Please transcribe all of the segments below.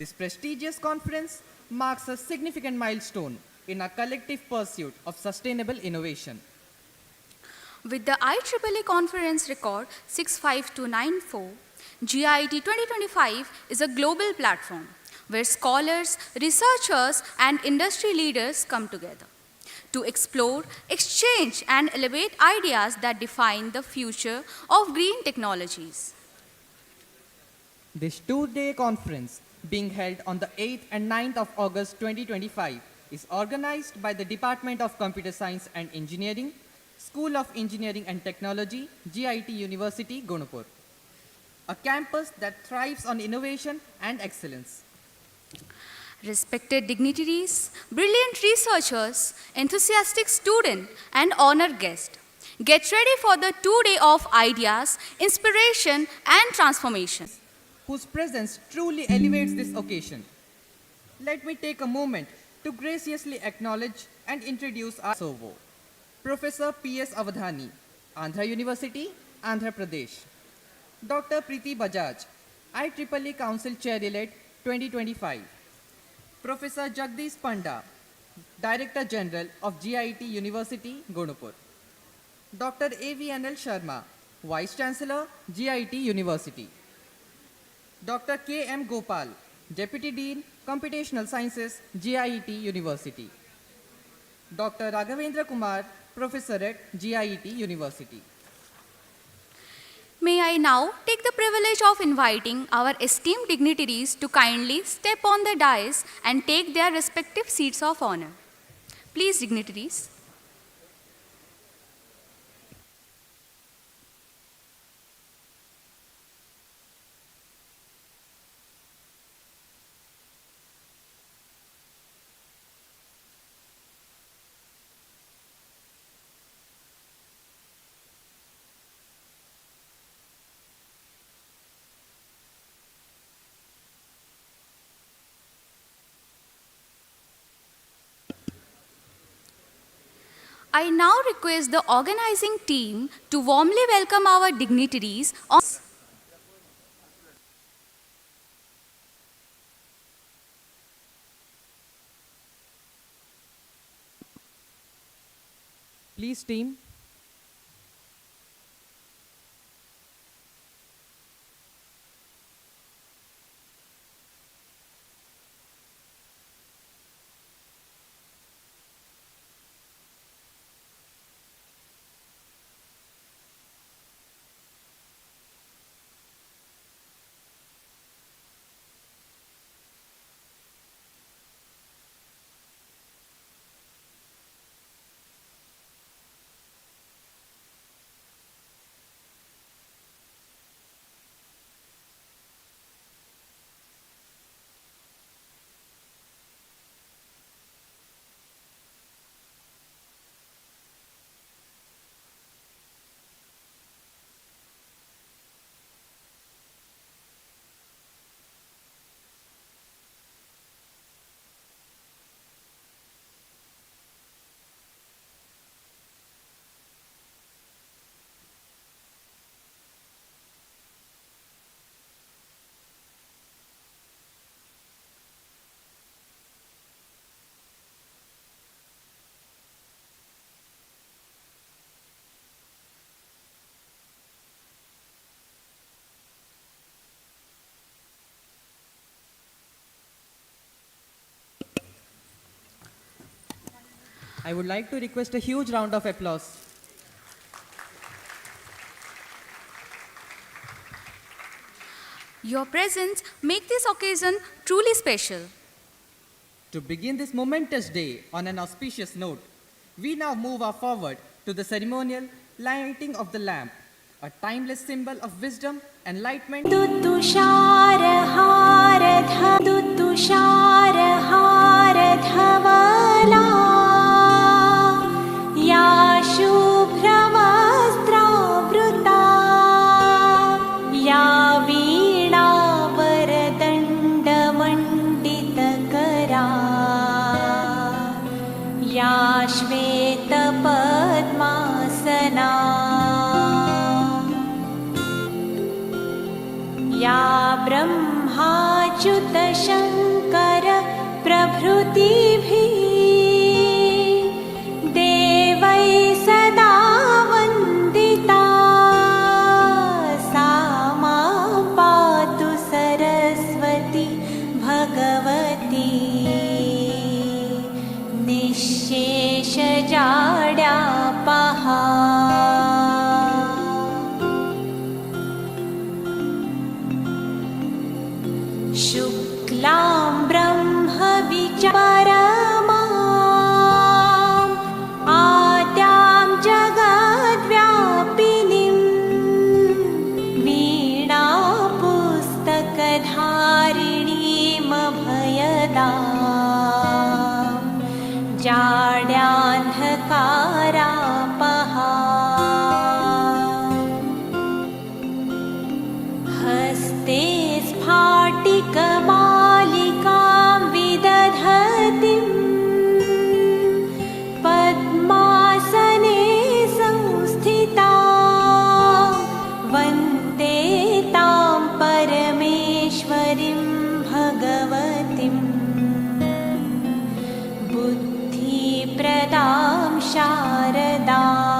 This prestigious conference marks a significant milestone in our collective pursuit of sustainable innovation. With the IEEE conference record 65294, GIET 2025 is a global platform where scholars, researchers, and industry leaders come together to explore, exchange, and elevate ideas that define the future of green technologies. This two-day conference, being held on the 8th and 9th of August 2025, is organized by the Department of Computer Science and Engineering, School of Engineering and Technology, GIET University, Gunupur, a campus that thrives on innovation and excellence. Respected dignitaries, brilliant researchers, enthusiastic students, and honored guests, get ready for the 2 days of ideas, inspiration, and transformation, whose presence truly elevates this occasion. Let me take a moment to graciously acknowledge and introduce our servo, Professor P.S. Avadhani, Andhra University, Andhra Pradesh. Dr. Preeti Bajaj, IEEE Council Chair-elect 2025. Professor Jagdish Panda, Director General of GIET University, Gunupur. Dr. A.V.N.L. Sharma, Vice Chancellor, GIET University. Dr. K.M. Gopal, Deputy Dean, Computational Sciences, GIET University. Dr. Raghavendra Kumar, Professor at GIET University. May I now take the privilege of inviting our esteemed dignitaries to kindly step on the dais and take their respective seats of honor. Please, dignitaries. I now request the organizing team to warmly welcome our dignitaries on. Please, team. I would like to request a huge round of applause. Your presence make this occasion truly special. To begin this momentous day on an auspicious note, we now move forward to the ceremonial lighting of the lamp, a timeless symbol of wisdom, enlightenment. या ब्रह्माच्युत प्रभृतिभिः देवै सदा वन्दिता सा मां पातु सरस्वती भगवती निःशेषजाड्यापहा शुक्लां ब्रह्मविचारमाम् आद्यां जगद्व्यापिनीं वीणापुस्तकधारिणीमभयदां जाड्यान्धकारापहा हस्ते स्फाटिकमालिकां विदधतीं पद्मासने संस्थिता वन्दे तां परमेश्वरीं भगवतीं बुद्धिप्रदां शारदाम्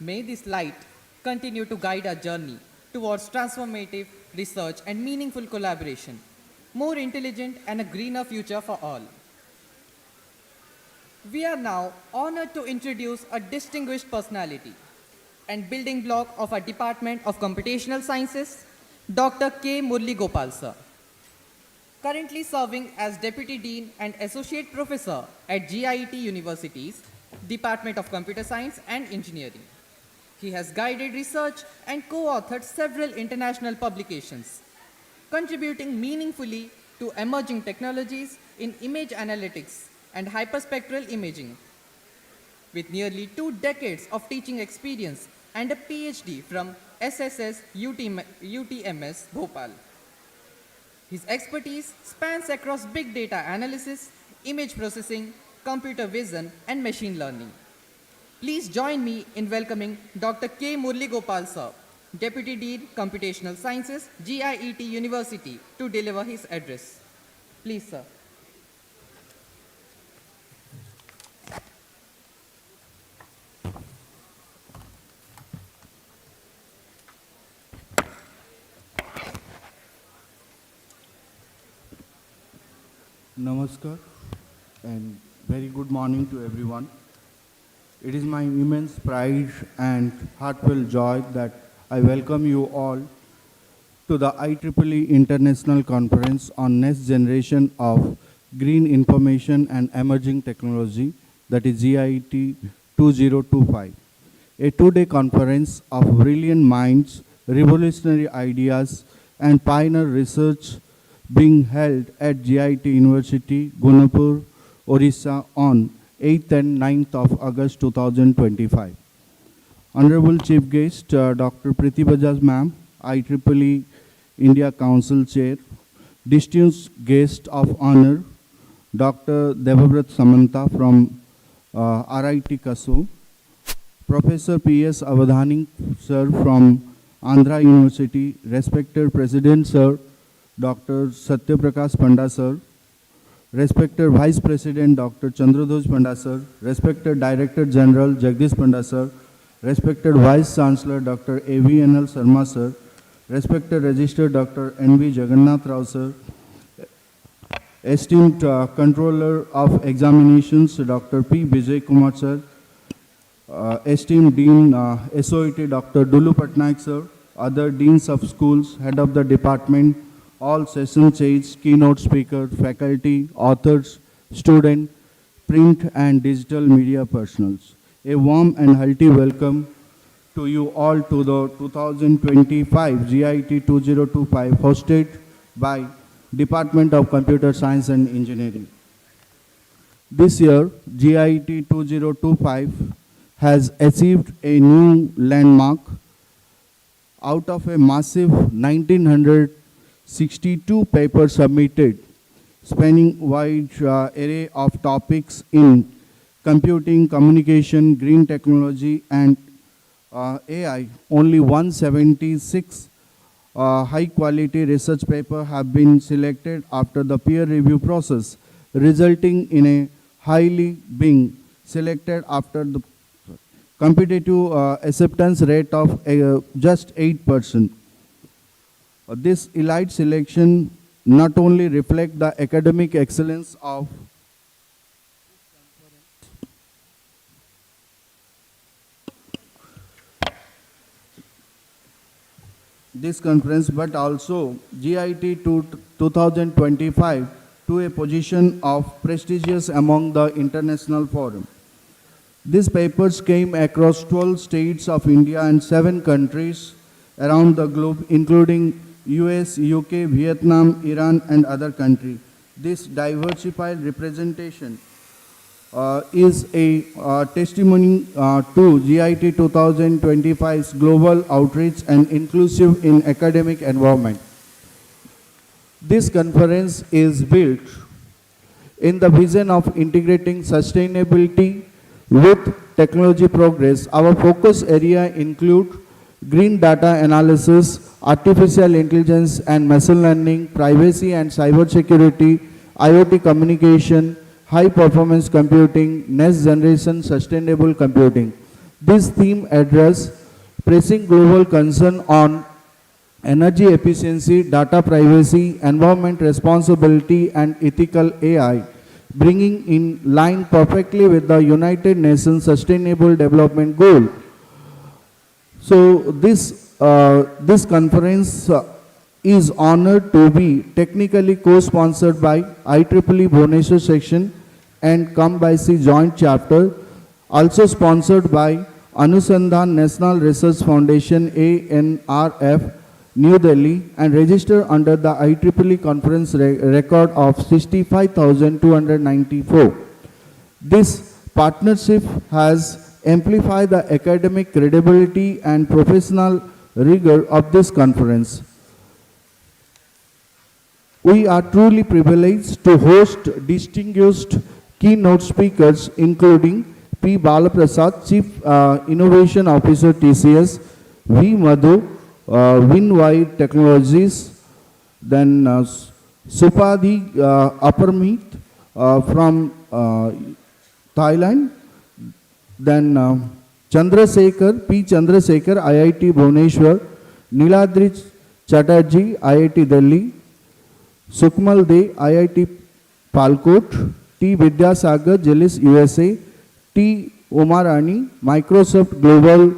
May this light continue to guide our journey towards transformative research and meaningful collaboration, more intelligent and a greener future for all. We are now honored to introduce a distinguished personality and building block of our Department of Computational Sciences, Dr. K. Murli Gopal sir. Currently serving as Deputy Dean and Associate Professor at GIET University's Department of Computer Science and Engineering. He has guided research and co-authored several international publications, contributing meaningfully to emerging technologies in image analytics and hyperspectral imaging. With nearly 2 decades of teaching experience and a PhD from SSS UTMS Bhopal. His expertise spans across big data analysis, image processing, computer vision, and machine learning. Please join me in welcoming Dr. K. Murli Gopal sir, Deputy Dean, Computational Sciences, GIET University, to deliver his address. Please, sir. Namaskar and very good morning to everyone. It is my immense pride and heartfelt joy that I welcome you all to the IEEE International Conference on Next Generation of Green Information and Emerging Technology, that is GIET 2025. A 2-day conference of brilliant minds, revolutionary ideas, and pioneer research being held at GIET University, Gunupur, Orissa on 8th and 9th of August 2025. Honorable Chief Guest, Dr. Priti Bajaj Ma'am, IEEE India Council Chair, distinguished guest of honor, Dr. Devabrat Samanta from RIT Kasu, Professor P.S. Avadhani sir from Andhra University, respected President sir, Dr. Satyaprakash Panda sir, respected Vice President Dr. Chandradhoj Panda sir, respected Director General Jagdish Panda sir, respected Vice Chancellor Dr. A.V.N.L. Sharma sir, respected Registrar Dr. N.V. Jagannath Rao sir, esteemed Controller of Examinations Dr. P. Vijay Kumar sir, esteemed Dean SOET Dr. Dulu Patnaik sir, other Deans of Schools, Head of the Department, all session aides, keynote speakers, faculty, authors, students, print and digital media personals. A warm and hearty welcome to you all to the 2025 GIET 2025 hosted by Department of Computer Science and Engineering. This year, GIET 2025 has achieved a new landmark. Out of a massive 1962 papers submitted, spanning wide array of topics in computing, communication, green technology, and AI. Only 176 high-quality research papers have been selected after the peer review process, resulting in a highly being selected after the competitive acceptance rate of just 8%. This elite selection not only reflect the academic excellence of this conference, but also GIT 2025 to a position of prestigious among the international forum. These papers came across 12 states of India and 7 countries around the globe, including US, UK, Vietnam, Iran, and other countries. This diversified representation is a testimony to GIT 2025's global outreach and inclusive in academic environment. This conference is built in the vision of integrating sustainability with technology progress. Our focus area include green data analysis, artificial intelligence and machine learning, privacy and cybersecurity, IoT communication, high performance computing, next generation sustainable computing. This theme address pressing global concern on energy efficiency, data privacy, environment responsibility and ethical AI, bringing in line perfectly with the United Nations Sustainable Development Goal. So this conference is honored to be technically co-sponsored by IEEE Bhubaneswar section and COMBIC joint chapter, also sponsored by Anusandhan National Research Foundation ANRF, New Delhi, and registered under the IEEE conference record of 65,294. This partnership has amplified the academic credibility and professional rigor of this conference. We are truly privileged to host distinguished keynote speakers including P. Balaprasad, Chief Innovation Officer TCS, V. Madhu, WinWide Technologies, then Supadhi Aparmeet from Thailand, then Chandrasekhar, P. Chandrasekhar, IIT Bhubaneswar, Niladri Chatterjee, IIT Delhi, Sukmal De, IIT Palkot, T. Vidyasagar, Jelis, USA, T. Umarani, Microsoft Global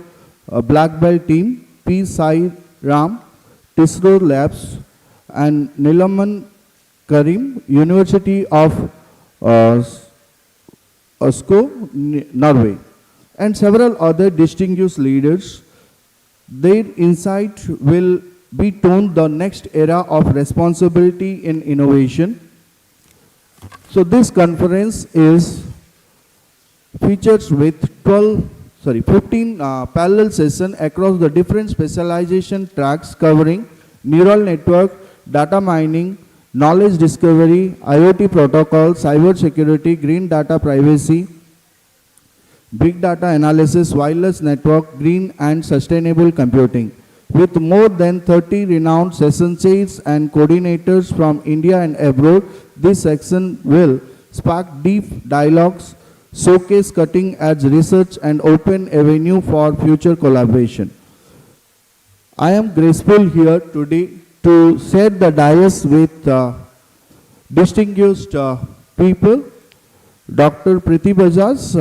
Black Belt Team, P. Sai Ram, TISRO Labs, and Nilaman Karim, University of Oslo, Norway, and several other distinguished leaders. Their insight will be toned the next era of responsibility in innovation. So this conference is features with 15 parallel sessions across the different specialization tracks covering neural network, data mining, knowledge discovery, IoT protocol, cyber security, green data privacy, big data analysis, wireless network, green and sustainable computing. With more than 30 renowned session chairs and coordinators from India and abroad, this section will spark deep dialogues, showcase cutting-edge research and open avenue for future collaboration. I am grateful here today to share the dais with distinguished people, Dr. Priti Bajaj,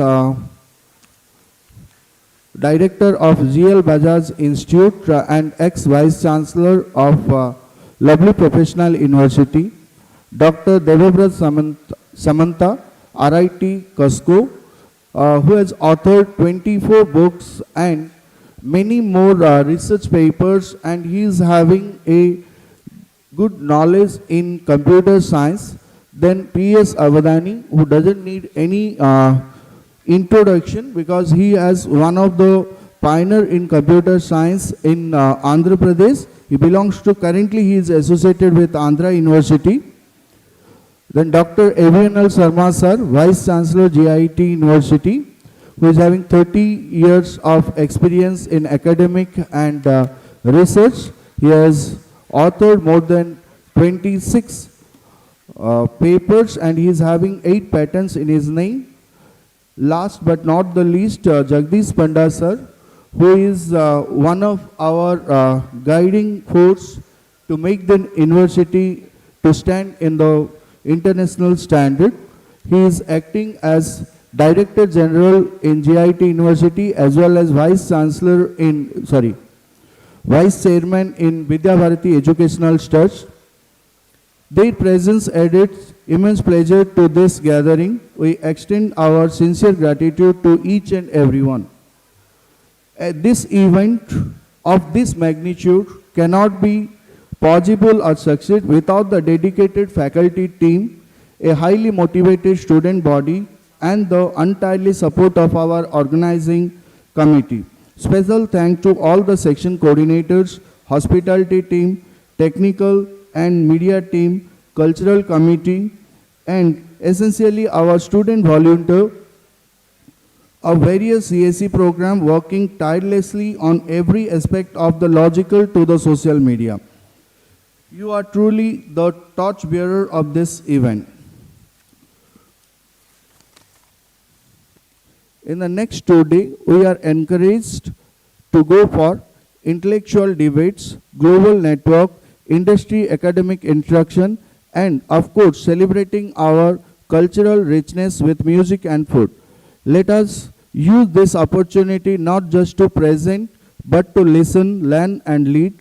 Director of GL Bajaj Institute and ex-Vice Chancellor of Lovely Professional University, Dr. Devabrat Samanta, RIT Cusco, who has authored 24 books and many more research papers, and he is having a good knowledge in computer science. Then P.S. Avadani, who doesn't need any introduction because he has one of the pioneer in computer science in Andhra Pradesh. He belongs to, currently he is associated with Andhra University. Then Dr. Avianal Sharma sir, Vice Chancellor GIET University, who is having 30 years of experience in academic and research. He has authored more than 26 papers and he is having 8 patents in his name. Last but not the least, Jagdish Panda sir, who is one of our guiding force to make the university to stand in the international standard. He is acting as Director General in GIET University as well as Vice Chancellor in, Vice Chairman in Vidya Bharati Educational Trust. Their presence added immense pleasure to this gathering. We extend our sincere gratitude to each and everyone. This event of this magnitude cannot be possible or succeed without the dedicated faculty team, a highly motivated student body, and the untiring support of our organizing committee. Special thanks to all the section coordinators, hospitality team, technical and media team, cultural committee, and essentially our student volunteer of various CSE program working tirelessly on every aspect of the logical to the social media. You are truly the torchbearer of this event. In the next 2 days, we are encouraged to go for intellectual debates, global network, industry academic instruction, and of course celebrating our cultural richness with music and food. Let us use this opportunity not just to present, but to listen, learn and lead,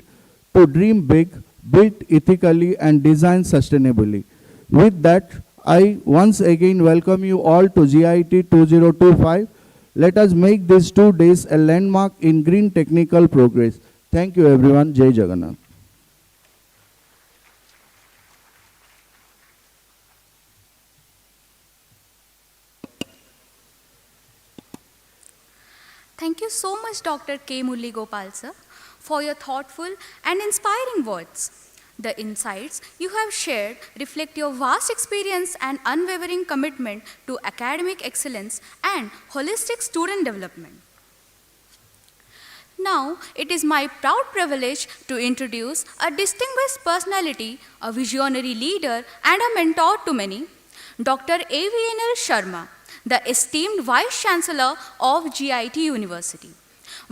to dream big, build ethically and design sustainably. With that, I once again welcome you all to GIET 2025. Let us make these 2 days a landmark in green technical progress. Thank you everyone. Jai Jagannath. Thank you so much, Dr. K. Mulli Gopal sir, for your thoughtful and inspiring words. The insights you have shared reflect your vast experience and unwavering commitment to academic excellence and holistic student development. Now, it is my proud privilege to introduce a distinguished personality, a visionary leader, and a mentor to many, Dr. Avianal Sharma, the esteemed Vice Chancellor of GIET University.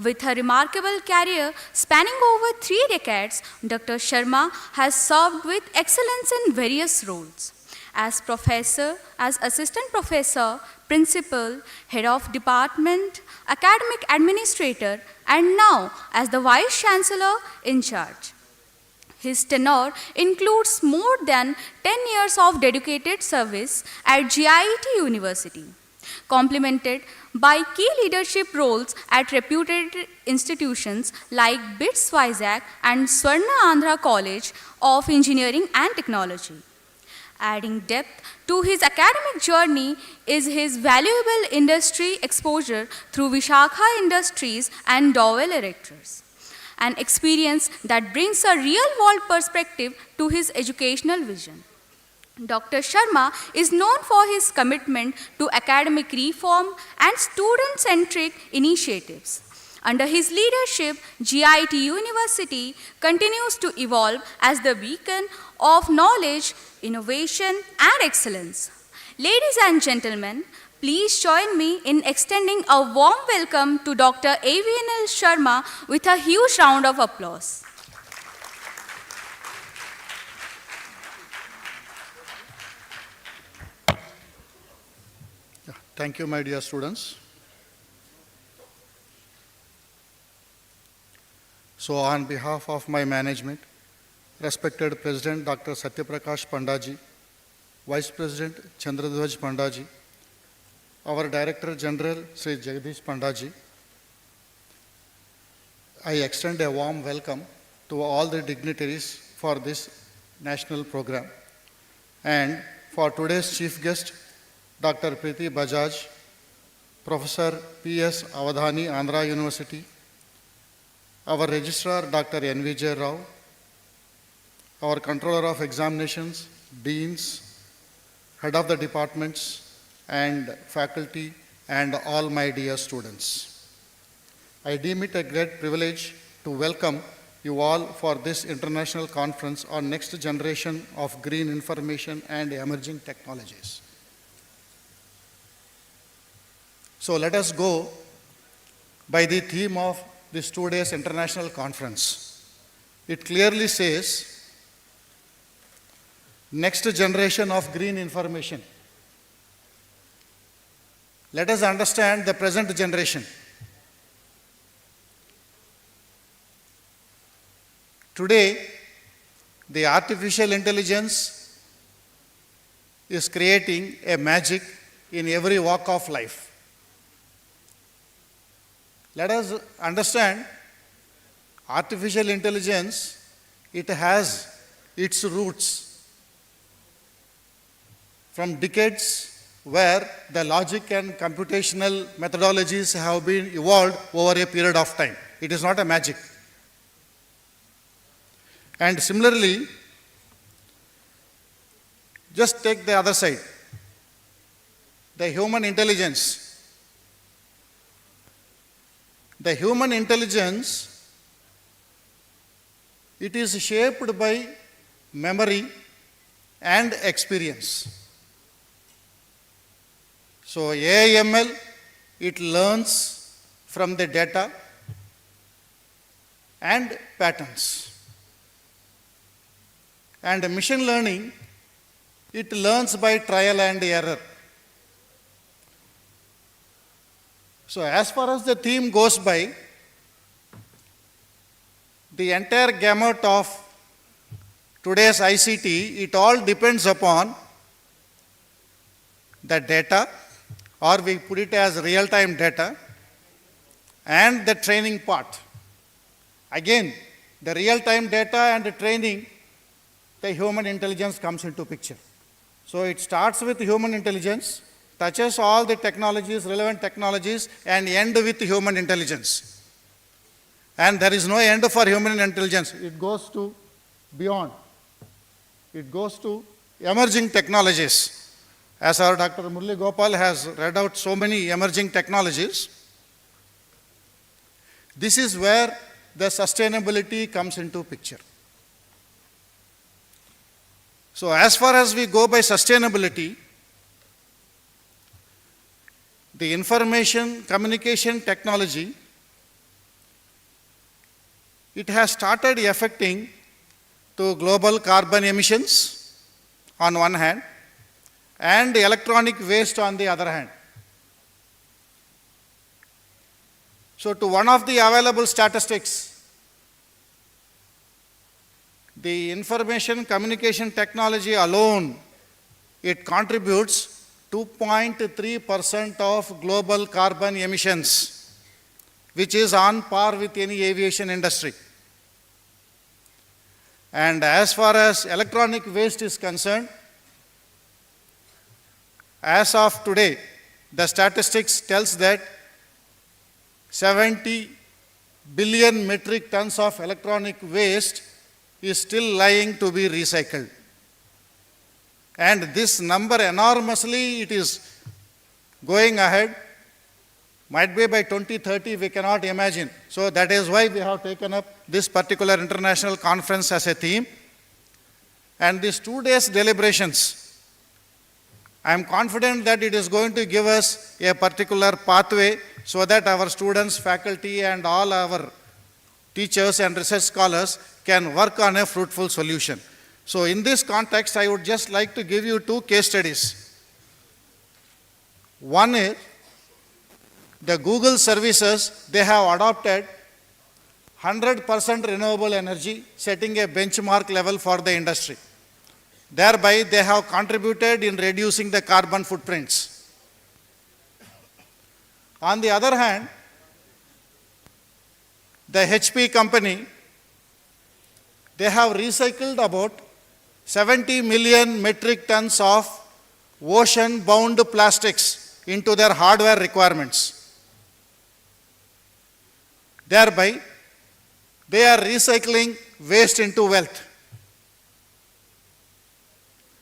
With her remarkable career spanning over 3 decades, Dr. Sharma has served with excellence in various roles. As professor, as assistant professor, principal, head of department, academic administrator, and now as the Vice Chancellor in charge. His tenure includes more than 10 years of dedicated service at GIET University, complemented by key leadership roles at reputed institutions like BITS Vizag and Swarna Andhra College of Engineering and Technology. Adding depth to his academic journey is his valuable industry exposure through Vishakha Industries and Dowell Electors, an experience that brings a real-world perspective to his educational vision. Dr. Sharma is known for his commitment to academic reform and student-centric initiatives. Under his leadership, GIET University continues to evolve as the beacon of knowledge, innovation, and excellence. Ladies and gentlemen, please join me in extending a warm welcome to Dr. Avianal Sharma with a huge round of applause. Thank you, my dear students. So on behalf of my management, respected President Dr. Satyaprakash Pandaji, Vice President Chandradhwaj Pandaji, our Director General Sri Jagdish Pandaji, I extend a warm welcome to all the dignitaries for this national program. And for today's chief guest, Dr. Preeti Bajaj, Professor P.S. Avadhani, Andhra University, our Registrar Dr. N.V.J. Rao, our Controller of Examinations, Deans, head of the departments, and faculty, and all my dear students. I deem it a great privilege to welcome you all for this international conference on next generation of green information and emerging technologies. So let us go by the theme of this 2 days international conference. It clearly says, next generation of green information. Let us understand the present generation. Today, the artificial intelligence is creating a magic in every walk of life. Let us understand, artificial intelligence, it has its roots from decades where the logic and computational methodologies have been evolved over a period of time. It is not a magic. And similarly, just take the other side, the human intelligence. The human intelligence, it is shaped by memory and experience. So AIML, it learns from the data and patterns. And machine learning, it learns by trial and error. So as far as the theme goes by, the entire gamut of today's ICT, it all depends upon the data, or we put it as real-time data, and the training part. Again, the real-time data and the training, the human intelligence comes into picture. So it starts with human intelligence, touches all the technologies, relevant technologies, and end with human intelligence. And there is no end for human intelligence. It goes to beyond. It goes to emerging technologies. As our Dr. Murli Gopal has read out so many emerging technologies, this is where the sustainability comes into picture. So as far as we go by sustainability, the information communication technology, it has started affecting to global carbon emissions on one hand, and electronic waste on the other hand. So to one of the available statistics, the information communication technology alone, it contributes 2.3% of global carbon emissions, which is on par with any aviation industry. And as far as electronic waste is concerned, as of today, the statistics tells that 70 billion metric tons of electronic waste is still lying to be recycled. And this number enormously, it is going ahead. Might be by 2030, we cannot imagine. So that is why we have taken up this particular international conference as a theme. And these 2 days deliberations, I am confident that it is going to give us a particular pathway so that our students, faculty, and all our teachers and research scholars can work on a fruitful solution. So in this context, I would just like to give you 2 case studies. One is the Google services, they have adopted 100% renewable energy, setting a benchmark level for the industry. Thereby, they have contributed in reducing the carbon footprints. On the other hand, the HP company, they have recycled about 70 million metric tons of ocean-bound plastics into their hardware requirements. Thereby, they are recycling waste into wealth.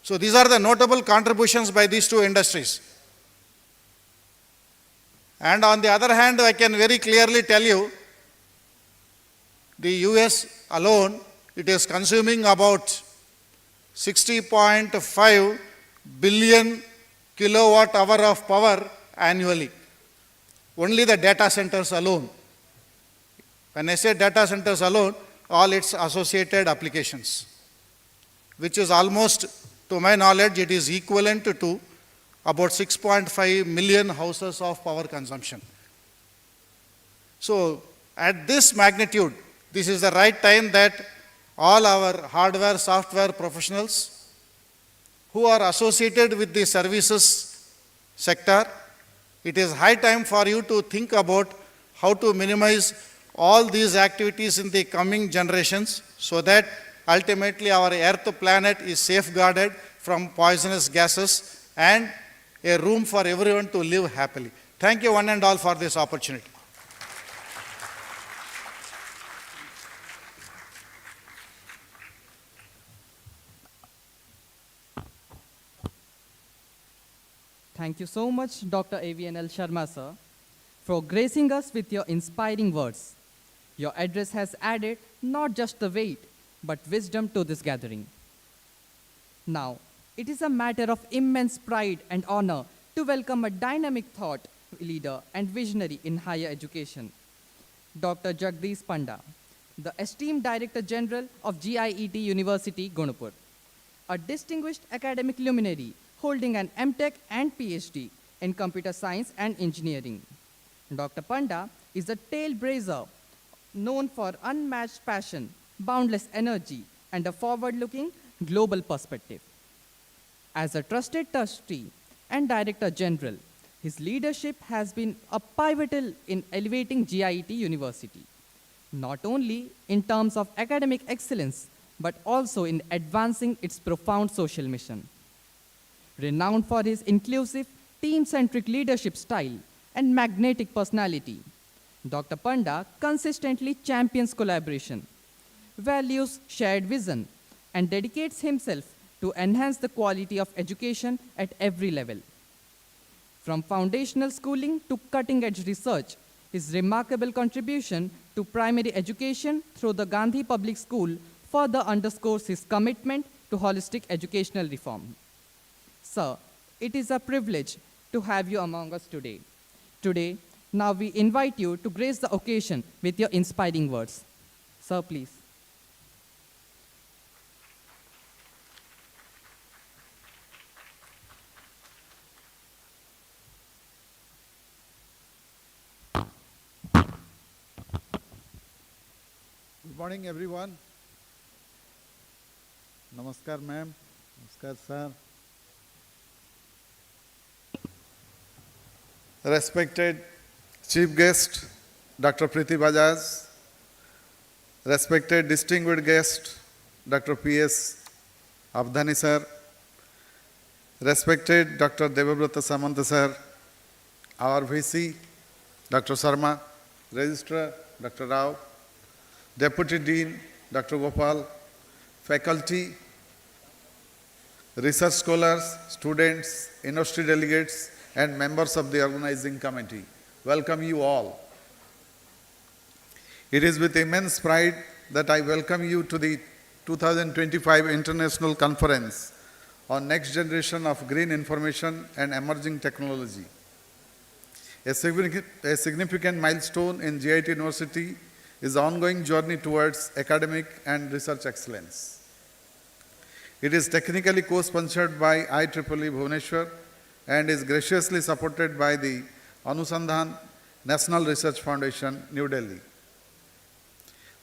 So these are the notable contributions by these two industries. And on the other hand, I can very clearly tell you, the US alone, it is consuming about 60.5 billion kilowatt hour of power annually. Only the data centers alone. When I say data centers alone, all its associated applications, which is almost, to my knowledge, it is equivalent to about 6.5 million houses of power consumption. So at this magnitude, this is the right time that all our hardware, software professionals who are associated with the services sector, it is high time for you to think about how to minimize all these activities in the coming generations so that ultimately our earth planet is safeguarded from poisonous gases and a room for everyone to live happily. Thank you one and all for this opportunity. Thank you so much, Dr. AVNL Sharma, sir, for gracing us with your inspiring words. Your address has added not just the weight, but wisdom to this gathering. Now, it is a matter of immense pride and honor to welcome a dynamic thought leader and visionary in higher education, Dr. Jagdish Panda, the esteemed Director General of GIET University, Gunupur, a distinguished academic luminary holding an MTech and PhD in computer science and engineering. Dr. Panda is a trailblazer known for unmatched passion, boundless energy, and a forward-looking global perspective. As a trusted trustee and Director General, his leadership has been a pivotal in elevating GIET University, not only in terms of academic excellence, but also in advancing its profound social mission. Renowned for his inclusive, team-centric leadership style and magnetic personality, Dr. Panda consistently champions collaboration, values shared vision, and dedicates himself to enhance the quality of education at every level. From foundational schooling to cutting-edge research, his remarkable contribution to primary education through the Gandhi Public School further underscores his commitment to holistic educational reform. Sir, it is a privilege to have you among us today. Now we invite you to grace the occasion with your inspiring words. Sir, please. Good morning, everyone. Namaskar, ma'am. Namaskar, sir. Respected Chief Guest, Dr. Priti Bajaj. Respected distinguished guest, Dr. P.S. Avdhani, sir. Respected Dr. Devabrata Samanta, sir. Our VC, Dr. Sharma. Registrar, Dr. Rao. Deputy Dean, Dr. Gopal, faculty, research scholars, students, industry delegates, and members of the organizing committee. Welcome you all. It is with immense pride that I welcome you to the 2025 International Conference on Next Generation of Green Information and Emerging Technology. A significant milestone in GIET University is the ongoing journey towards academic and research excellence. It is technically co-sponsored by IEEE Bhubaneswar and is graciously supported by the Anusandhan National Research Foundation, New Delhi.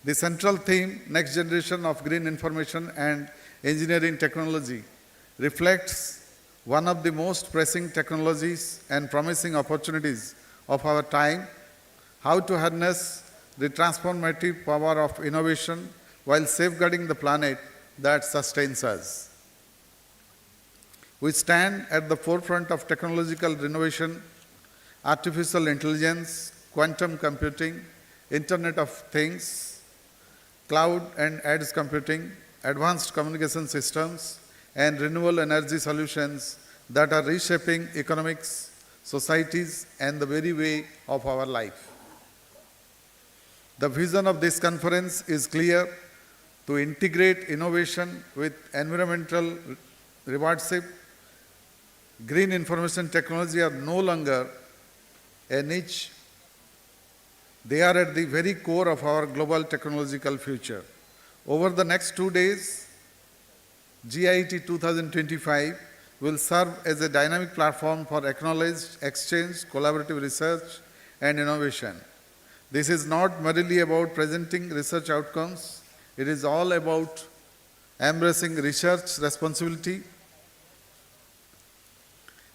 The central theme, Next Generation of Green Information and Engineering Technology, reflects one of the most pressing technologies and promising opportunities of our time, how to harness the transformative power of innovation while safeguarding the planet that sustains us. We stand at the forefront of technological innovation, artificial intelligence, quantum computing, Internet of Things, cloud and edge computing, advanced communication systems, and renewable energy solutions that are reshaping economics, societies, and the very way of our life. The vision of this conference is clear: to integrate innovation with environmental rewardship. Green information technology are no longer a niche. They are at the very core of our global technological future. Over the next 2 days, GIET 2025 will serve as a dynamic platform for acknowledged exchange, collaborative research, and innovation. This is not merely about presenting research outcomes. It is all about embracing research responsibility.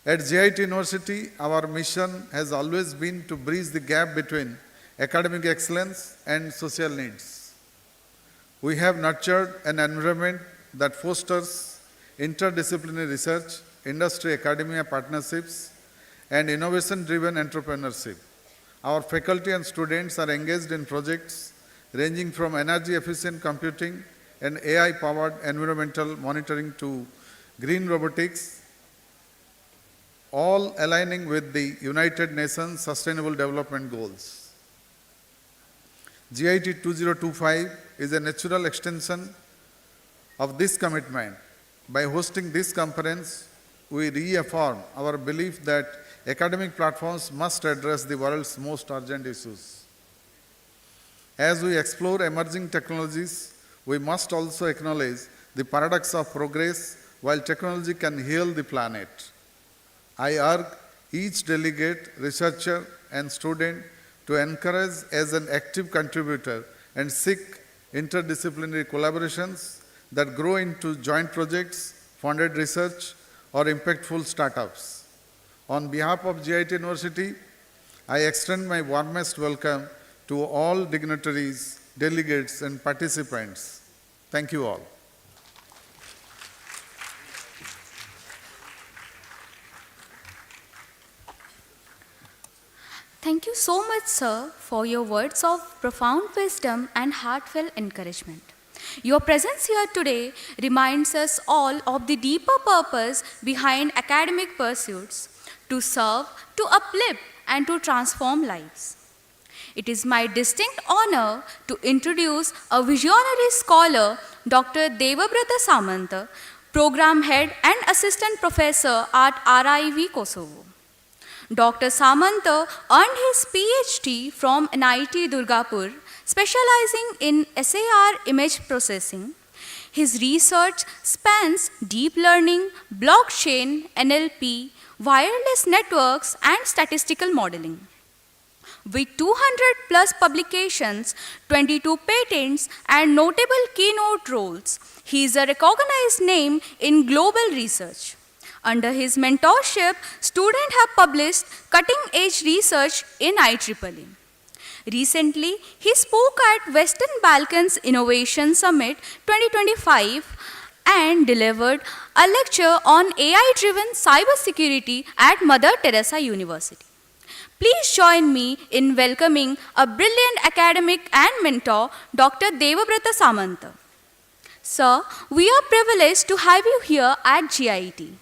At GIET University, our mission has always been to bridge the gap between academic excellence and social needs. We have nurtured an environment that fosters interdisciplinary research, industry-academia partnerships, and innovation-driven entrepreneurship. Our faculty and students are engaged in projects ranging from energy-efficient computing and AI-powered environmental monitoring to green robotics, all aligning with the United Nations Sustainable Development Goals. GIET 2025 is a natural extension of this commitment. By hosting this conference, we reaffirm our belief that academic platforms must address the world's most urgent issues. As we explore emerging technologies, we must also acknowledge the paradox of progress. While technology can heal the planet, I urge each delegate, researcher, and student to encourage as an active contributor and seek interdisciplinary collaborations that grow into joint projects, funded research, or impactful startups. On behalf of GIET University, I extend my warmest welcome to all dignitaries, delegates, and participants. Thank you all. Thank you so much, sir, for your words of profound wisdom and heartfelt encouragement. Your presence here today reminds us all of the deeper purpose behind academic pursuits: to serve, to uplift, and to transform lives. It is my distinct honor to introduce a visionary scholar, Dr. Devabrata Samanta, Program Head and Assistant Professor at RIV Kosovo. Dr. Samanta earned his PhD from NIT Durgapur, specializing in SAR image processing. His research spans deep learning, blockchain, NLP, wireless networks, and statistical modeling. With 200 plus publications, 22 patents, and notable keynote roles, he is a recognized name in global research. Under his mentorship, students have published cutting-edge research in IEEE. Recently, he spoke at Western Balkans Innovation Summit 2025 and delivered a lecture on AI-driven cybersecurity at Mother Teresa University. Please join me in welcoming a brilliant academic and mentor, Dr. Devabrata Samanta. Sir, we are privileged to have you here at GIET.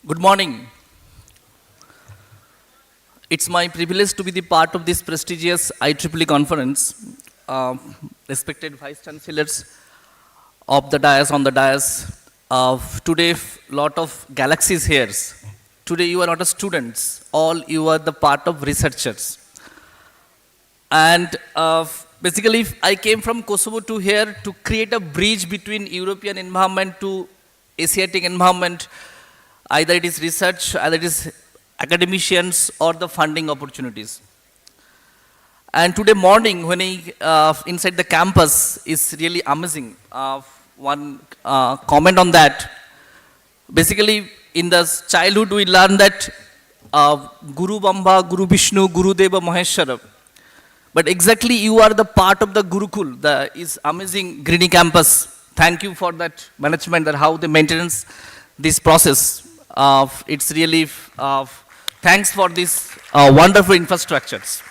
Good morning. It's my privilege to be the part of this prestigious IEEE conference. Respected Vice Chancellors of the dais, on the dais. Today, lot of galaxies here. Today you are not a students, all you are the part of researchers. And basically I came from Kosovo to here to create a bridge between European environment to Asiatic environment. Either it is research, either it is academicians or the funding opportunities. And today morning when I inside the campus is really amazing. One comment on that. Basically in the childhood we learn that Guru Bamba, Guru Vishnu, Guru Deva Maheshwara. But exactly you are the part of the Gurukul, the is amazing Greeny campus. Thank you for that management, that how they maintain this process. It's really Thanks for these wonderful infrastructures.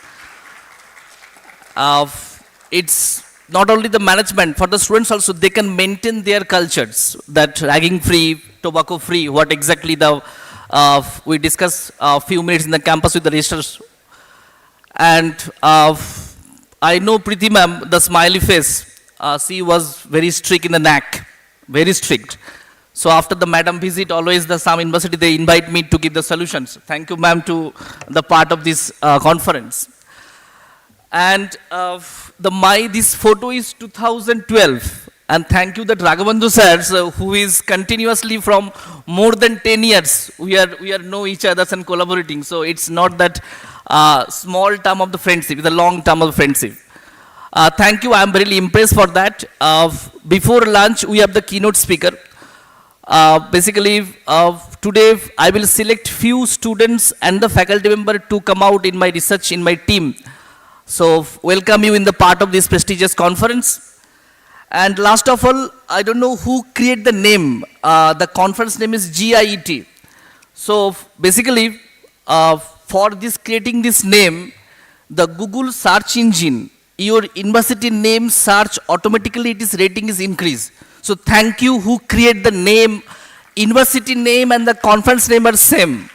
It's not only the management, for the students also, they can maintain their cultures, that ragging free, tobacco free, what exactly we discussed a few minutes in the campus with the registers. And I know Preeti ma'am, the smiley face, she was very strict in the neck, very strict. So after the madam visit, always the some university, they invite me to give the solutions. Thank you ma'am to the part of this conference. And this photo is 2012. And thank you that Raghavandhu sir, who is continuously from more than 10 years, we are know each other and collaborating. So it's not that small term of the friendship, it's a long term of friendship. Thank you, I'm really impressed for that. Before lunch, we have the keynote speaker. Basically, today I will select few students and the faculty member to come out in my research, in my team. So welcome you in the part of this prestigious conference. And last of all, I don't know who created the name. The conference name is GIET. So basically, for this creating this name, the Google search engine, your university name search automatically its rating is increased. So thank you who create the name, university name and the conference name are same.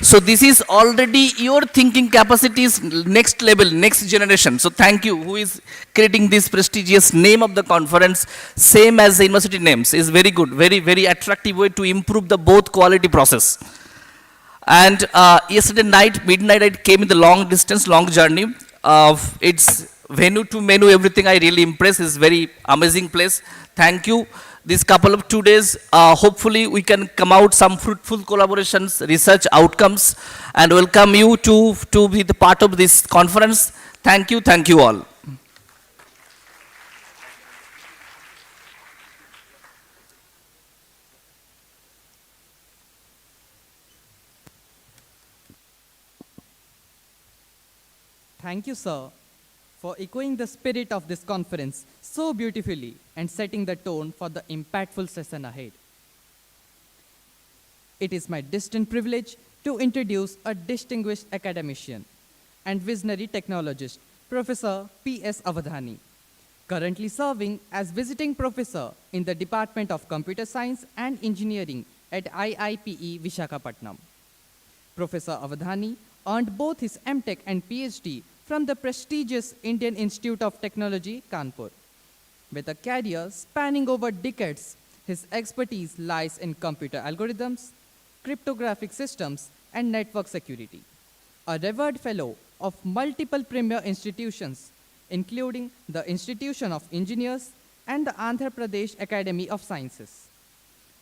So this is already your thinking capacity is next level, next generation. So thank you who is creating this prestigious name of the conference, same as the university names, is very good, very, very attractive way to improve the both quality process. And yesterday night, midnight, I came in the long distance, long journey. It's venue to menu, everything I really impressed. It's very amazing place. Thank you. This couple of 2 days, hopefully we can come out some fruitful collaborations, research outcomes, and welcome you to be the part of this conference. Thank you all. Thank you, sir, for echoing the spirit of this conference so beautifully and setting the tone for the impactful session ahead. It is my distinct privilege to introduce a distinguished academician and visionary technologist, Professor P.S. Avadhani, currently serving as visiting professor in the Department of Computer Science and Engineering at IIPE Visakhapatnam. Professor Avadhani earned both his MTech and PhD from the prestigious Indian Institute of Technology, Kanpur. With a career spanning over decades, his expertise lies in computer algorithms, cryptographic systems, and network security. A revered fellow of multiple premier institutions, including the Institution of Engineers and the Andhra Pradesh Academy of Sciences.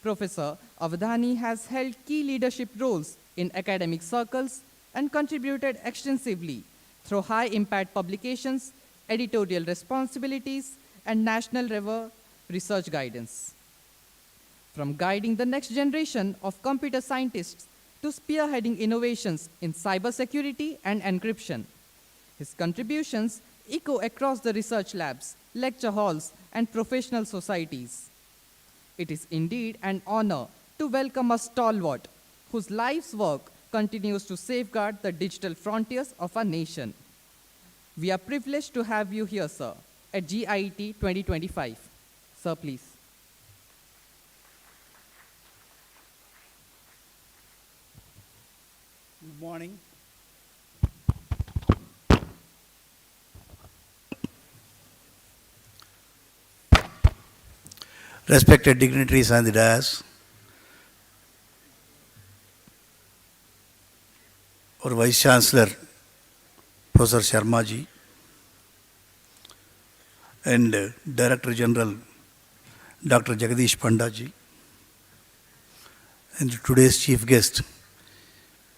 Professor Avadhani has held key leadership roles in academic circles and contributed extensively through high-impact publications, editorial responsibilities, and national research guidance. From guiding the next generation of computer scientists to spearheading innovations in cybersecurity and encryption, his contributions echo across the research labs, lecture halls, and professional societies. It is indeed an honor to welcome a stalwart whose life's work continues to safeguard the digital frontiers of our nation. We are privileged to have you here, sir, at GIET 2025. Sir, please. Good morning. Respected dignitaries on the dais, our Vice Chancellor, Professor Sharma ji, and Director General, Dr. Jagadish Panda ji, and today's chief guest,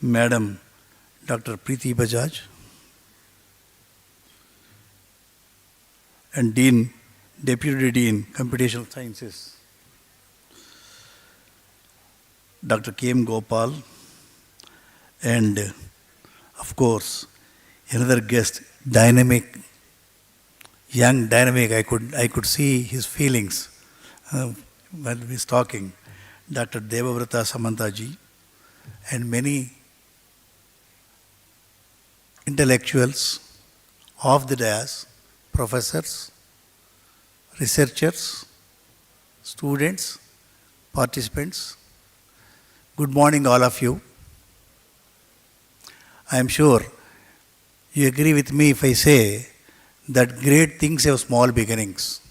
Madam Dr. Preeti Bajaj, and Dean, Deputy Dean, Computational Sciences, Dr. K.M. Gopal, and of course, another guest, dynamic, young, dynamic. I could see his feelings while he was talking. Dr. Devavrata Samantaji, and many intellectuals of the dais, professors, researchers, students, participants. Good morning, all of you. I am sure you agree with me if I say that great things have small beginnings.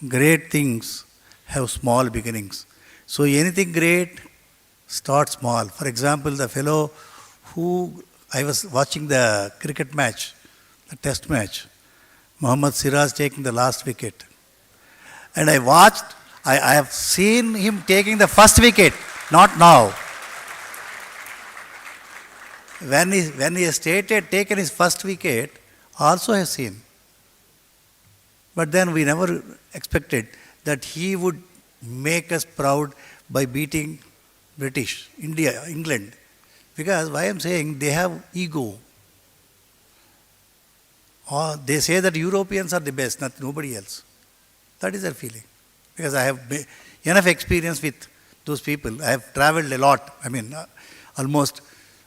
Great things have small beginnings. So anything great starts small. For example, the fellow who I was watching the cricket match, the test match, Mohammad Siraj taking the last wicket. And I have seen him taking the first wicket, not now. When he has taken his first wicket, also I have seen. But then we never expected that he would make us proud by beating British, England. Because why I am saying they have ego. Or they say that Europeans are the best, nobody else. That is their feeling. Because I have enough experience with those people. I have traveled a lot. I mean, almost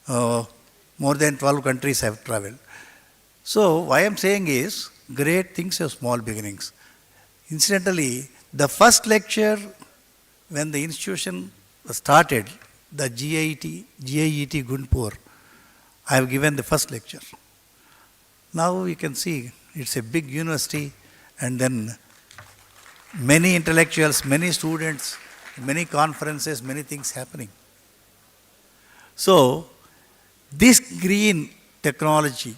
more than 12 countries I have traveled. So, what I am saying is, great things have small beginnings. Incidentally, the first lecture when the institution was started, the GIET Gunupur, I have given the first lecture. Now you can see it's a big university, and then many intellectuals, many students, many conferences, many things happening. So, this green technology,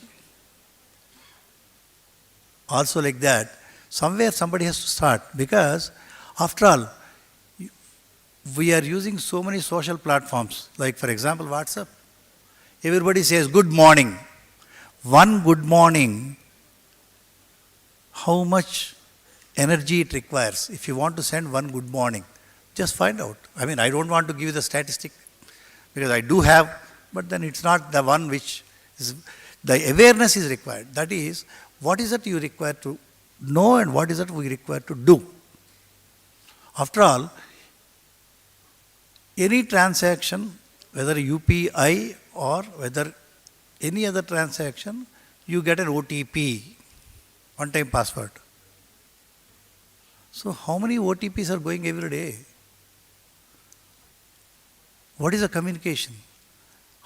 also like that, somewhere somebody has to start, because after all, we are using so many social platforms, like for example WhatsApp. Everybody says good morning. One good morning, how much energy it requires if you want to send one good morning. Just find out. I mean, I don't want to give you the statistic because I do have, but then it's not the one which is, the awareness is required. That is, what is it you require to know and what is it we require to do. After all, any transaction, whether UPI or whether any other transaction, you get an OTP, one-time password. So how many OTPs are going every day? What is the communication?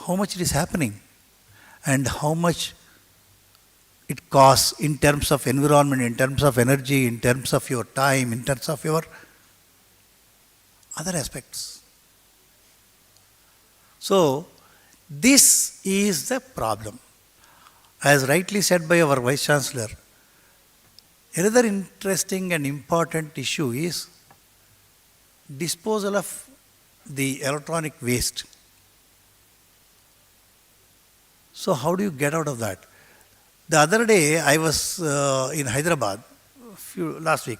How much it is happening? And how much it costs in terms of environment, in terms of energy, in terms of your time, in terms of your other aspects. So, this is the problem. As rightly said by our Vice Chancellor, another interesting and important issue is disposal of the electronic waste. So how do you get out of that? The other day I was in Hyderabad last week.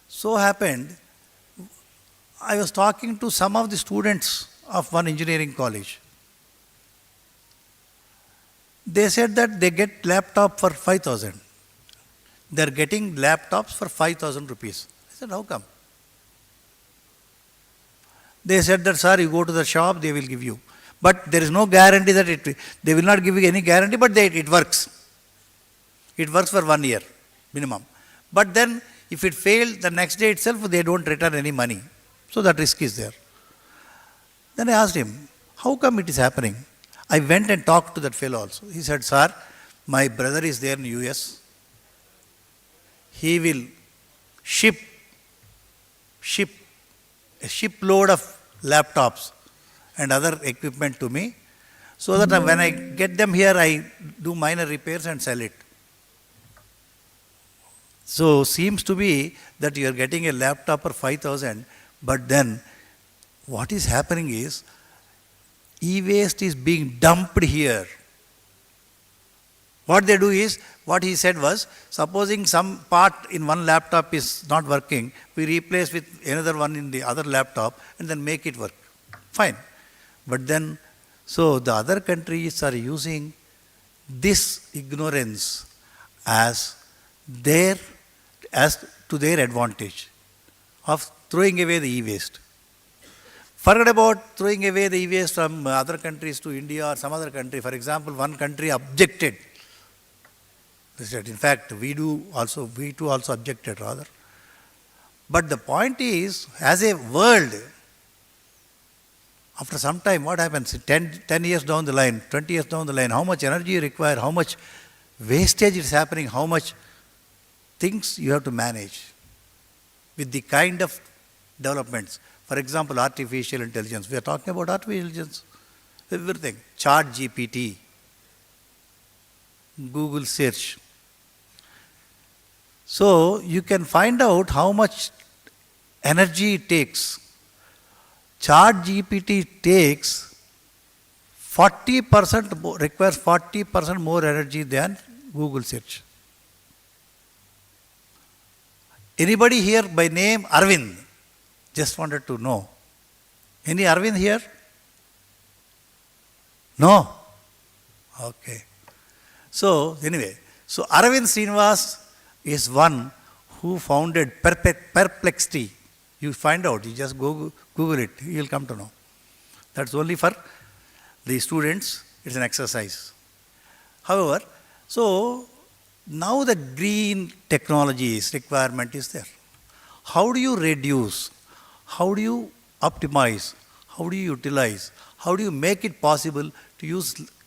So happened, I was talking to some of the students of one engineering college. They said that they get laptop for 5,000. They are getting laptops for 5,000 rupees. I said, how come? They said that, sir, you go to the shop, they will give you. But there is no guarantee that they will not give you any guarantee, but it works. It works for 1 year, minimum. But then, if it failed, the next day itself, they don't return any money. So that risk is there. Then I asked him, how come it is happening? I went and talked to that fellow also. He said, sir, my brother is there in US. He will ship a shipload of laptops and other equipment to me, so that when I get them here, I do minor repairs and sell it. So seems to be that you are getting a laptop for 5,000, but then what is happening is e-waste is being dumped here. What they do is, what he said was, supposing some part in one laptop is not working, we replace with another one in the other laptop and then make it work. Fine. But then, so the other countries are using this ignorance as to their advantage of throwing away the e-waste. Forget about throwing away the e-waste from other countries to India or some other country. For example, one country objected. They said, in fact, we too also objected rather. But the point is, as a world, after some time, what happens? 10 years down the line, 20 years down the line, how much energy you require, how much wastage is happening, how much things you have to manage with the kind of developments. For example, artificial intelligence. We are talking about artificial intelligence, everything. ChatGPT, Google search. So you can find out how much energy it takes. ChatGPT takes 40%, requires 40% more energy than Google search. Anybody here by name Arvind? Just wanted to know. Any Arvind here? No? Okay. So, anyway, so Arvind Srinivas is one who founded Perplexity. You find out, you just Google it, you'll come to know. That's only for the students, it's an exercise. However, so now the green technologies requirement is there. How do you reduce? How do you optimize? How do you utilize? How do you make it possible to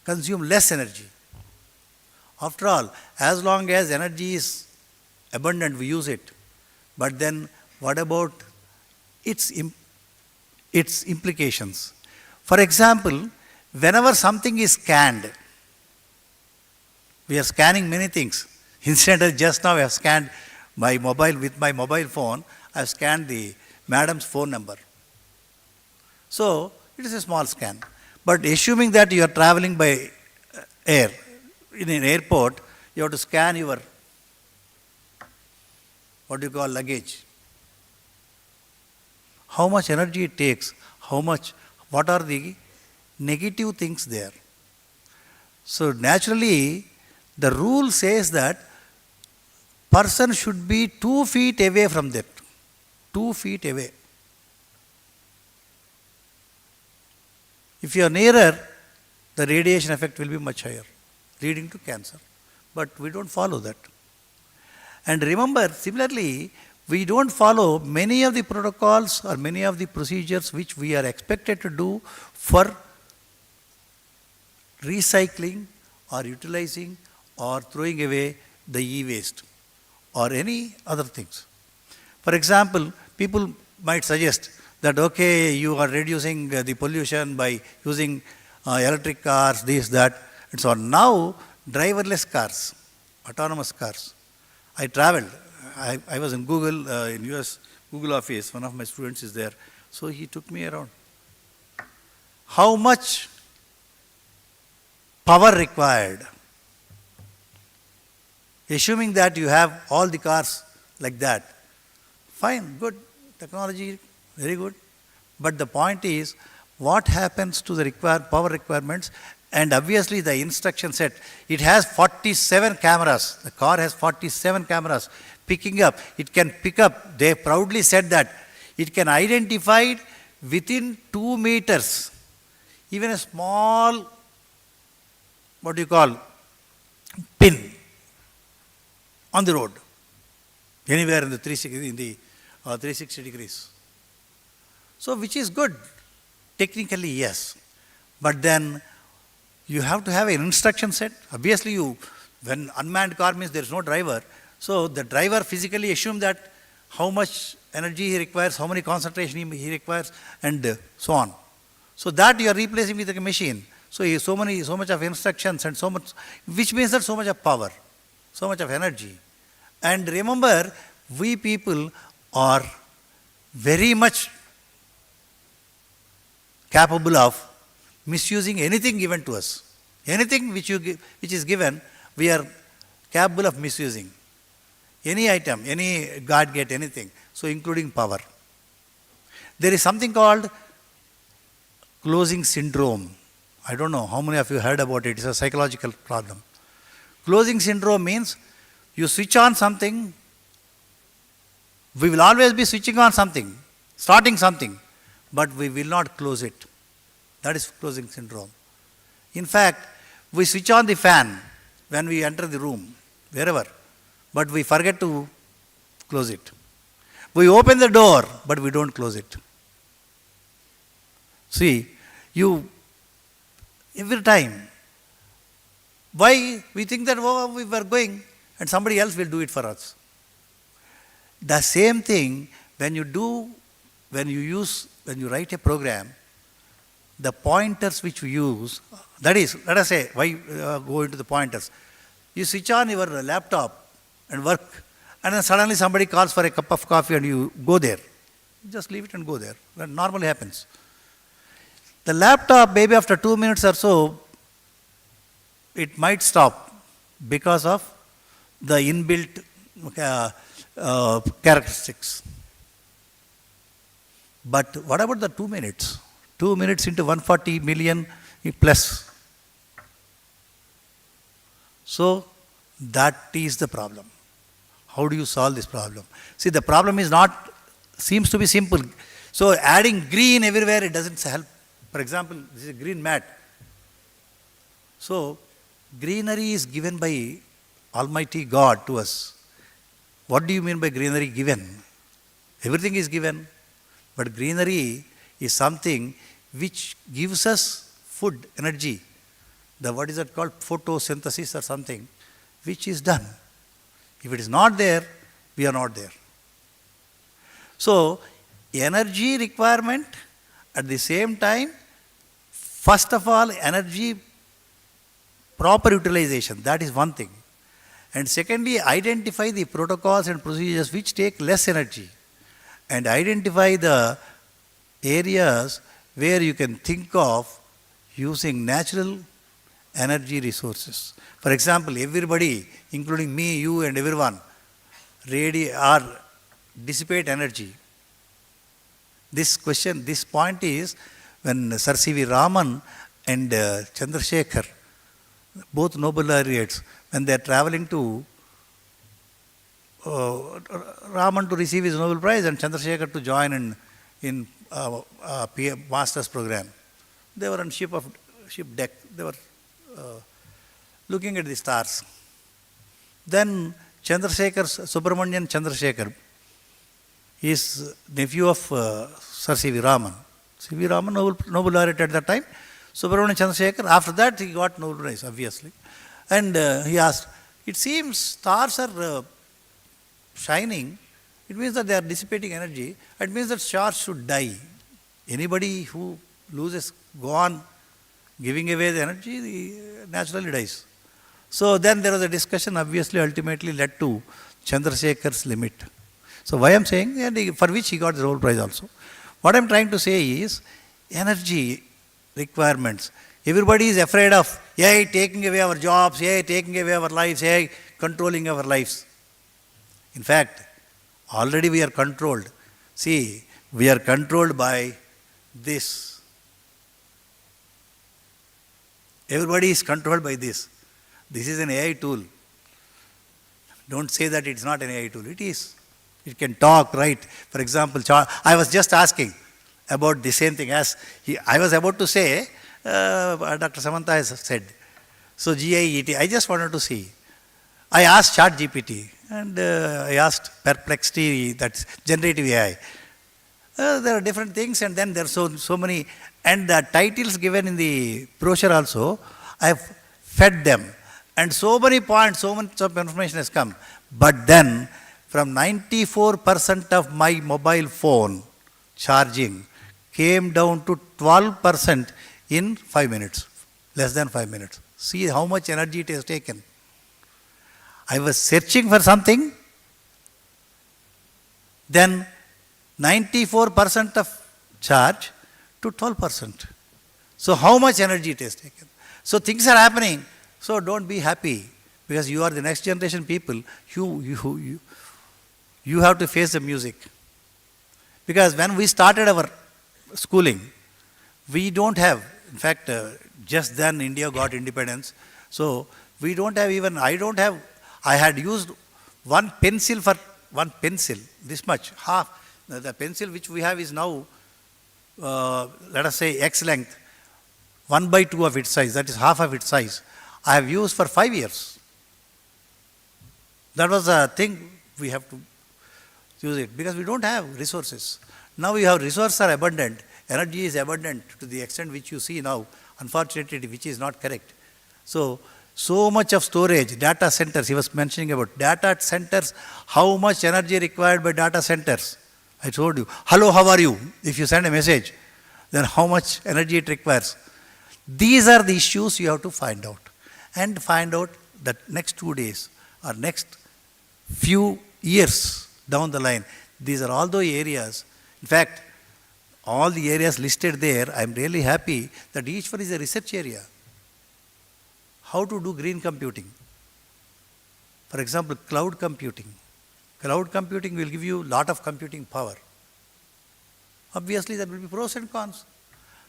consume less energy? After all, as long as energy is abundant, we use it. But then what about its implications? For example, whenever something is scanned, we are scanning many things. Incidentally, just now I have scanned my mobile, with my mobile phone, I have scanned the madam's phone number. So, it is a small scan. But assuming that you are traveling by air, in an airport, you have to scan your, what do you call, luggage. How much energy it takes, what are the negative things there. So naturally, the rule says that person should be 2 feet away from that. 2 feet away. If you are nearer, the radiation effect will be much higher, leading to cancer. But we don't follow that. And remember, similarly, we don't follow many of the protocols or many of the procedures which we are expected to do for recycling or utilizing or throwing away the e-waste or any other things. For example, people might suggest that, okay, you are reducing the pollution by using electric cars, this, that, and so on. Now, driverless cars, autonomous cars. I traveled. I was in Google, in US Google office. One of my students is there. So he took me around. How much power required? Assuming that you have all the cars like that. Fine, good. Technology, very good. But the point is, what happens to the power requirements? And obviously the instruction set, it has 47 cameras. The car has 47 cameras picking up. It can pick up, they proudly said that, it can identify within 2 meters, even a small, what do you call, pin on the road, anywhere in the 360 degrees. So which is good, technically yes. But then you have to have an instruction set. Obviously, when unmanned car means there is no driver, so the driver physically assumes that how much energy he requires, how many concentration he requires, and so on. So that you are replacing with a machine. So so much of instructions and so much, which means that so much of power, so much of energy. And remember, we people are very much capable of misusing anything given to us. Anything which is given, we are capable of misusing. Any item, any gadget, anything. So including power. There is something called closing syndrome. I don't know how many of you heard about it. It's a psychological problem. Closing syndrome means you switch on something, we will always be switching on something, starting something. but we will not close it. That is closing syndrome. In fact, we switch on the fan when we enter the room, wherever, but we forget to close it. We open the door, but we don't close it. See, every time, why we think that, oh, we were going and somebody else will do it for us. The same thing when you write a program, the pointers which we use, that is, let us say, why go into the pointers? You switch on your laptop and work, and then suddenly somebody calls for a cup of coffee and you go there. Just leave it and go there. That normally happens. The laptop, maybe after 2 minutes or so, it might stop because of the inbuilt characteristics. But what about the 2 minutes? 2 minutes into 140 million plus. So that is the problem. How do you solve this problem? See, the problem seems to be simple. So adding green everywhere, it doesn't help. For example, this is a green mat. So greenery is given by Almighty God to us. What do you mean by greenery given? Everything is given. But greenery is something which gives us food, energy. What is that called? Photosynthesis or something, which is done. If it is not there, we are not there. So, energy requirement, at the same time, first of all, energy proper utilization, that is one thing. And secondly, identify the protocols and procedures which take less energy, and identify the areas where you can think of using natural energy resources. For example, everybody, including me, you and everyone, dissipate energy. This point is when Sir C.V. Raman and Chandrasekhar, both Nobel laureates, when they are traveling to Raman to receive his Nobel Prize and Chandrasekhar to join in master's program. They were on ship deck. They were looking at the stars. Then Subramanian Chandrasekhar is nephew of Sir C.V. Raman. C.V. Raman, Nobel laureate at that time. Subramanian Chandrasekhar, after that he got Nobel Prize, obviously. And he asked, it seems stars are shining. It means that they are dissipating energy. It means that stars should die. Anybody who go on giving away the energy, he naturally dies. So then there was a discussion, obviously, ultimately led to Chandrasekhar's limit. So why I am saying, and for which he got the Nobel Prize also. What I am trying to say is, energy requirements. Everybody is afraid of AI taking away our jobs, AI taking away our lives, AI controlling our lives. In fact, already we are controlled. See, we are controlled by this. Everybody is controlled by this. This is an AI tool. Don't say that it's not an AI tool. It is. It can talk, right? For example, I was just asking about the same thing as I was about to say, Dr. Samantha has said. So GIET, I just wanted to see. I asked ChatGPT and I asked Perplexity, that's generative AI. There are different things, and then there are so many, and the titles given in the brochure also, I have fed them. And so many points, so much of information has come. But then, from 94% of my mobile phone charging came down to 12% in 5 minutes, less than 5 minutes. See how much energy it has taken. I was searching for something, then 94% of charge to 12%. So how much energy it has taken? So things are happening. So don't be happy, because you are the next generation people. You have to face the music. Because when we started our schooling, we don't have, in fact, just then India got independence. So we don't have even, I had used one pencil, this much, half. The pencil which we have is now let us say X length, 1/2 of its size, that is half of its size, I have used for 5 years. That was a thing we have to use it because we don't have resources. Now we have resources are abundant, energy is abundant to the extent which you see now, unfortunately, which is not correct. So much of storage, data centers, he was mentioning about data centers, how much energy required by data centers. I told you, hello, how are you? If you send a message, then how much energy it requires. These are the issues you have to find out. And find out that next 2 days or next few years down the line, these are all the areas. In fact, all the areas listed there, I am really happy that each one is a research area. How to do green computing. For example, cloud computing. Cloud computing will give you a lot of computing power. Obviously, there will be pros and cons.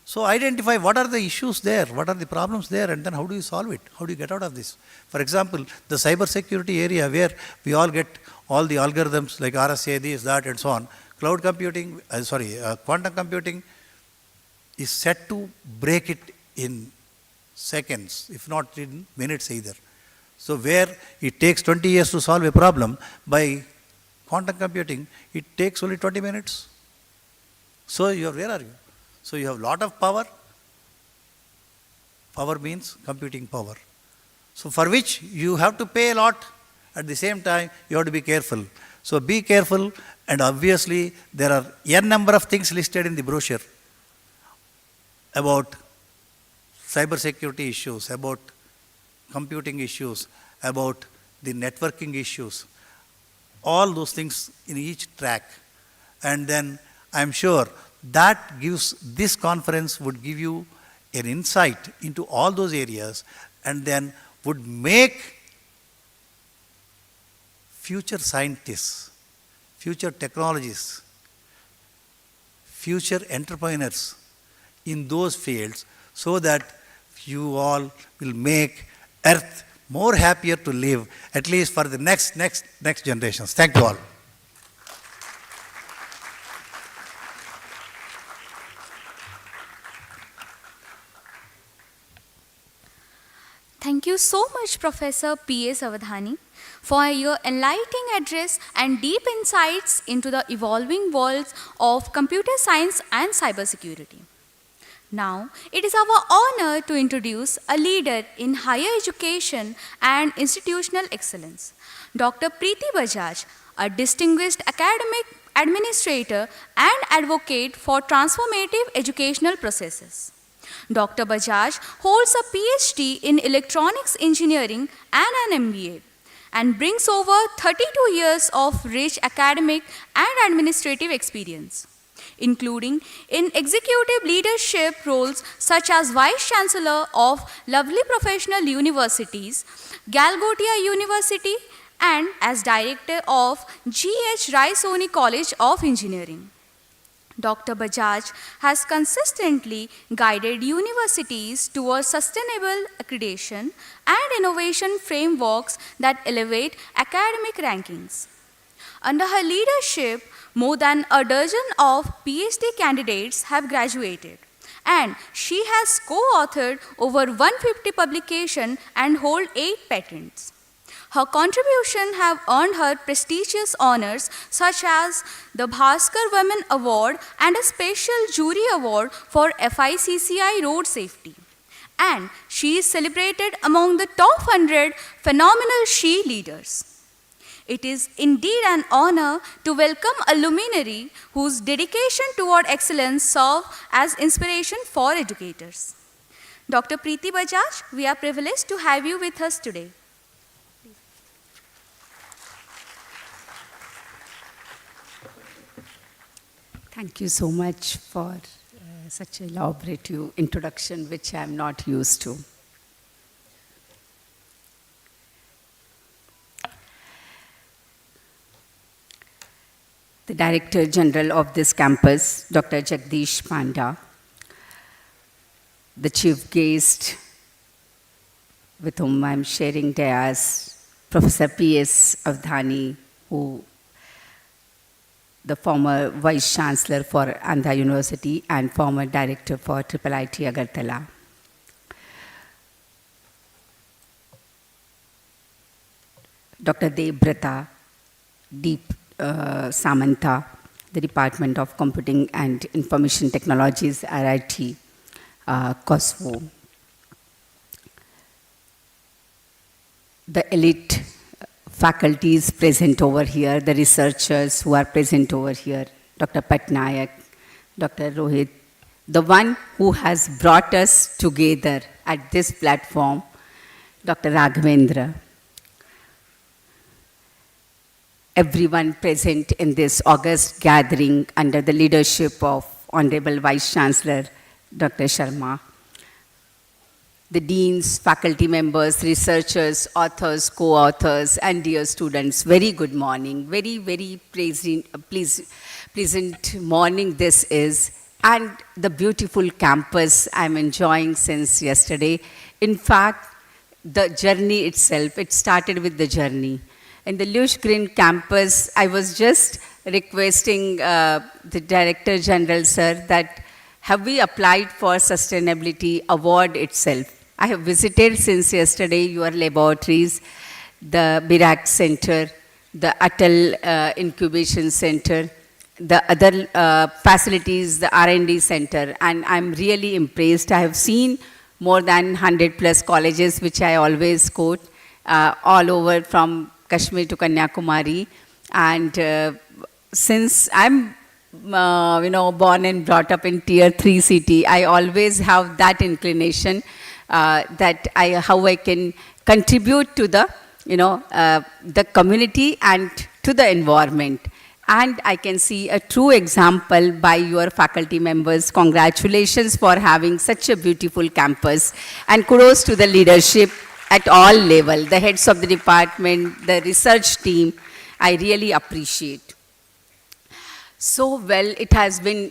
So identify what are the issues there, what are the problems there, and then how do you solve it? How do you get out of this? For example, the cybersecurity area where we all get all the algorithms like RSA, this, that, and so on. Cloud computing, quantum computing is set to break it in seconds, if not in minutes either. So where it takes 20 years to solve a problem, by quantum computing, it takes only 20 minutes. So where are you? So you have a lot of power. Power means computing power. So for which you have to pay a lot. At the same time, you have to be careful. So be careful, and obviously there are n number of things listed in the brochure about cybersecurity issues, about computing issues, about the networking issues, all those things in each track. And then I am sure that gives, this conference would give you an insight into all those areas and then would make future scientists, future technologists, future entrepreneurs in those fields so that you all will make Earth more happier to live, at least for the next generations. Thank you all. Thank you so much, Professor P.S. Avadhani, for your enlightening address and deep insights into the evolving worlds of computer science and cybersecurity. Now, it is our honor to introduce a leader in higher education and institutional excellence, Dr. Preeti Bajaj, a distinguished academic administrator and advocate for transformative educational processes. Dr. Bajaj holds a PhD in electronics engineering and an MBA, and brings over 32 years of rich academic and administrative experience, including in executive leadership roles such as Vice Chancellor of lovely professional universities, Galgotia University, and as Director of G.H. Raisoni College of Engineering. Dr. Bajaj has consistently guided universities towards sustainable accreditation and innovation frameworks that elevate academic rankings. Under her leadership, more than a dozen of PhD candidates have graduated, and she has co-authored over 150 publications and hold 8 patents. Her contributions have earned her prestigious honors such as the Bhaskar Women Award and a special jury award for FICCI road safety. And she is celebrated among the top 100 phenomenal SHE leaders. It is indeed an honor to welcome a luminary whose dedication toward excellence serves as inspiration for educators. Dr. Preeti Bajaj, we are privileged to have you with us today. Thank you so much for such an elaborative introduction, which I am not used to. The Director General of this campus, Dr. Jagdish Panda, the chief guest with whom I am sharing dais, Professor P.S. Avadhani, who the former Vice Chancellor for Andhra University and former Director for IIIT Agartala. Dr. Debrata Deep Samantha, the Department of Computing and Information Technologies, RIT, Kosovo. The elite faculties present over here, the researchers who are present over here, Dr. Patnaik, Dr. Rohit, the one who has brought us together at this platform, Dr. Raghavendra, everyone present in this august gathering under the leadership of Honorable Vice Chancellor, Dr. Sharma, the deans, faculty members, researchers, authors, co-authors, and dear students, very good morning. Very, very pleasant morning this is, and the beautiful campus I'm enjoying since yesterday. In fact, the journey itself, it started with the journey. In the Lush Green campus, I was just requesting the Director General, sir, that have we applied for sustainability award itself? I have visited since yesterday your laboratories, the Birak Center, the Atal Incubation Center, the other facilities, the R&D Center, and I'm really impressed. I have seen more than 100 plus colleges, which I always quote, all over from Kashmir to Kanyakumari. And since I'm born and brought up in Tier 3 city, I always have that inclination that how I can contribute to the, the community and to the environment. And I can see a true example by your faculty members. Congratulations for having such a beautiful campus. And kudos to the leadership at all levels, the heads of the department, the research team. I really appreciate. So well, it has been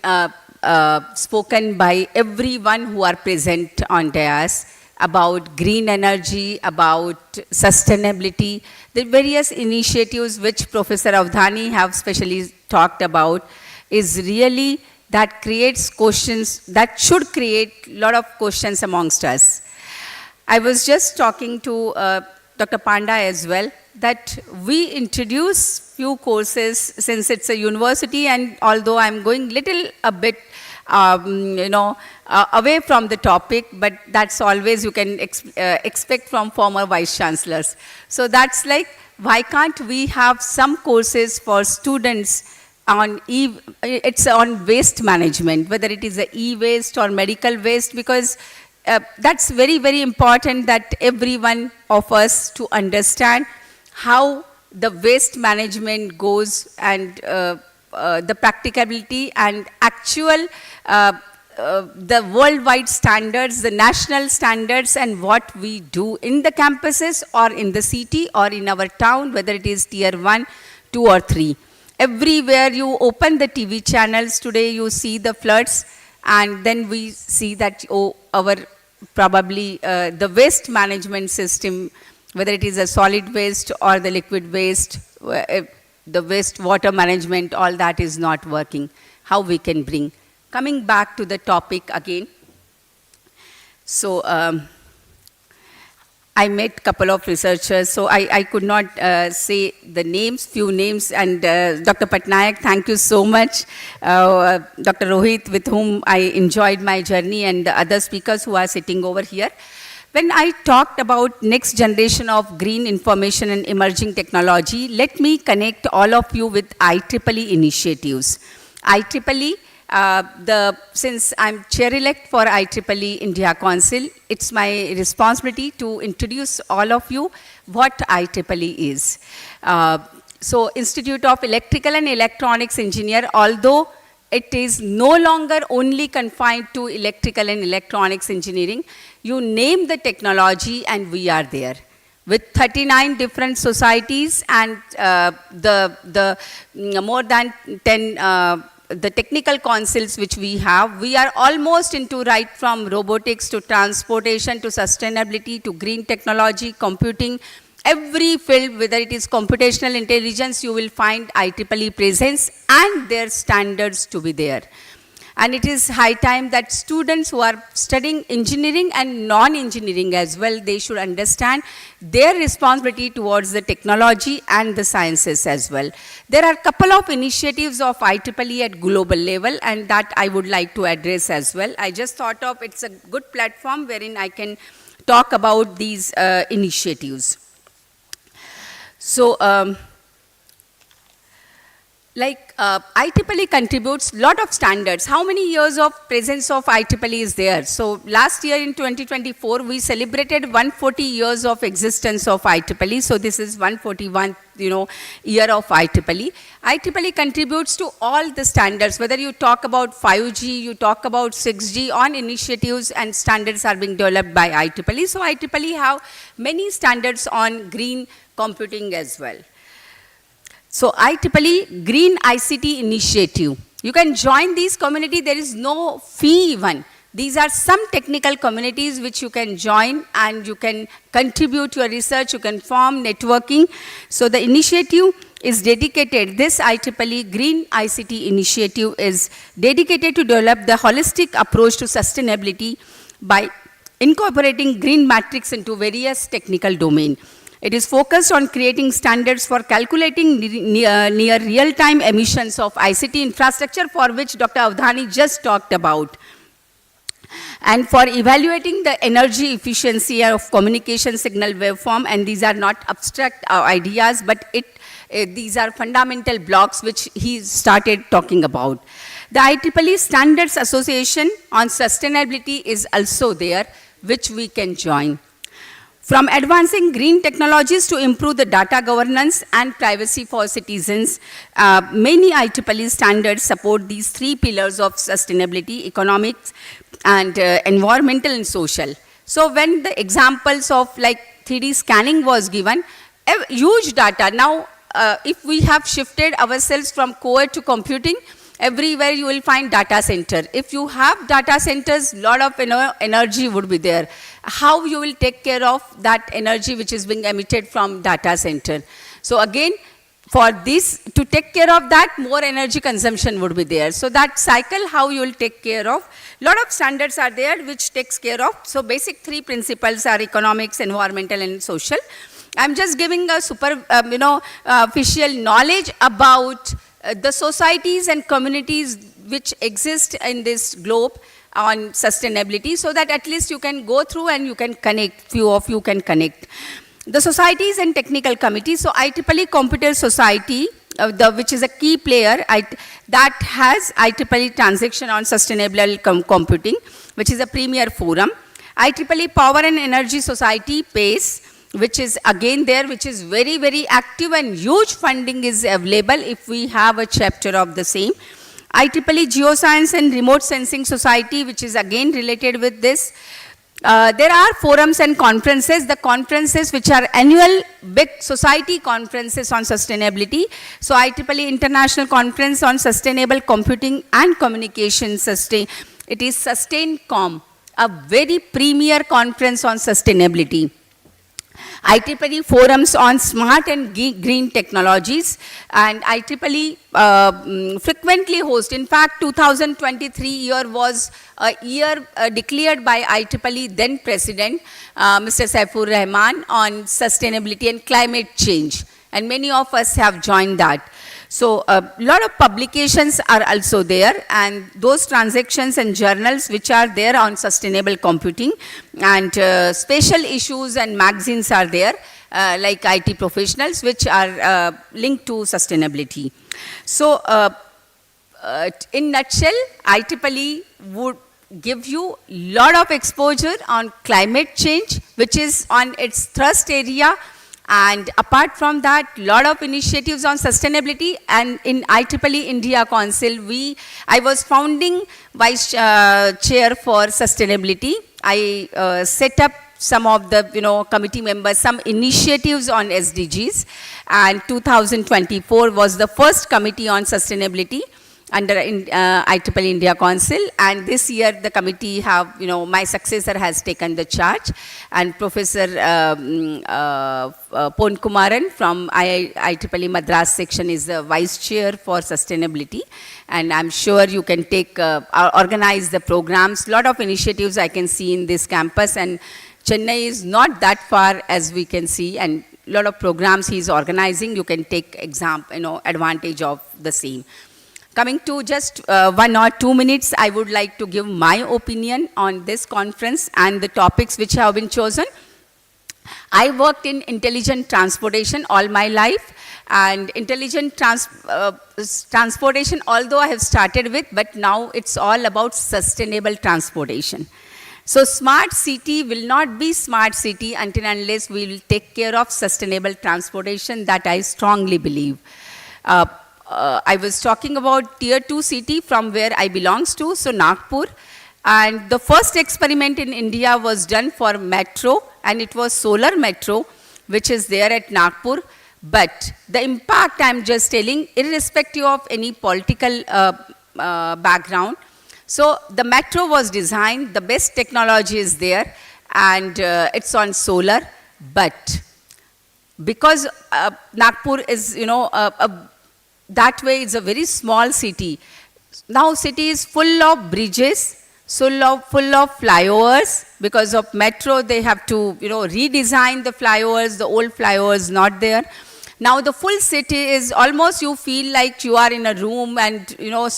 spoken by everyone who are present on dais about green energy, about sustainability, the various initiatives which Professor Avdhani have specially talked about is really that creates questions, that should create a lot of questions amongst us. I was just talking to Dr. Panda as well, that we introduce few courses since it's a university, and although I'm going a bit away from the topic, but that's always you can expect from former vice chancellors. So that's like, why can't we have some courses for students on it's on waste management, whether it is a e-waste or medical waste, because that's very, very important that every one of us to understand how the waste management goes, and the practicability and actual the worldwide standards, the national standards, and what we do in the campuses or in the city or in our town, whether it is tier 1, 2 or 3. Everywhere you open the TV channels today, you see the floods, and then we see that our probably the waste management system, whether it is a solid waste or the liquid waste, the waste water management, all that is not working. How we can bring. Coming back to the topic again. So I met a couple of researchers, so I could not say the names, few names, and Dr. Patnaik, thank you so much. Dr. Rohit, with whom I enjoyed my journey, and the other speakers who are sitting over here. When I talked about next generation of green information and emerging technology, let me connect all of you with IEEE initiatives. IEEE, since I'm chair-elect for IEEE India Council, it's my responsibility to introduce all of you what IEEE is. So Institute of Electrical and Electronics Engineer, although it is no longer only confined to electrical and electronics engineering, you name the technology and we are there. With 39 different societies and the more than 10 the technical councils which we have, we are almost into right from robotics to transportation to sustainability to green technology, computing, Every field, whether it is computational intelligence, you will find IEEE presence and their standards to be there. And it is high time that students who are studying engineering and non-engineering as well, they should understand their responsibility towards the technology and the sciences as well. There are a couple of initiatives of IEEE at global level, and that I would like to address as well. I just thought of it's a good platform wherein I can talk about these initiatives. So, IEEE contributes lot of standards. How many years of presence of IEEE is there? So last year in 2024, we celebrated 140 years of existence of IEEE. So this is 141, year of IEEE. IEEE contributes to all the standards, whether you talk about 5G, you talk about 6G, on initiatives and standards are being developed by IEEE. So IEEE have many standards on green computing as well. So IEEE Green ICT Initiative. You can join these community, there is no fee even. These are some technical communities which you can join and you can contribute your research, you can form networking. So the initiative is dedicated, this IEEE Green ICT Initiative is dedicated to develop the holistic approach to sustainability by incorporating green matrix into various technical domains. It is focused on creating standards for calculating near real-time emissions of ICT infrastructure, for which Dr. Avadhani just talked about, and for evaluating the energy efficiency of communication signal waveform. And these are not abstract ideas, but these are fundamental blocks which he started talking about. The IEEE Standards Association on Sustainability is also there, which we can join. From advancing green technologies to improve the data governance and privacy for citizens, many IEEE standards support these three pillars of sustainability: economics and environmental and social. So when the examples of like 3D scanning was given, huge data. Now, if we have shifted ourselves from core to computing, everywhere you will find data center. If you have data centers, lot of energy would be there. How you will take care of that energy which is being emitted from data center? So again, for this, to take care of that, more energy consumption would be there. So that cycle, how you will take care of, lot of standards are there which takes care of. So basic three principles are economics, environmental and social. I'm just giving a official knowledge about the societies and communities which exist in this globe on sustainability, so that at least you can go through and you can connect, few of you can connect. The societies and technical committees, so IEEE Computer Society, which is a key player, that has IEEE Transaction on Sustainable Computing, which is a premier forum. IEEE Power and Energy Society, PACE, which is again there, which is very, very active, and huge funding is available if we have a chapter of the same. IEEE Geoscience and Remote Sensing Society, which is again related with this. There are forums and conferences, the conferences which are annual big society conferences on sustainability. So IEEE International Conference on Sustainable Computing and Communication, it is SustainCom, a very premier conference on sustainability. IEEE forums on smart and green technologies, and IEEE frequently host. In fact, 2023 year was a year declared by IEEE then President, Mr. Saifur Rahman, on sustainability and climate change, and many of us have joined that. So a lot of publications are also there, and those transactions and journals which are there on sustainable computing, and special issues and magazines are there, like IT professionals, which are linked to sustainability. So in nutshell, IEEE would give you lot of exposure on climate change, which is on its thrust area. And apart from that, lot of initiatives on sustainability. And in IEEE India Council, I was founding vice chair for sustainability. I set up some of the committee members, some initiatives on SDGs. And 2024 was the first committee on sustainability. under IEEE India Council, and this year the committee have, my successor has taken the charge, and Professor Pon Kumaran from IEEE Madras section is the Vice Chair for Sustainability, and I'm sure you can organize the programs. Lot of initiatives I can see in this campus, and Chennai is not that far as we can see, and lot of programs he's organizing. You can take advantage of the same. Coming to just 1 or 2 minutes, I would like to give my opinion on this conference and the topics which have been chosen. I worked in intelligent transportation all my life, and intelligent transportation, although I have started with, but now it's all about sustainable transportation. So smart city will not be smart city until and unless we will take care of sustainable transportation, that I strongly believe. I was talking about tier 2 city from where I belongs to, so Nagpur. And the first experiment in India was done for metro, and it was solar metro, which is there at Nagpur. But the impact I'm just telling, irrespective of any political background. So the metro was designed, the best technology is there, and it's on solar. But because Nagpur is, that way it's a very small city. Now city is full of bridges, full of flyovers. Because of metro, they have to, redesign the flyovers, the old flyovers not there. Now the full city is almost, you feel like you are in a room, and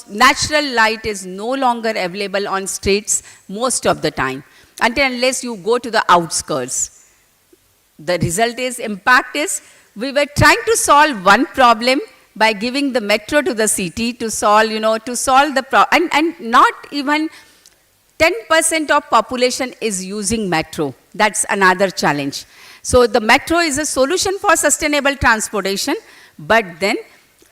natural light is no longer available on streets most of the time, until unless you go to the outskirts. The result is, impact is, we were trying to solve one problem by giving the metro to the city to solve, the problem, and not even 10% of population is using metro. That's another challenge. So the metro is a solution for sustainable transportation, but then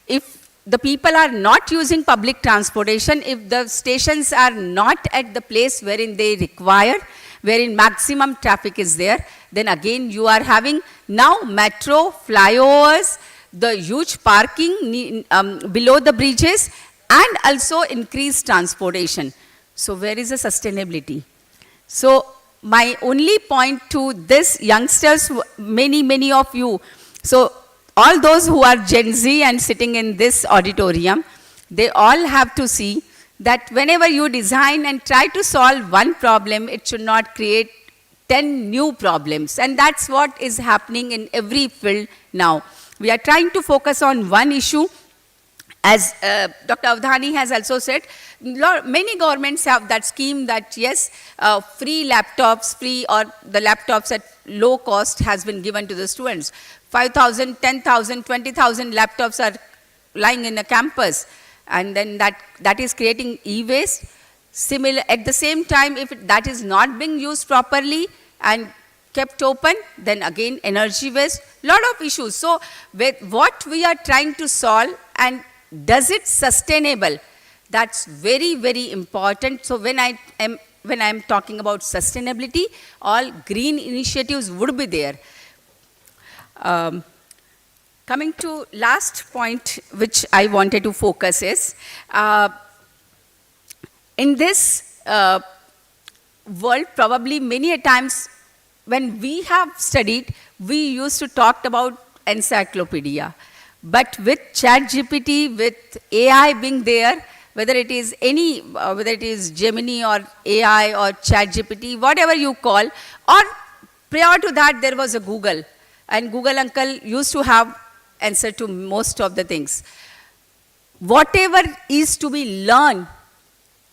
if the people are not using public transportation, if the stations are not at the place wherein they require, wherein maximum traffic is there, then again you are having now metro, flyovers, the huge parking below the bridges, and also increased transportation. So where is the sustainability? So my only point to this, youngsters, many of you, so all those who are Gen Z and sitting in this auditorium, they all have to see that whenever you design and try to solve one problem, it should not create 10 new problems. And that's what is happening in every field now. We are trying to focus on one issue. As Dr. Avdhani has also said, many governments have that scheme that yes, free laptops, or the laptops at low cost has been given to the students. 5,000, 10,000, 20,000 laptops are lying in a campus, and then that is creating e-waste. Similar, at the same time, if that is not being used properly and kept open, then again energy waste, lot of issues. So with what we are trying to solve, and does it sustainable? That's very, very important. So when I am talking about sustainability, all green initiatives would be there. Coming to last point, which I wanted to focus is, in this world, probably many a times when we have studied, we used to talk about encyclopedia. But with ChatGPT, with AI being there, whether it is Gemini or AI or ChatGPT, whatever you call, or prior to that there was a Google, and Google uncle used to have answer to most of the things. Whatever is to be learned,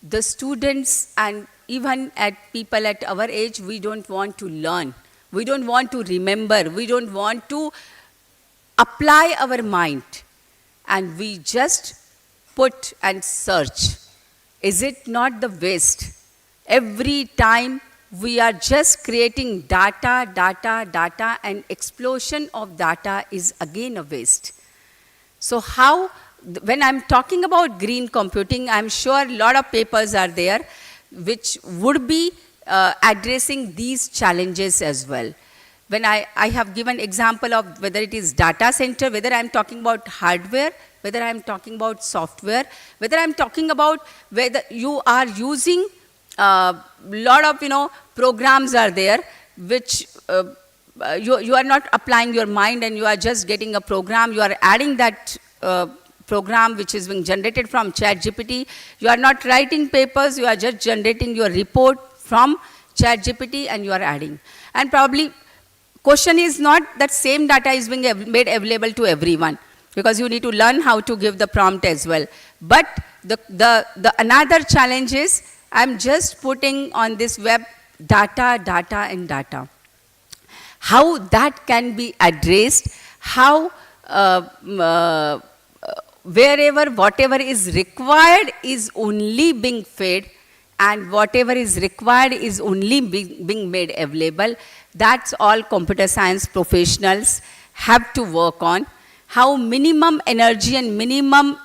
the students and even at people at our age, we don't want to learn. We don't want to remember. We don't want to apply our mind, and we just put and search. Is it not the waste? Every time we are just creating data, and explosion of data is again a waste. So how, when I'm talking about green computing, I'm sure a lot of papers are there which would be addressing these challenges as well. When I have given example of whether it is data center, whether I'm talking about hardware, whether I'm talking about software, whether I'm talking about whether you are using lot of, programs are there, which you are not applying your mind and you are just getting a program, you are adding that program which is being generated from ChatGPT. You are not writing papers, you are just generating your report from ChatGPT and you are adding. And probably question is not that same data is being made available to everyone, because you need to learn how to give the prompt as well. But the another challenge is I'm just putting on this web data, data and data. How that can be addressed, how wherever whatever is required is only being fed and whatever is required is only being made available. That's all computer science professionals have to work on. How minimum energy and minimum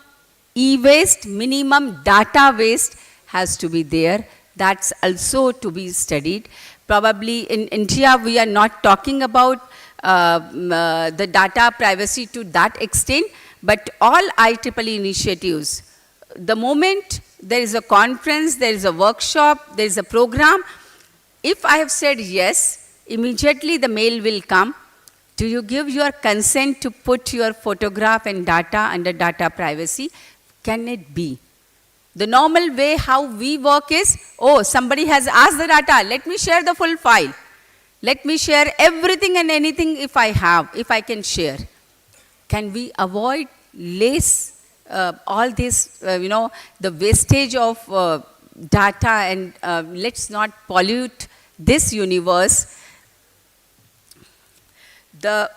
e-waste, minimum data waste has to be there. That's also to be studied. Probably in India we are not talking about the data privacy to that extent, but all IEEE initiatives, the moment there is a conference, there is a workshop, there is a program, if I have said yes, immediately the mail will come. Do you give your consent to put your photograph and data under data privacy? Can it be? The normal way how we work is, oh, somebody has asked the data, let me share the full file. Let me share everything and anything if I have, if I can share. Can we avoid less all this, the wastage of data, and let's not pollute this universe. The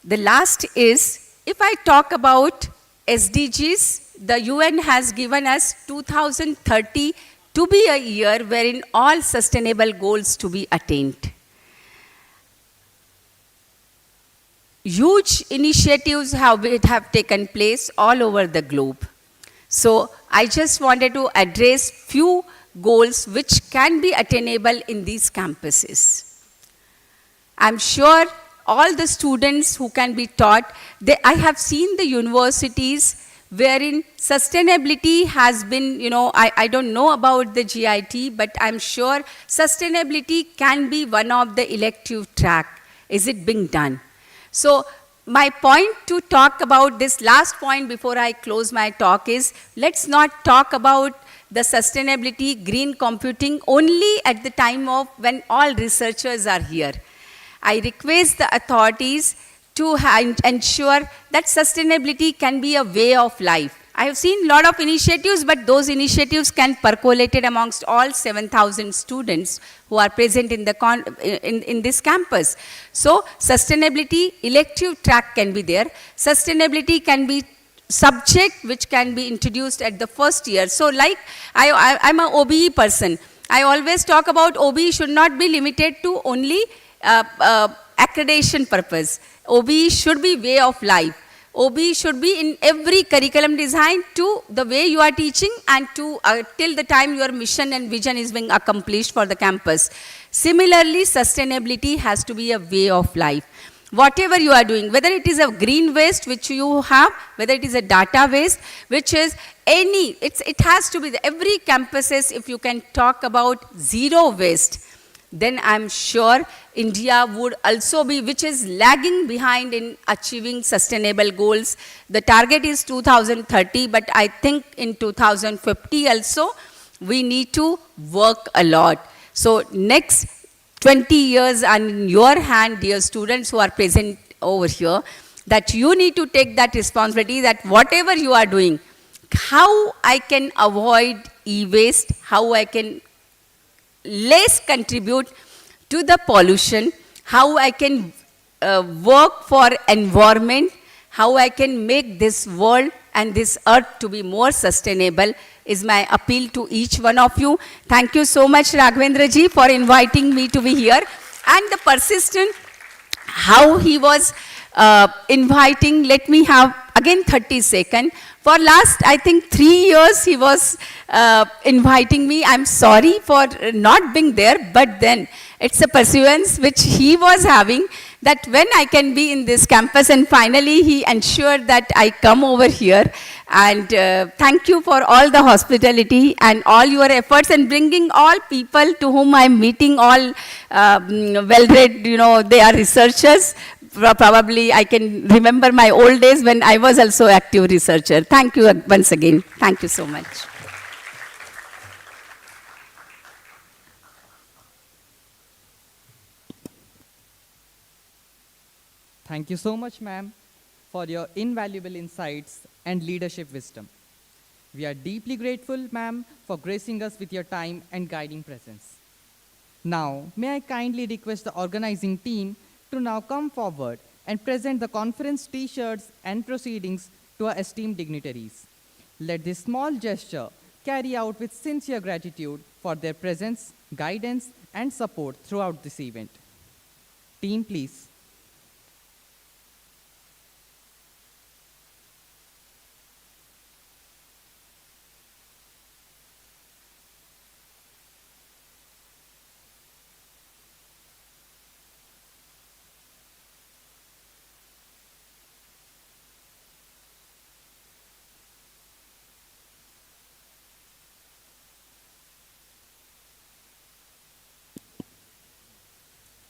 last is, if I talk about SDGs, the UN has given us 2030 to be a year wherein all sustainable goals to be attained. Huge initiatives have taken place all over the globe. So I just wanted to address few goals which can be attainable in these campuses. I'm sure all the students who can be taught, I have seen the universities wherein sustainability has been, I don't know about the GIT, but I'm sure sustainability can be one of the elective track. Is it being done? So my point to talk about this last point before I close my talk is, let's not talk about the sustainability, green computing only at the time of when all researchers are here. I request the authorities to ensure that sustainability can be a way of life. I have seen a lot of initiatives, but those initiatives can percolate amongst all 7,000 students who are present in this campus. So sustainability elective track can be there. Sustainability can be subject which can be introduced at the first year. So like I'm an OBE person. I always talk about OBE should not be limited to only accreditation purpose. OBE should be way of life. OBE should be in every curriculum design to the way you are teaching and to till the time your mission and vision is being accomplished for the campus. Similarly, sustainability has to be a way of life. Whatever you are doing, whether it is a green waste which you have, whether it is a data waste, which is it has to be every campuses. If you can talk about zero waste, then I'm sure India would also be, which is lagging behind in achieving sustainable goals. The target is 2030, but I think in 2050 also, we need to work a lot. So next 20 years are in your hand, dear students who are present over here, that you need to take that responsibility that whatever you are doing, how I can avoid e-waste, how I can less contribute to the pollution, how I can work for environment, how I can make this world and this earth to be more sustainable is my appeal to each one of you. Thank you so much, Raghavendra ji, for inviting me to be here. And the persistent, how he was inviting, let me have again 30 seconds. For last, I think 3 years he was inviting me. I'm sorry for not being there, but then it's a pursuance which he was having that when I can be in this campus, and finally he ensured that I come over here. And thank you for all the hospitality and all your efforts and bringing all people to whom I'm meeting, all well-read, they are researchers. Probably I can remember my old days when I was also active researcher. Thank you once again. Thank you so much. Thank you so much, ma'am, for your invaluable insights and leadership wisdom. We are deeply grateful, ma'am, for gracing us with your time and guiding presence. Now, may I kindly request the organizing team to now come forward and present the conference T-shirts and proceedings to our esteemed dignitaries. Let this small gesture carry out with sincere gratitude for their presence, guidance, and support throughout this event. Team, please.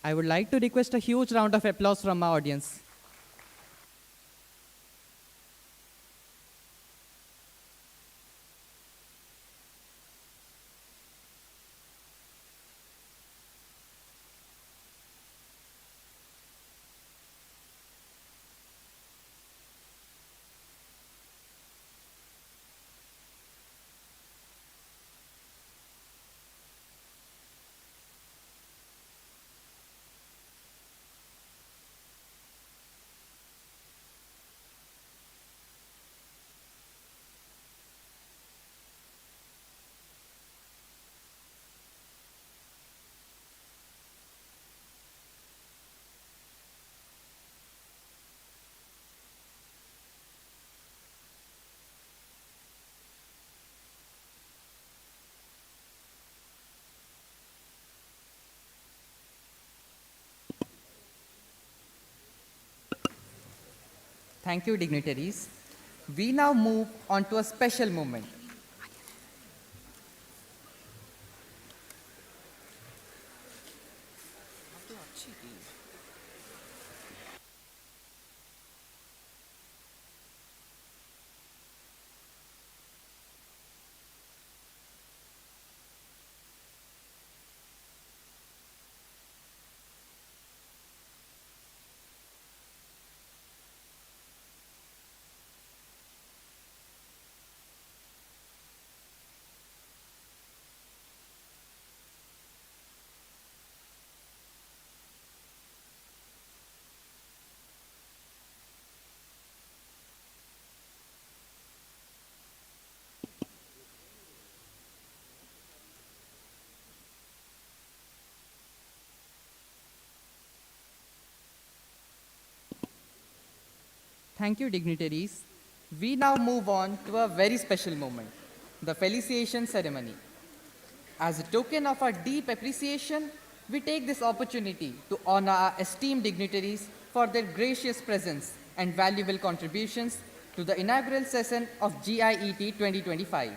I would like to request a huge round of applause from our audience. Thank you, dignitaries. We now move on to a special moment. Thank you, dignitaries. We now move on to a very special moment, the Felicitation ceremony. As a token of our deep appreciation, we take this opportunity to honor our esteemed dignitaries for their gracious presence and valuable contributions to the inaugural session of GIET 2025.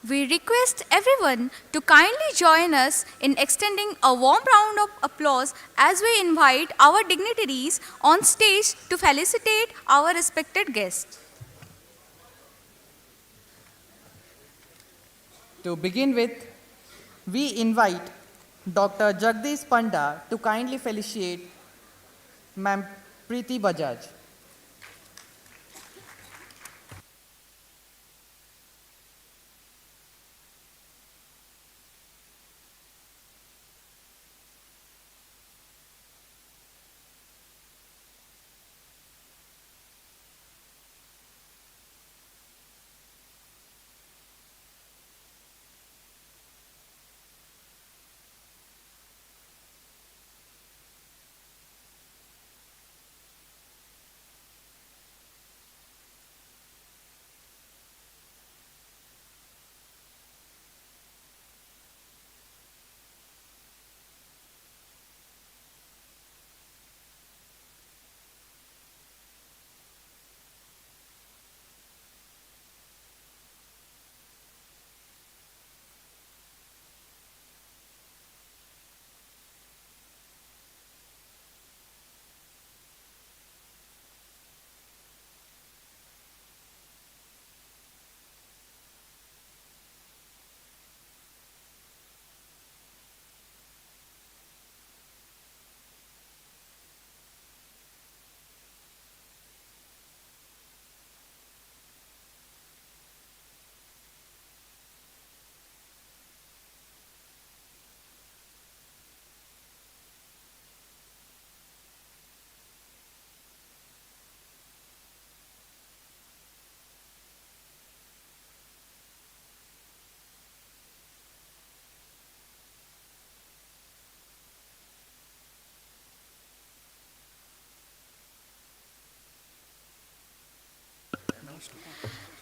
We request everyone to kindly join us in extending a warm round of applause as we invite our dignitaries on stage to felicitate our respected guests. To begin with, we invite Dr. Jagdish Panda to kindly felicitate Ma'am Preeti Bajaj.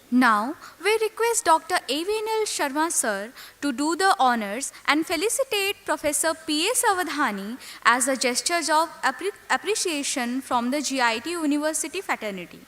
Now, we request Dr. Avinal Sharma sir to do the honors and felicitate Professor P.S. Avadhani as a gesture of appreciation from the GIET University fraternity.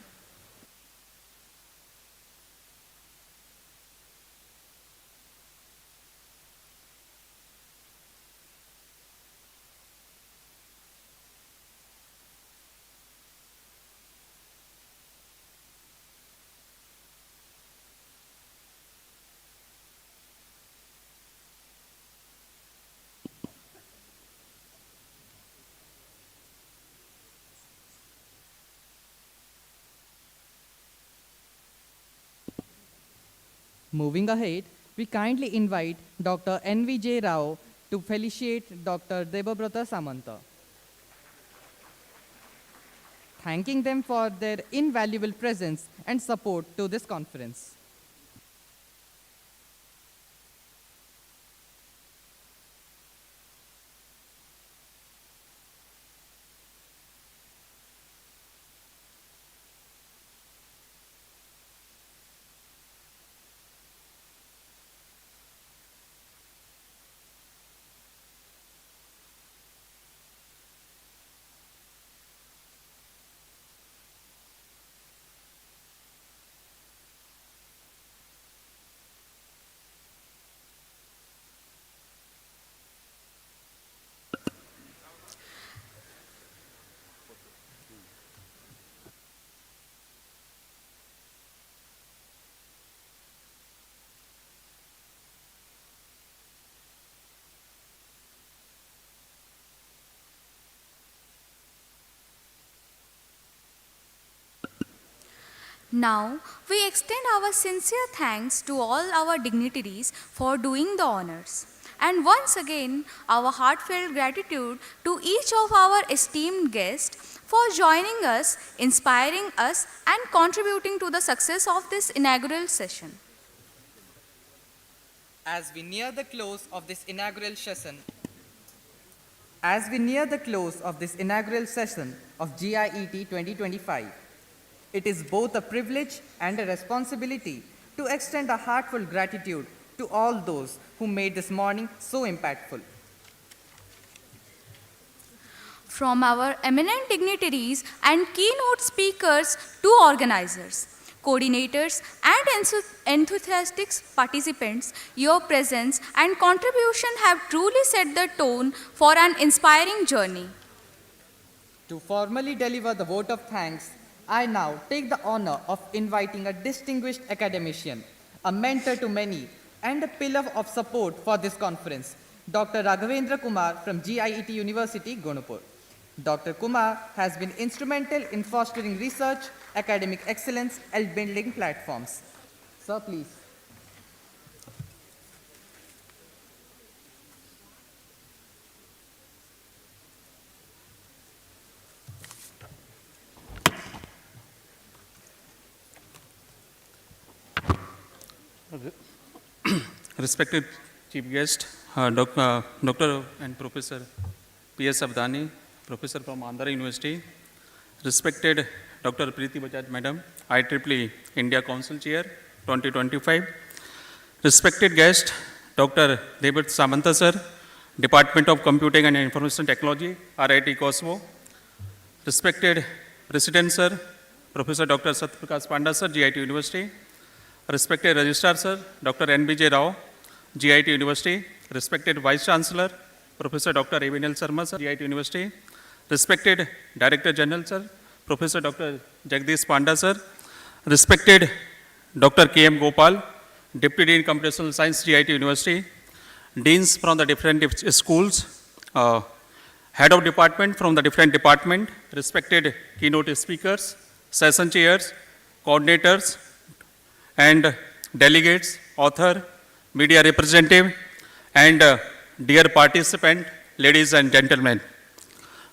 Moving ahead, we kindly invite Dr. N.V.J. Rao to felicitate Dr. Debabrata Samanta, thanking them for their invaluable presence and support to this conference. Now, we extend our sincere thanks to all our dignitaries for doing the honors. And once again, our heartfelt gratitude to each of our esteemed guests for joining us, inspiring us, and contributing to the success of this inaugural session. As we near the close of this inaugural session of GIET 2025, it is both a privilege and a responsibility to extend a heartfelt gratitude to all those who made this morning so impactful. From our eminent dignitaries and keynote speakers to organizers, coordinators, and enthusiastic participants, your presence and contribution have truly set the tone for an inspiring journey. To formally deliver the vote of thanks, I now take the honor of inviting a distinguished academician, a mentor to many, and a pillar of support for this conference, Dr. Raghavendra Kumar from GIET University, Gunupur. Dr. Kumar has been instrumental in fostering research, academic excellence, and building platforms. Sir, please. Respected Chief Guest, Dr. and Professor P.S. Avadhani, Professor from Andhra University, respected Dr. Preeti Bajaj Madam, IEEE India Council Chair 2025, respected guest Dr. Debabrata Samanta Sir, Department of Computing and Information Technology, RIT Kosovo, respected President Sir, Professor Dr. Satyaprakash Panda Sir, GIET University, respected Registrar Sir, Dr. N.B.J. Rao, GIET University, respected Vice Chancellor, Professor Dr. Avinal Sharma Sir, GIET University, respected Director General Sir, Professor Dr. Jagdish Panda Sir, respected Dr. K.M. Gopal, Deputy Dean Computational Science, GIET University, Deans from the different schools, Head of Department from the different department, respected keynote speakers, session chairs, coordinators, and delegates, author, media representative, and dear participant, ladies and gentlemen.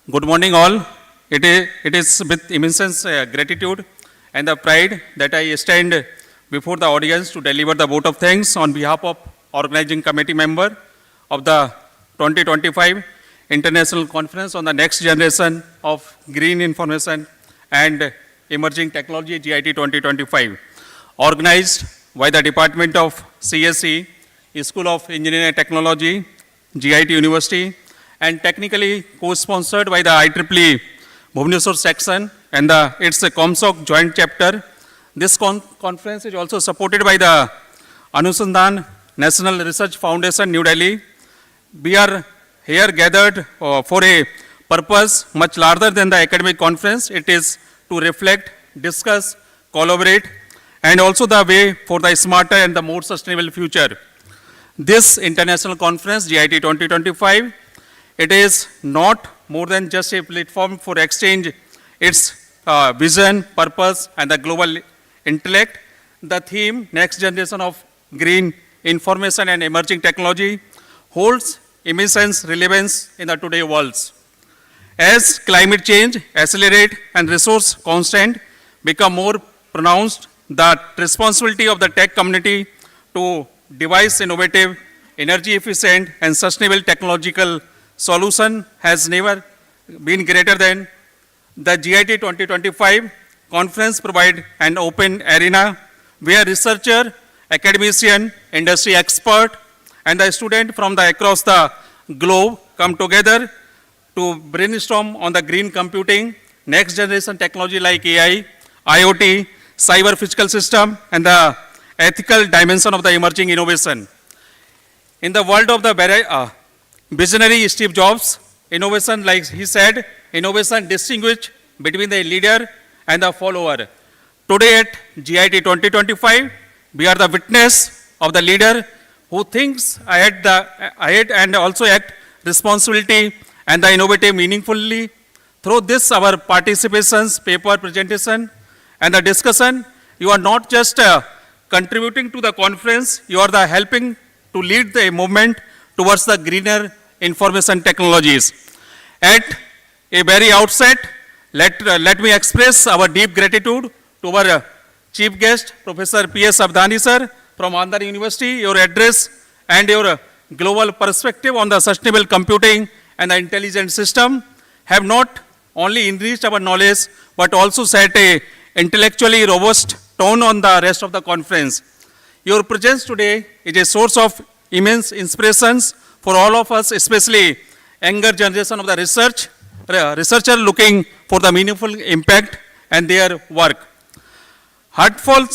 Good morning all. It is with immense gratitude and the pride that I stand before the audience to deliver the vote of thanks on behalf of organizing committee member of the 2025 International Conference on the Next Generation of Green Information and Emerging Technology, GIET 2025. organized by the Department of CSE, School of Engineering and Technology, GIET University, and technically co-sponsored by the IEEE Bhubaneswar section and its ComSoc joint chapter. This conference is also supported by the Anusandhan National Research Foundation, New Delhi. We are here gathered for a purpose much larger than the academic conference. It is to reflect, discuss, collaborate, and also the way for the smarter and the more sustainable future. This international conference, GIET 2025, it is not more than just a platform for exchange its vision, purpose, and the global intellect. The theme, next generation of green information and emerging technology, holds immense relevance in the today worlds. As climate change accelerate and resource constant become more pronounced, the responsibility of the tech community to devise innovative, energy efficient, and sustainable technological solution has never been greater than. The GIET 2025 conference provide an open arena where researcher, academician, industry expert, and the student from across the globe come together to brainstorm on the green computing, next generation technology like AI, IoT, cyber physical system, and the ethical dimension of the emerging innovation. In the world of the visionary Steve Jobs, innovation, like he said, innovation distinguished between the leader and the follower. Today at GIET 2025, we are the witness of the leader who thinks ahead and also act responsibility and the innovative meaningfully. Through this, our participations, paper presentation, and the discussion, you are not just contributing to the conference, you are the helping to lead the movement towards the greener information technologies. At a very outset, let me express our deep gratitude to our chief guest, Professor P.S. Abdani sir from Andhra University. Your address and your global perspective on the sustainable computing and the intelligent system have not only enriched our knowledge, but also set a intellectually robust tone on the rest of the conference. Your presence today is a source of immense inspirations for all of us, especially younger generation of the researcher looking for the meaningful impact and their work. Heartfelt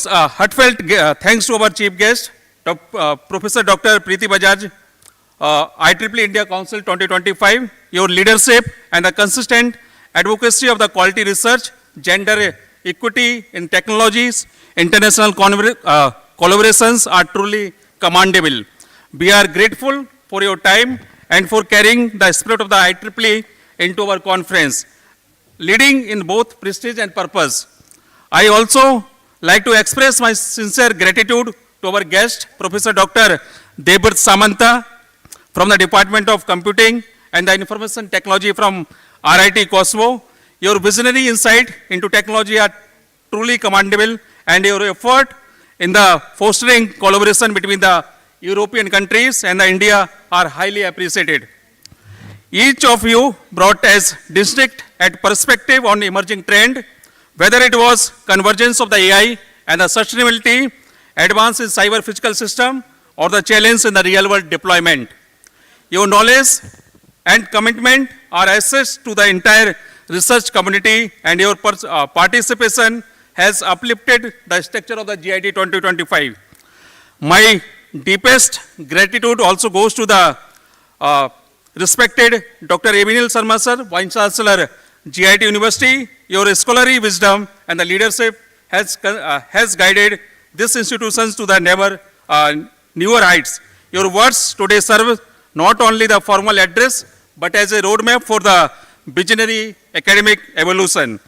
thanks to our chief guest, Professor Dr. Preeti Bajaj, IEEE India Council 2025. Your leadership and the consistent advocacy of the quality research, gender equity in technologies, international collaborations are truly commendable. We are grateful for your time and for carrying the spirit of the IEEE into our conference, leading in both prestige and purpose. I also like to express my sincere gratitude to our guest, Professor Dr. Debabrata Samanta from the Department of Computing and the Information Technology from RIT Kosovo. Your visionary insight into technology are truly commendable, and your effort in the fostering collaboration between the European countries and India are highly appreciated. Each of you brought as distinct and perspective on emerging trend, whether it was convergence of the AI and the sustainability, advance in cyber physical system, or the challenge in the real world deployment. Your knowledge and commitment are assets to the entire research community, and your participation has uplifted the structure of the GIET 2025. My deepest gratitude also goes to the respected Dr. Abhinil Sharma sir, Vice Chancellor, GIET University. Your scholarly wisdom and the leadership has guided these institutions to the newer heights. Your words today serve not only the formal address, but as a roadmap for the visionary academic evolution.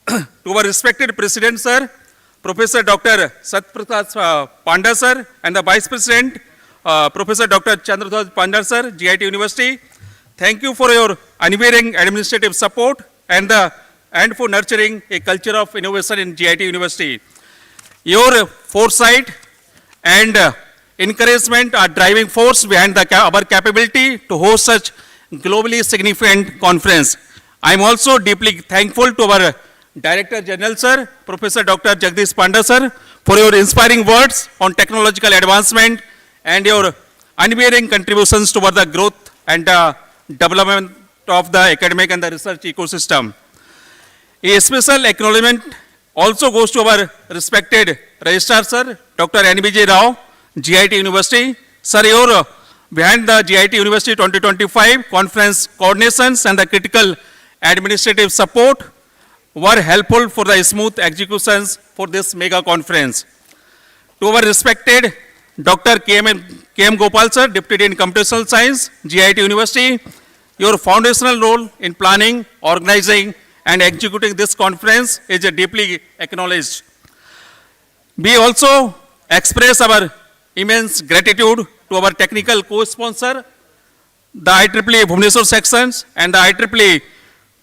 To our respected President sir, Professor Dr. Satyaprakash Panda sir, and the Vice President, Professor Dr. Chandra Panda sir, GIET University, thank you for your unwavering administrative support and for nurturing a culture of innovation in GIET University. Your foresight and encouragement are driving force behind our capability to host such globally significant conference. I am also deeply thankful to our Director General Sir, Professor Dr. Jagdish Panda Sir, for your inspiring words on technological advancement and your unwavering contributions toward the growth and development of the academic and the research ecosystem. A special acknowledgement also goes to our respected Registrar Sir, Dr. NBJ Rao, GIET University. Sir, your behind the GIET University 2025 conference coordinations and the critical administrative support were helpful for the smooth executions for this mega conference. To our respected Dr. KM Gopal Sir, Deputy in Computational Science, GIET University, your foundational role in planning, organizing, and executing this conference is deeply acknowledged. We also express our immense gratitude to our technical co-sponsor, the IEEE Bhubaneswar sections and the IEEE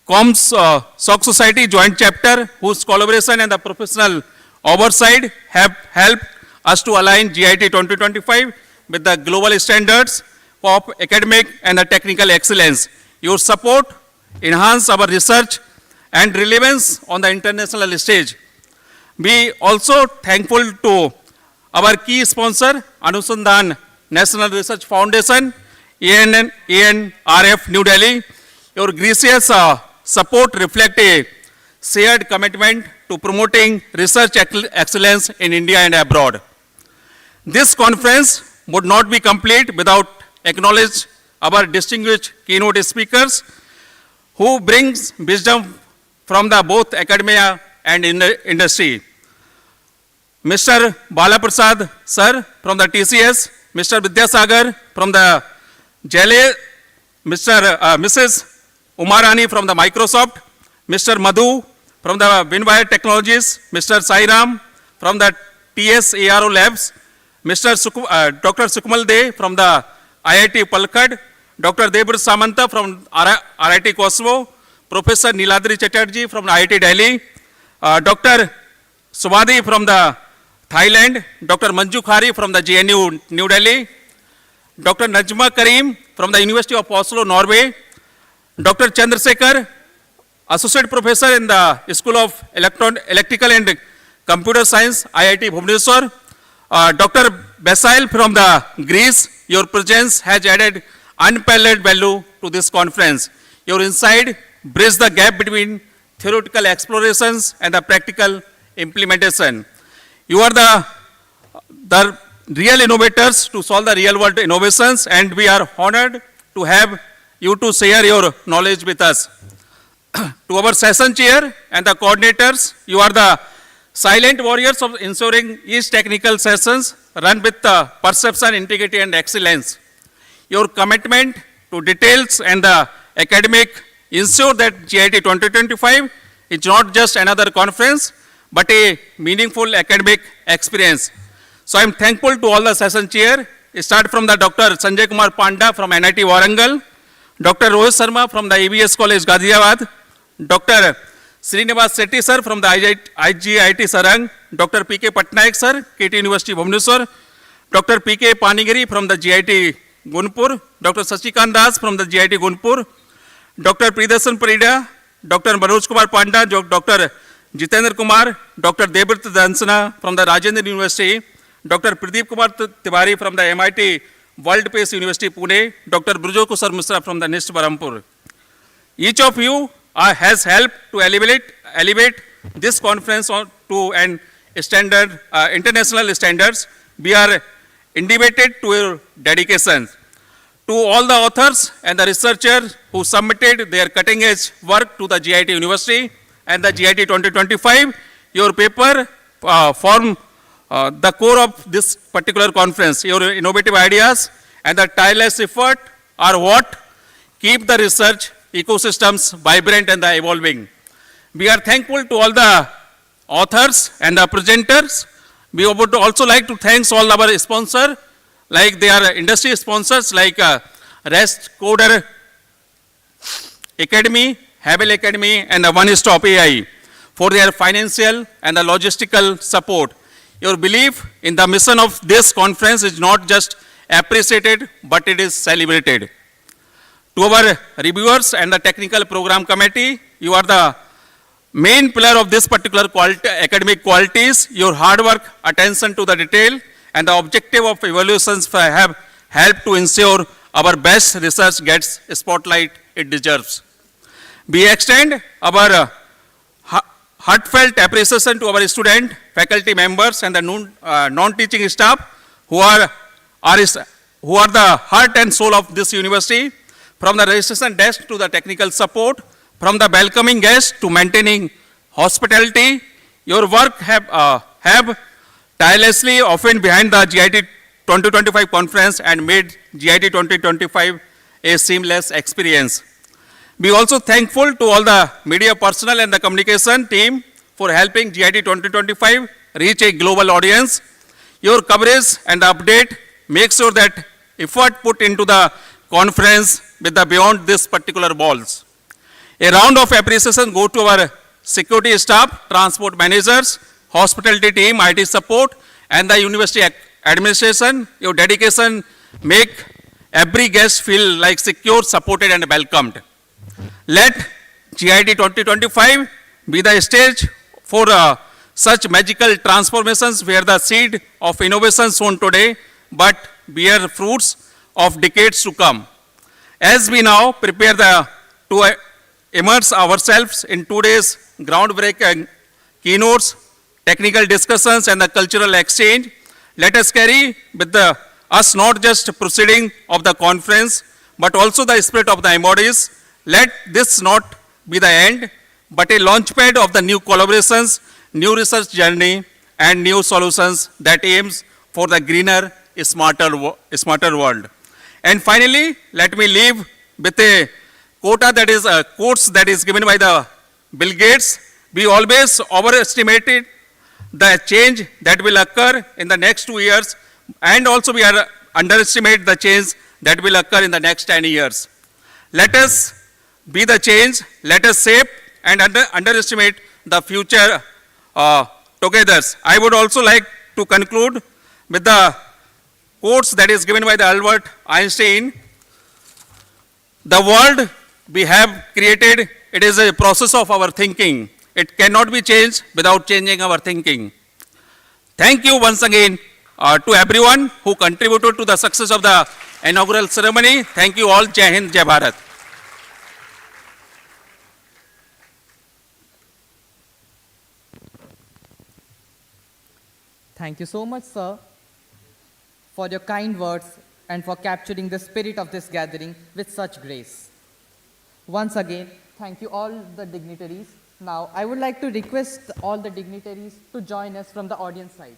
Comms SOC Society Joint Chapter, whose collaboration and the professional oversight have helped us to align GIET 2025 with the global standards of academic and the technical excellence. Your support enhance our research and relevance on the international stage. We also thankful to our key sponsor, Anusandhan National Research Foundation, ANRF New Delhi. Your gracious support reflect a shared commitment to promoting research excellence in India and abroad. This conference would not be complete without acknowledging our distinguished keynote speakers who brings wisdom from the both academia and industry. Mr. Bala Prasad Sir from the TCS, Mr. Vidyasagar from the JLA, Mrs. Umarani from the Microsoft, Mr. Madhu from the Winwire Technologies, Mr. Sairam from the TSARO Labs, Dr. Sukumal De from the IIT Palakkad, Dr. Debra Samanta from RIT Kosovo, Professor Niladri Chatterjee from IIT Delhi, Dr. Subhadi from the Thailand, Dr. Manju Khari from the JNU New Delhi, Dr. Najma Karim from the University of Oslo, Norway, Dr. Chandrasekhar, Associate Professor in the School of Electrical and Computer Science, IIT Bhubaneswar, Dr. Basail from the Greece. Your presence has added unparalleled value to this conference. Your insight bridges the gap between theoretical explorations and the practical implementation. You are the real innovators to solve the real world innovations, and we are honored to have you to share your knowledge with us. To our session chair and the coordinators, you are the silent warriors of ensuring each technical sessions run with perception, integrity, and excellence. Your commitment to details and the academic ensure that GIET 2025 is not just another conference, but a meaningful academic experience. So I am thankful to all the session chair. Start from the Dr. Sanjay Kumar Panda from NIT Warangal, Dr. Rohit Sharma from the EBS College Ghaziabad, Dr. Srinivas Shetty Sir from the IGIT Sarang, Dr. P.K. Patnaik Sir, KT University Bhubaneswar, Dr. P.K. Panigiri from the GIT Gunupur, Dr. Sachikant Das from the GIT Gunupur, Dr. Pridarshan Parida, Dr. Manoj Kumar Panda, Dr. Jitendra Kumar, Dr. Debrata Dansana from the Rajendra University, Dr. Pradeep Kumar Tiwari from the MIT World Peace University Pune, Dr. Brujo Kusar Misra from the NIST Barampur. Each of you has helped to elevate this conference to an standard, international standards. We are indebted to your dedication. To all the authors and the researchers who submitted their cutting-edge work to the GIET University and the GIET 2025, your paper form the core of this particular conference. Your innovative ideas and the tireless effort are what keep the research ecosystems vibrant and evolving. We are thankful to all the authors and the presenters. We would also like to thank all our sponsors, like they are industry sponsors like REST, Coder Academy, Havel Academy, and the One Stop AI for their financial and the logistical support. Your belief in the mission of this conference is not just appreciated, but it is celebrated. To our reviewers and the technical program committee, you are the main pillar of this particular academic qualities, your hard work, attention to the detail, and the objective of evaluations have helped to ensure our best research gets spotlight it deserves. We extend our heartfelt appreciation to our student, faculty members, and the non-teaching staff who are the heart and soul of this university, from the registration desk to the technical support, from the welcoming guests to maintaining hospitality. Your work have tirelessly often behind the GIET 2025 conference and made GIET 2025 a seamless experience. We also thankful to all the media personnel and the communication team for helping GIET 2025 reach a global audience. Your coverage and update make sure that effort put into the conference with the beyond this particular walls. A round of appreciation go to our security staff, transport managers, hospitality team, IT support, and the university administration. Your dedication make every guest feel like secure, supported, and welcomed. Let GIET 2025 be the stage for such magical transformations where the seed of innovation sown today but bear fruits of decades to come. As we now prepare to immerse ourselves in today's groundbreaking keynotes, technical discussions, and the cultural exchange, let us carry with us not just proceeding of the conference, but also the spirit of the embodies. Let this not be the end, but a launchpad of the new collaborations, new research journey, and new solutions that aims for the greener, smarter world. And finally, let me leave with a quote that is given by the Bill Gates. We always overestimated the change that will occur in the next 2 years, and also we underestimate the change that will occur in the next 10 years. Let us be the change, let us shape and underestimate the future together. I would also like to conclude with the quotes that is given by the Albert Einstein. The world we have created, it is a process of our thinking. It cannot be changed without changing our thinking. Thank you once again to everyone who contributed to the success of the inaugural ceremony. Thank you all. Jai Hind, Jai Bharat. Thank you so much, sir, for your kind words and for capturing the spirit of this gathering with such grace. Once again, thank you all the dignitaries. Now, I would like to request all the dignitaries to join us from the audience side.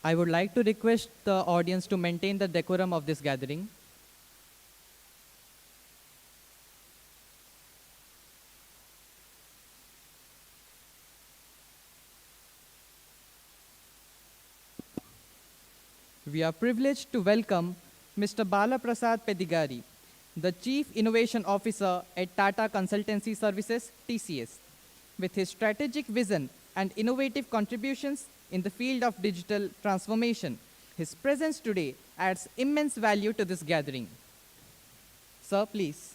I would like to request the audience to maintain the decorum of this gathering. We are privileged to welcome Mr. Bala Prasad Pedigari, the Chief Innovation Officer at Tata Consultancy Services, TCS. With his strategic vision and innovative contributions in the field of digital transformation, his presence today adds immense value to this gathering. Sir, please.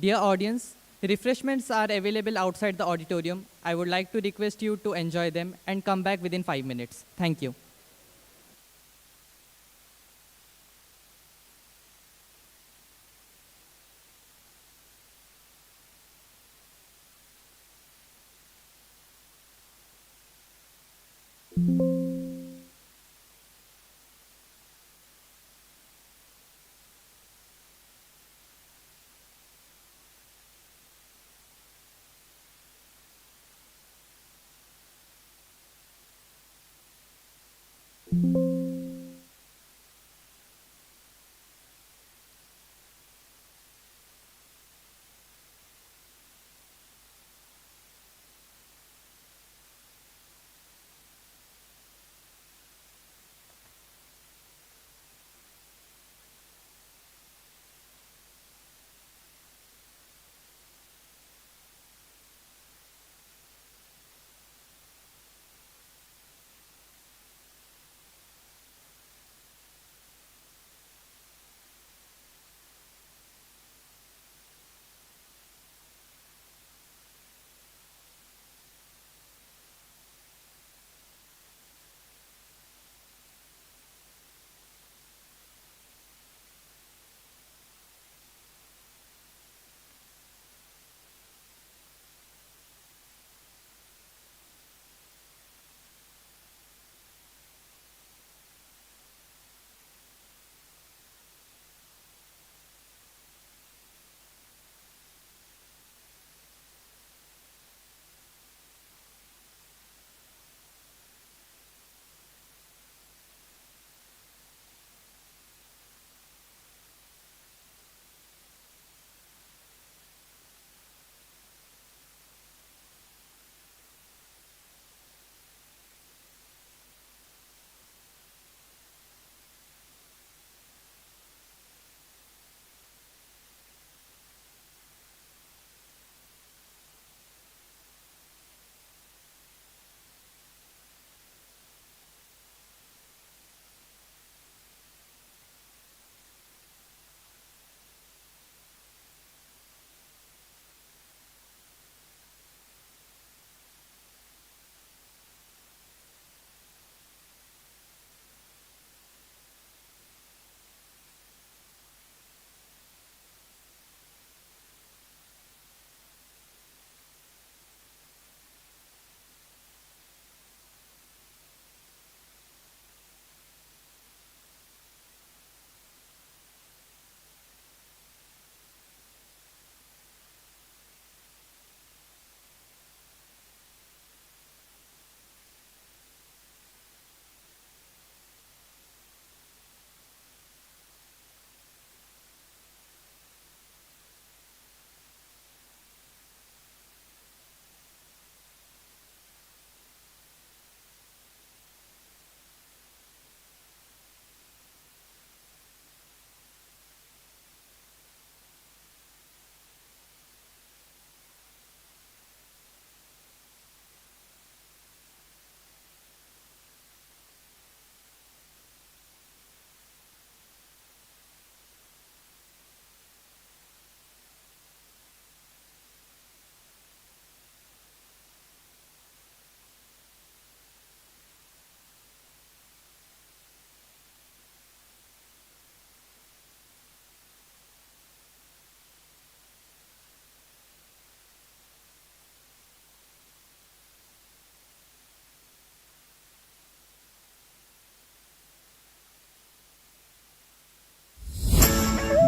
Dear audience, refreshments are available outside the auditorium. I would like to request you to enjoy them and come back within 5 minutes. Thank you.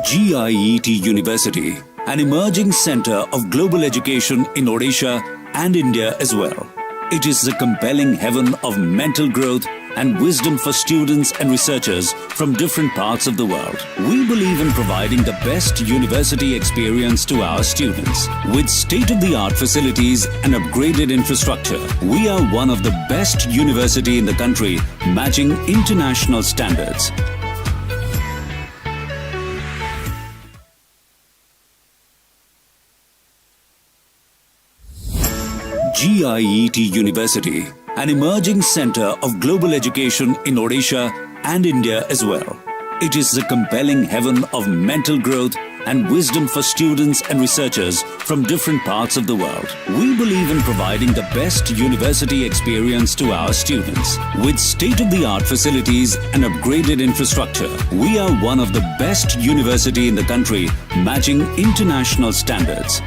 GIET University, an emerging center of global education in Odisha and India as well. It is the compelling heaven of mental growth and wisdom for students and researchers from different parts of the world. We believe in providing the best university experience to our students. With state-of-the-art facilities and upgraded infrastructure, we are one of the best university in the country, matching international standards. GIET University, an emerging center of global education in Odisha and India as well. It is the compelling heaven of mental growth and wisdom for students and researchers from different parts of the world. We believe in providing the best university experience to our students. With state-of-the-art facilities and upgraded infrastructure, we are one of the best university in the country, matching international standards.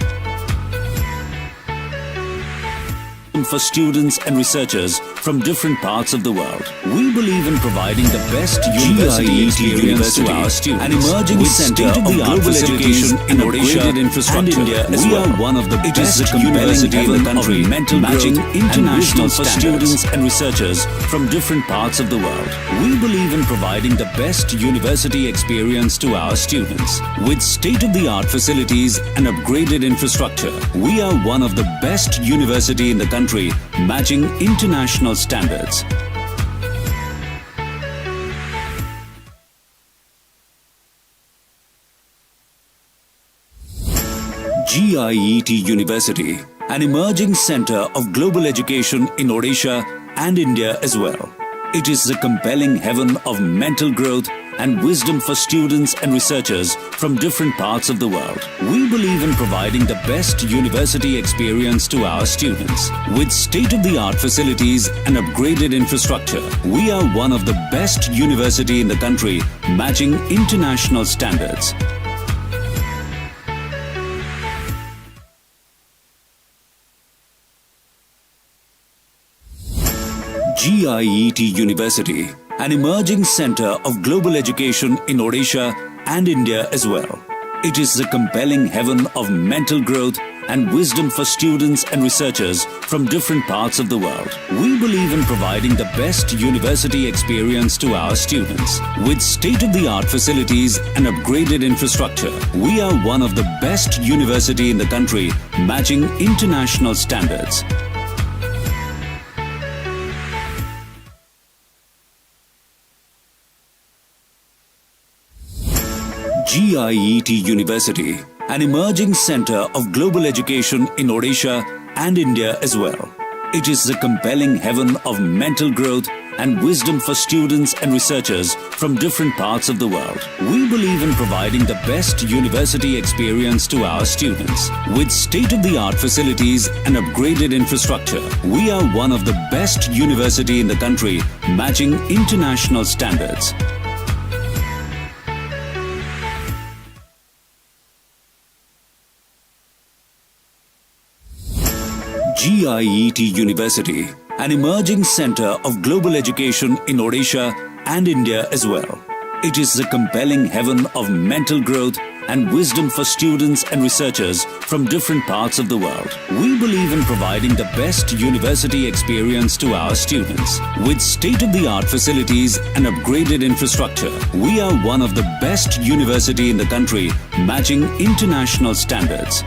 For students and researchers from different parts of the world. We believe in providing the best university experience to our students. An emerging center of global education in upgraded infrastructure. India as we are one of the best university in the country, matching international for students and researchers from different parts of the world. We believe in providing the best university experience to our students. With state-of-the-art facilities and upgraded infrastructure, we are one of the best university in the country, matching international standards. GIET University, an emerging center of global education in Odisha and India as well. It is the compelling heaven of mental growth and wisdom for students and researchers from different parts of the world. We believe in providing the best university experience to our students. With state-of-the-art facilities and upgraded infrastructure, we are one of the best university in the country, matching international standards. GIET University, an emerging center of global education in Odisha and India as well. It is the compelling heaven of mental growth and wisdom for students and researchers from different parts of the world. We believe in providing the best university experience to our students. With state-of-the-art facilities and upgraded infrastructure, we are one of the best university in the country, matching international standards. GIET University, an emerging center of global education in Odisha and India as well. It is the compelling heaven of mental growth and wisdom for students and researchers from different parts of the world. We believe in providing the best university experience to our students. With state-of-the-art facilities and upgraded infrastructure, we are one of the best university in the country, matching international standards. GIET University, an emerging center of global education in Odisha and India as well. It is the compelling heaven of mental growth and wisdom for students and researchers from different parts of the world. We believe in providing the best university experience to our students. With state-of-the-art facilities and upgraded infrastructure, we are one of the best university in the country, matching international standards.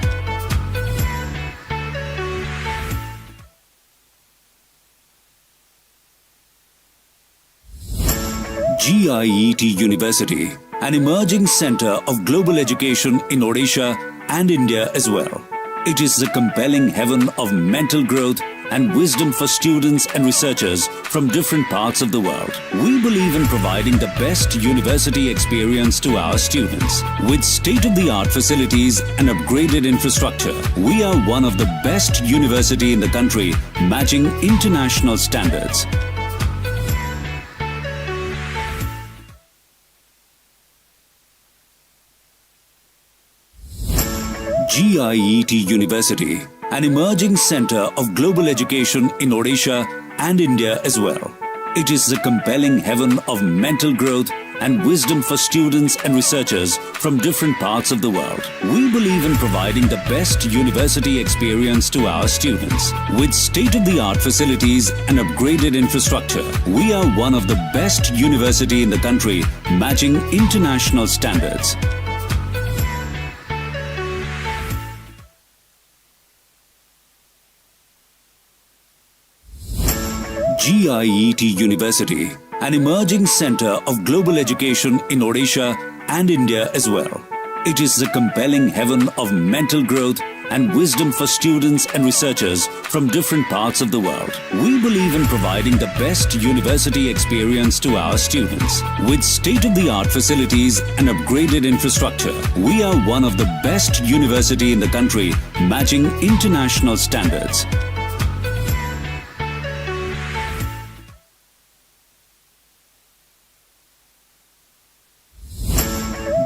GIET University, an emerging center of global education in Odisha and India as well. It is the compelling heaven of mental growth and wisdom for students and researchers from different parts of the world. We believe in providing the best university experience to our students. With state-of-the-art facilities and upgraded infrastructure, we are one of the best university in the country, matching international standards. GIET University, an emerging center of global education in Odisha and India as well. It is the compelling heaven of mental growth and wisdom for students and researchers from different parts of the world. We believe in providing the best university experience to our students. With state-of-the-art facilities and upgraded infrastructure, we are one of the best university in the country, matching international standards. GIET University, an emerging center of global education in Odisha and India as well. It is the compelling heaven of mental growth and wisdom for students and researchers from different parts of the world. We believe in providing the best university experience to our students. With state-of-the-art facilities and upgraded infrastructure, we are one of the best university in the country, matching international standards.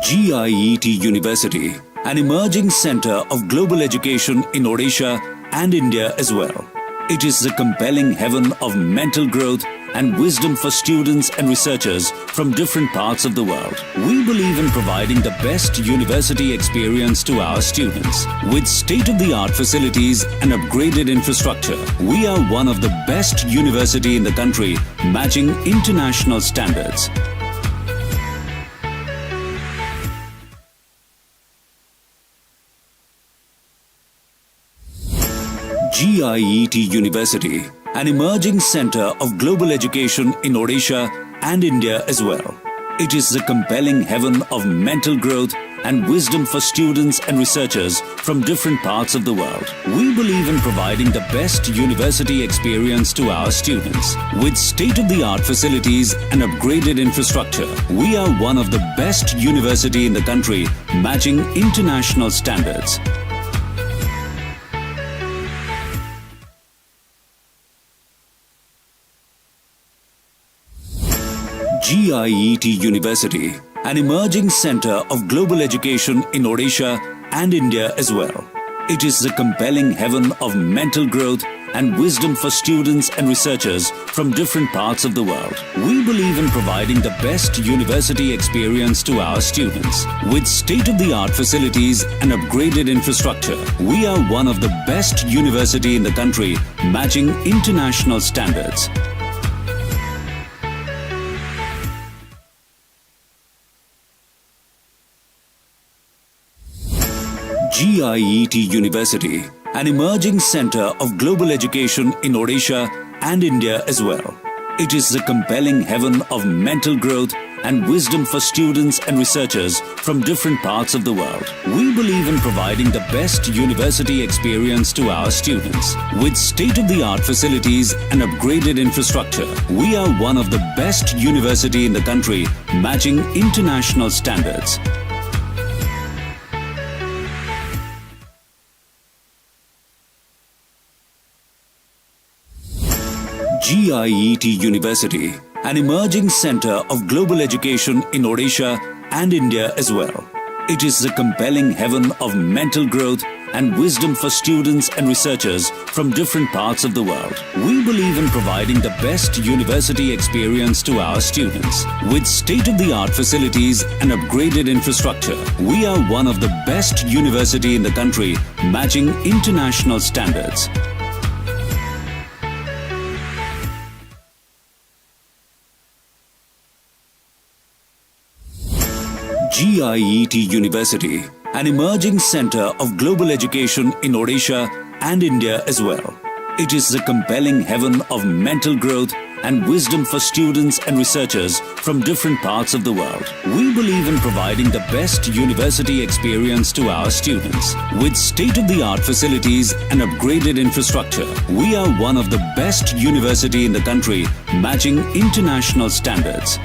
GIET University, an emerging center of global education in Odisha and India as well. It is the compelling heaven of mental growth and wisdom for students and researchers from different parts of the world. We believe in providing the best university experience to our students. With state-of-the-art facilities and upgraded infrastructure, we are one of the best university in the country, matching international standards. GIET University, an emerging center of global education in Odisha and India as well. It is the compelling heaven of mental growth and wisdom for students and researchers from different parts of the world. We believe in providing the best university experience to our students. With state-of-the-art facilities and upgraded infrastructure, we are one of the best university in the country, matching international standards. GIET University, an emerging center of global education in Odisha and India as well. It is the compelling heaven of mental growth and wisdom for students and researchers from different parts of the world. We believe in providing the best university experience to our students. With state-of-the-art facilities and upgraded infrastructure, we are one of the best university in the country, matching international standards. GIET University, an emerging center of global education in Odisha and India as well. It is the compelling heaven of mental growth and wisdom for students and researchers from different parts of the world. We believe in providing the best university experience to our students. With state-of-the-art facilities and upgraded infrastructure, we are one of the best university in the country, matching international standards. GIET University, an emerging center of global education in Odisha and India as well. It is the compelling heaven of mental growth and wisdom for students and researchers from different parts of the world. We believe in providing the best university experience to our students. With state-of-the-art facilities and upgraded infrastructure, we are one of the best university in the country, matching international standards. GIET University, an emerging center of global education in Odisha and India as well. It is the compelling heaven of mental growth and wisdom for students and researchers from different parts of the world. We believe in providing the best university experience to our students. With state-of-the-art facilities and upgraded infrastructure, we are one of the best university in the country, matching international standards.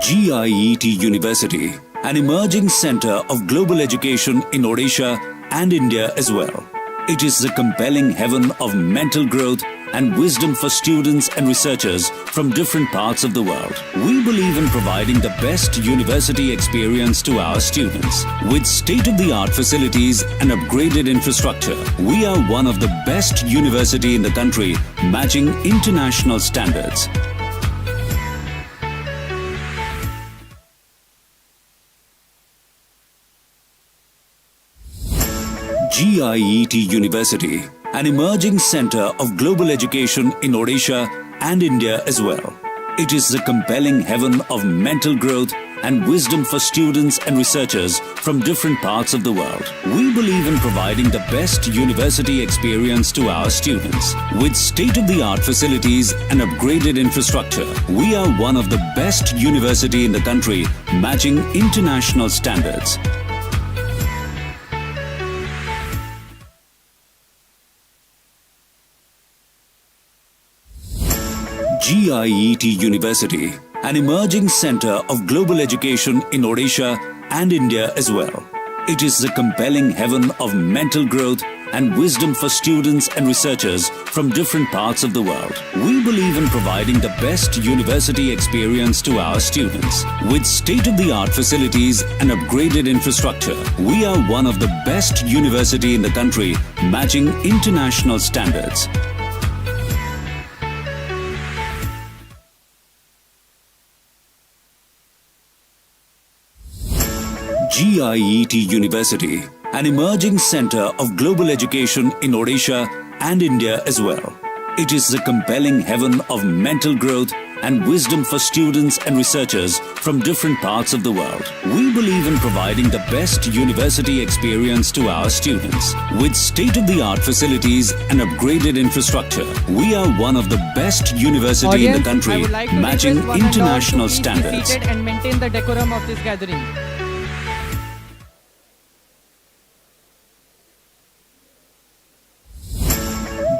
GIET University, an emerging center of global education in Odisha and India as well. It is the compelling heaven of mental growth and wisdom for students and researchers from different parts of the world. We believe in providing the best university experience to our students. With state-of-the-art facilities and upgraded infrastructure, we are one of the best university in the country, matching international standards. GIET University, an emerging center of global education in Odisha and India as well. It is the compelling heaven of mental growth and wisdom for students and researchers from different parts of the world. We believe in providing the best university experience to our students. With state-of-the-art facilities and upgraded infrastructure, we are one of the best university in the country, matching international standards. GIET University, an emerging center of global education in Odisha and India as well. It is the compelling heaven of mental growth and wisdom for students and researchers from different parts of the world. We believe in providing the best university experience to our students. With state-of-the-art facilities and upgraded infrastructure, we are one of the best university in the country, matching international standards. GIET University, an emerging center of global education in Odisha and India as well. It is the compelling heaven of mental growth and wisdom for students and researchers from different parts of the world. We believe in providing the best university experience to our students. With state-of-the-art facilities and upgraded infrastructure, we are one of the best university in the country, I would like to matching request one and all to international please be standards. seated and maintain the decorum of this gathering.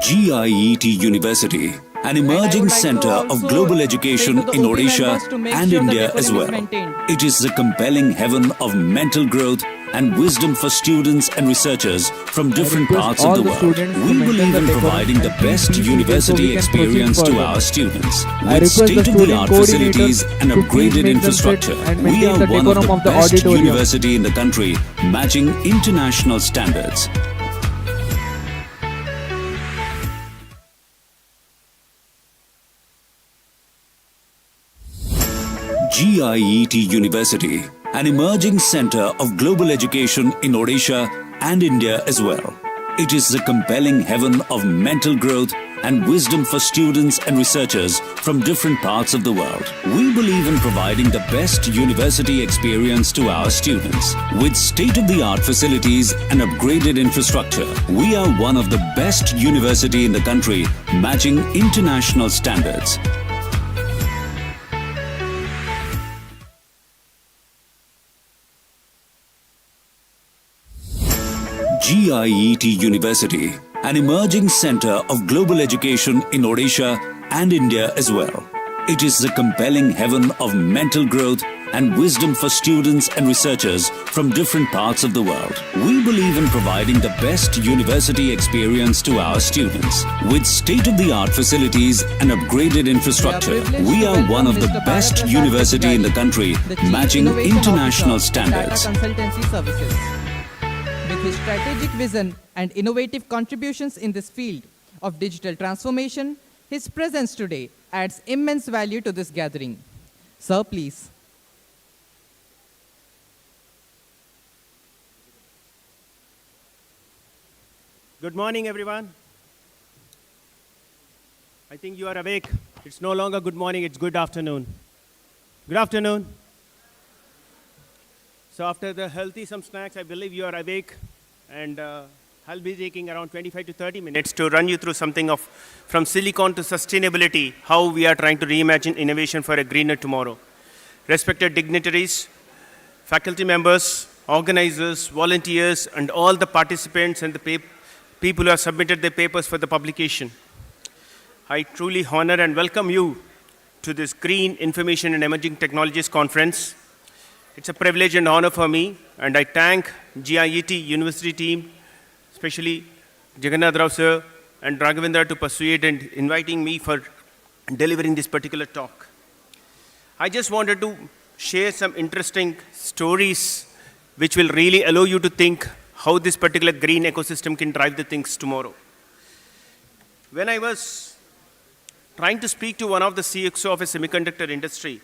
GIET University, an emerging like to center of also global education say to the in OP Odisha members to make and sure the India decorum as is well. maintained. It is the compelling heaven of mental growth and wisdom for students and researchers from different parts of the world. We believe in providing the best university experience to our students. With state-of-the-art facilities and upgraded infrastructure, we are one of the best university in the country, matching international standards. GIET University, an emerging center of global education in Odisha and India as well. It is the compelling heaven of mental growth and wisdom for students and researchers from different parts of the world. We believe in providing the best university experience to our students. With state-of-the-art facilities and upgraded infrastructure, we are one of the best university in the country, matching international standards. GIET University, an emerging center of global education in Odisha and India as well. It is the compelling heaven of mental growth and wisdom for students and researchers from different parts of the world. We believe in providing the best university experience to our students. With state-of-the-art facilities and upgraded infrastructure, we are one of the best university in the country, matching international standards. Data consultancy services. With his strategic vision and innovative contributions in this field of digital transformation, his presence today adds immense value to this gathering. Sir, please. Good morning, everyone. I think you are awake. It's no longer good morning, it's good afternoon. Good afternoon. So after the healthy some snacks, I believe you are awake, and I'll be taking around 25 to 30 minutes to run you through something of from silicon to sustainability, how we are trying to reimagine innovation for a greener tomorrow. Respected dignitaries, faculty members, organizers, volunteers, and all the participants and the people who have submitted their papers for the publication. I truly honor and welcome you to this Green Information and Emerging Technologies Conference. It's a privilege and honor for me, and I thank GIET University team, especially Jagannath Rao sir and Raghavendra to persuade and inviting me for delivering this particular talk. I just wanted to share some interesting stories which will really allow you to think how this particular green ecosystem can drive the things tomorrow. When I was trying to speak to one of the CXO of a semiconductor industry,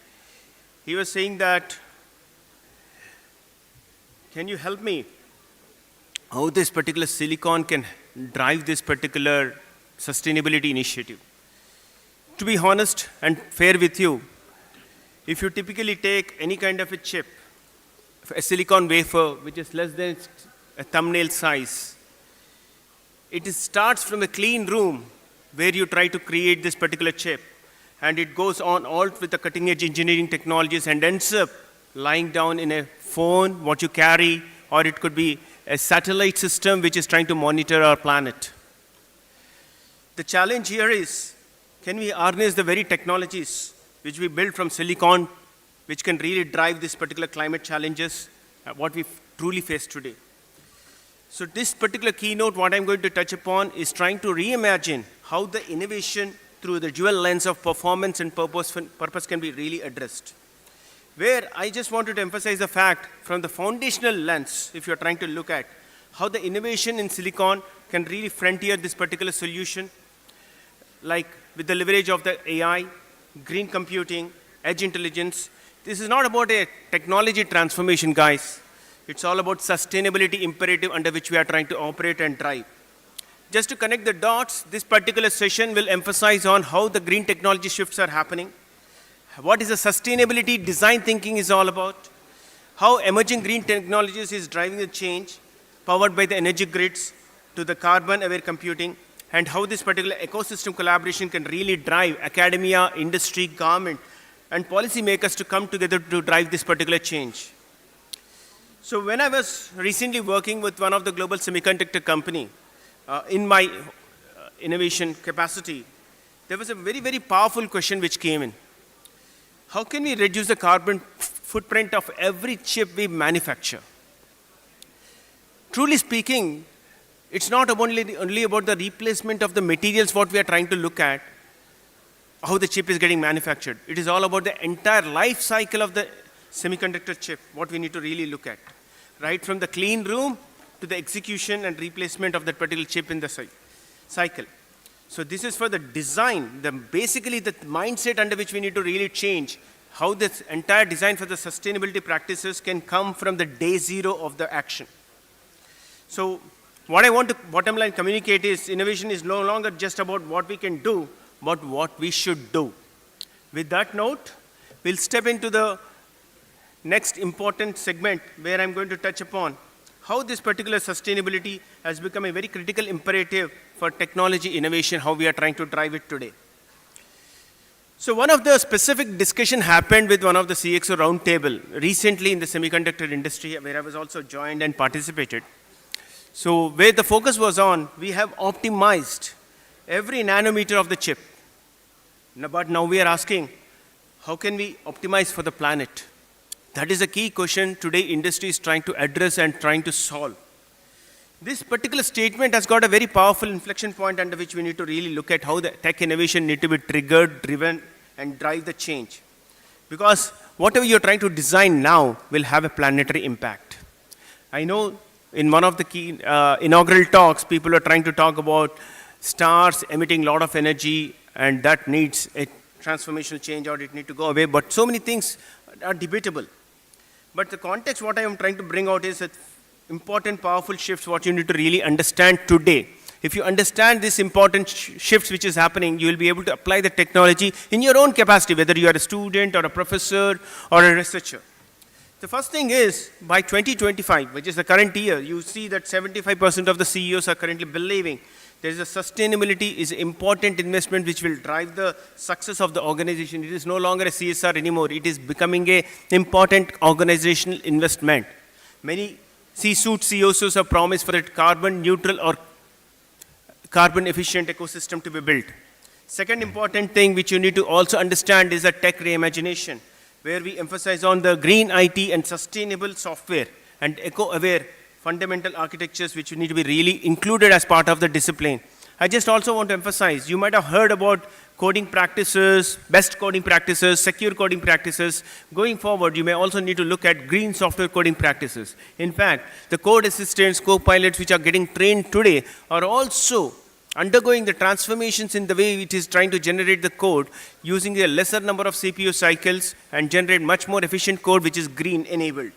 he was saying that, can you help me how this particular silicon can drive this particular sustainability initiative? To be honest and fair with you, if you typically take any kind of a chip, a silicon wafer, which is less than a thumbnail size, it starts from a clean room where you try to create this particular chip, and it goes on all with the cutting edge engineering technologies and ends up lying down in a phone, what you carry, or it could be a satellite system which is trying to monitor our planet. The challenge here is, can we harness the very technologies which we build from silicon, which can really drive this particular climate challenges, what we truly face today. So this particular keynote, what I'm going to touch upon is trying to reimagine how the innovation through the dual lens of performance and purpose can be really addressed. Where I just wanted to emphasize the fact from the foundational lens, if you're trying to look at how the innovation in silicon can really frontier this particular solution, like with the leverage of the AI, green computing, edge intelligence. This is not about a technology transformation, guys. It's all about sustainability imperative under which we are trying to operate and drive. Just to connect the dots, this particular session will emphasize on how the green technology shifts are happening, what is the sustainability design thinking is all about, how emerging green technologies is driving the change, powered by the energy grids to the carbon-aware computing, and how this particular ecosystem collaboration can really drive academia, industry, government, and policymakers to come together to drive this particular change. So when I was recently working with one of the global semiconductor company in my innovation capacity, there was a very, very powerful question which came in. How can we reduce the carbon footprint of every chip we manufacture? Truly speaking, it's not only about the replacement of the materials what we are trying to look at, how the chip is getting manufactured. It is all about the entire life cycle of the semiconductor chip, what we need to really look at. Right from the clean room to the execution and replacement of that particular chip in the cycle. So this is for the design, basically the mindset under which we need to really change, how this entire design for the sustainability practices can come from the day zero of the action. So what I want to bottom line communicate is innovation is no longer just about what we can do, but what we should do. With that note, we'll step into the next important segment where I'm going to touch upon how this particular sustainability has become a very critical imperative for technology innovation, how we are trying to drive it today. So one of the specific discussion happened with one of the CXO roundtable recently in the semiconductor industry, where I was also joined and participated. So where the focus was on, we have optimized every nanometer of the chip. But now we are asking, how can we optimize for the planet? That is a key question today industry is trying to address and trying to solve. This particular statement has got a very powerful inflection point under which we need to really look at how the tech innovation need to be triggered, driven, and drive the change. Because whatever you're trying to design now will have a planetary impact. I know in one of the key inaugural talks, people are trying to talk about stars emitting a lot of energy, and that needs a transformational change or it need to go away, but so many things are debatable. But the context what I am trying to bring out is that important, powerful shifts what you need to really understand today. If you understand this important shifts which is happening, you will be able to apply the technology in your own capacity, whether you are a student or a professor or a researcher. The first thing is, by 2025, which is the current year, you see that 75% of the CEOs are currently believing there is a sustainability is important investment which will drive the success of the organization. It is no longer a CSR anymore. It is becoming an important organizational investment. Many C-suite CEOs have promised for a carbon neutral or carbon efficient ecosystem to be built. Second important thing which you need to also understand is a tech reimagination, where we emphasize on the green IT and sustainable software and eco-aware fundamental architectures which need to be really included as part of the discipline. I just also want to emphasize, you might have heard about coding practices, best coding practices, secure coding practices. Going forward, you may also need to look at green software coding practices. In fact, the code assistants, co-pilots which are getting trained today are also undergoing the transformations in the way it is trying to generate the code using a lesser number of CPU cycles and generate much more efficient code which is green enabled.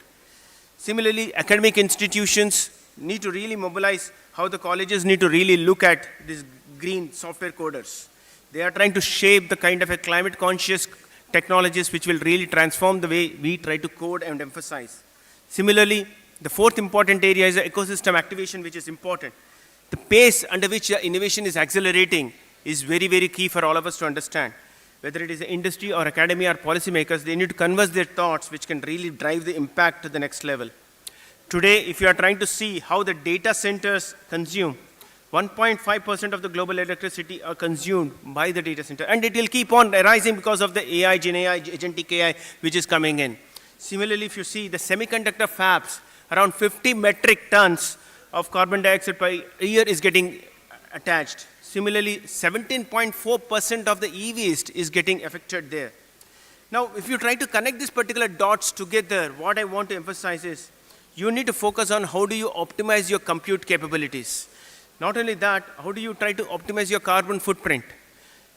Similarly, academic institutions need to really mobilize how the colleges need to really look at these green software coders. They are trying to shape the kind of a climate conscious technologies which will really transform the way we try to code and emphasize. Similarly, the fourth important area is the ecosystem activation, which is important. The pace under which the innovation is accelerating is very, very key for all of us to understand. Whether it is the industry or academia or policymakers, they need to converse their thoughts, which can really drive the impact to the next level. Today, if you are trying to see how the data centers consume, 1.5% of the global electricity are consumed by the data center. And it will keep on rising because of the AI, Gen AI, agentic AI, which is coming in. Similarly, if you see the semiconductor fabs, around 50 metric tons of carbon dioxide per year is getting attached. Similarly, 17.4% of the e-waste is getting affected there. Now, if you try to connect these particular dots together, what I want to emphasize is, you need to focus on how do you optimize your compute capabilities. Not only that, how do you try to optimize your carbon footprint?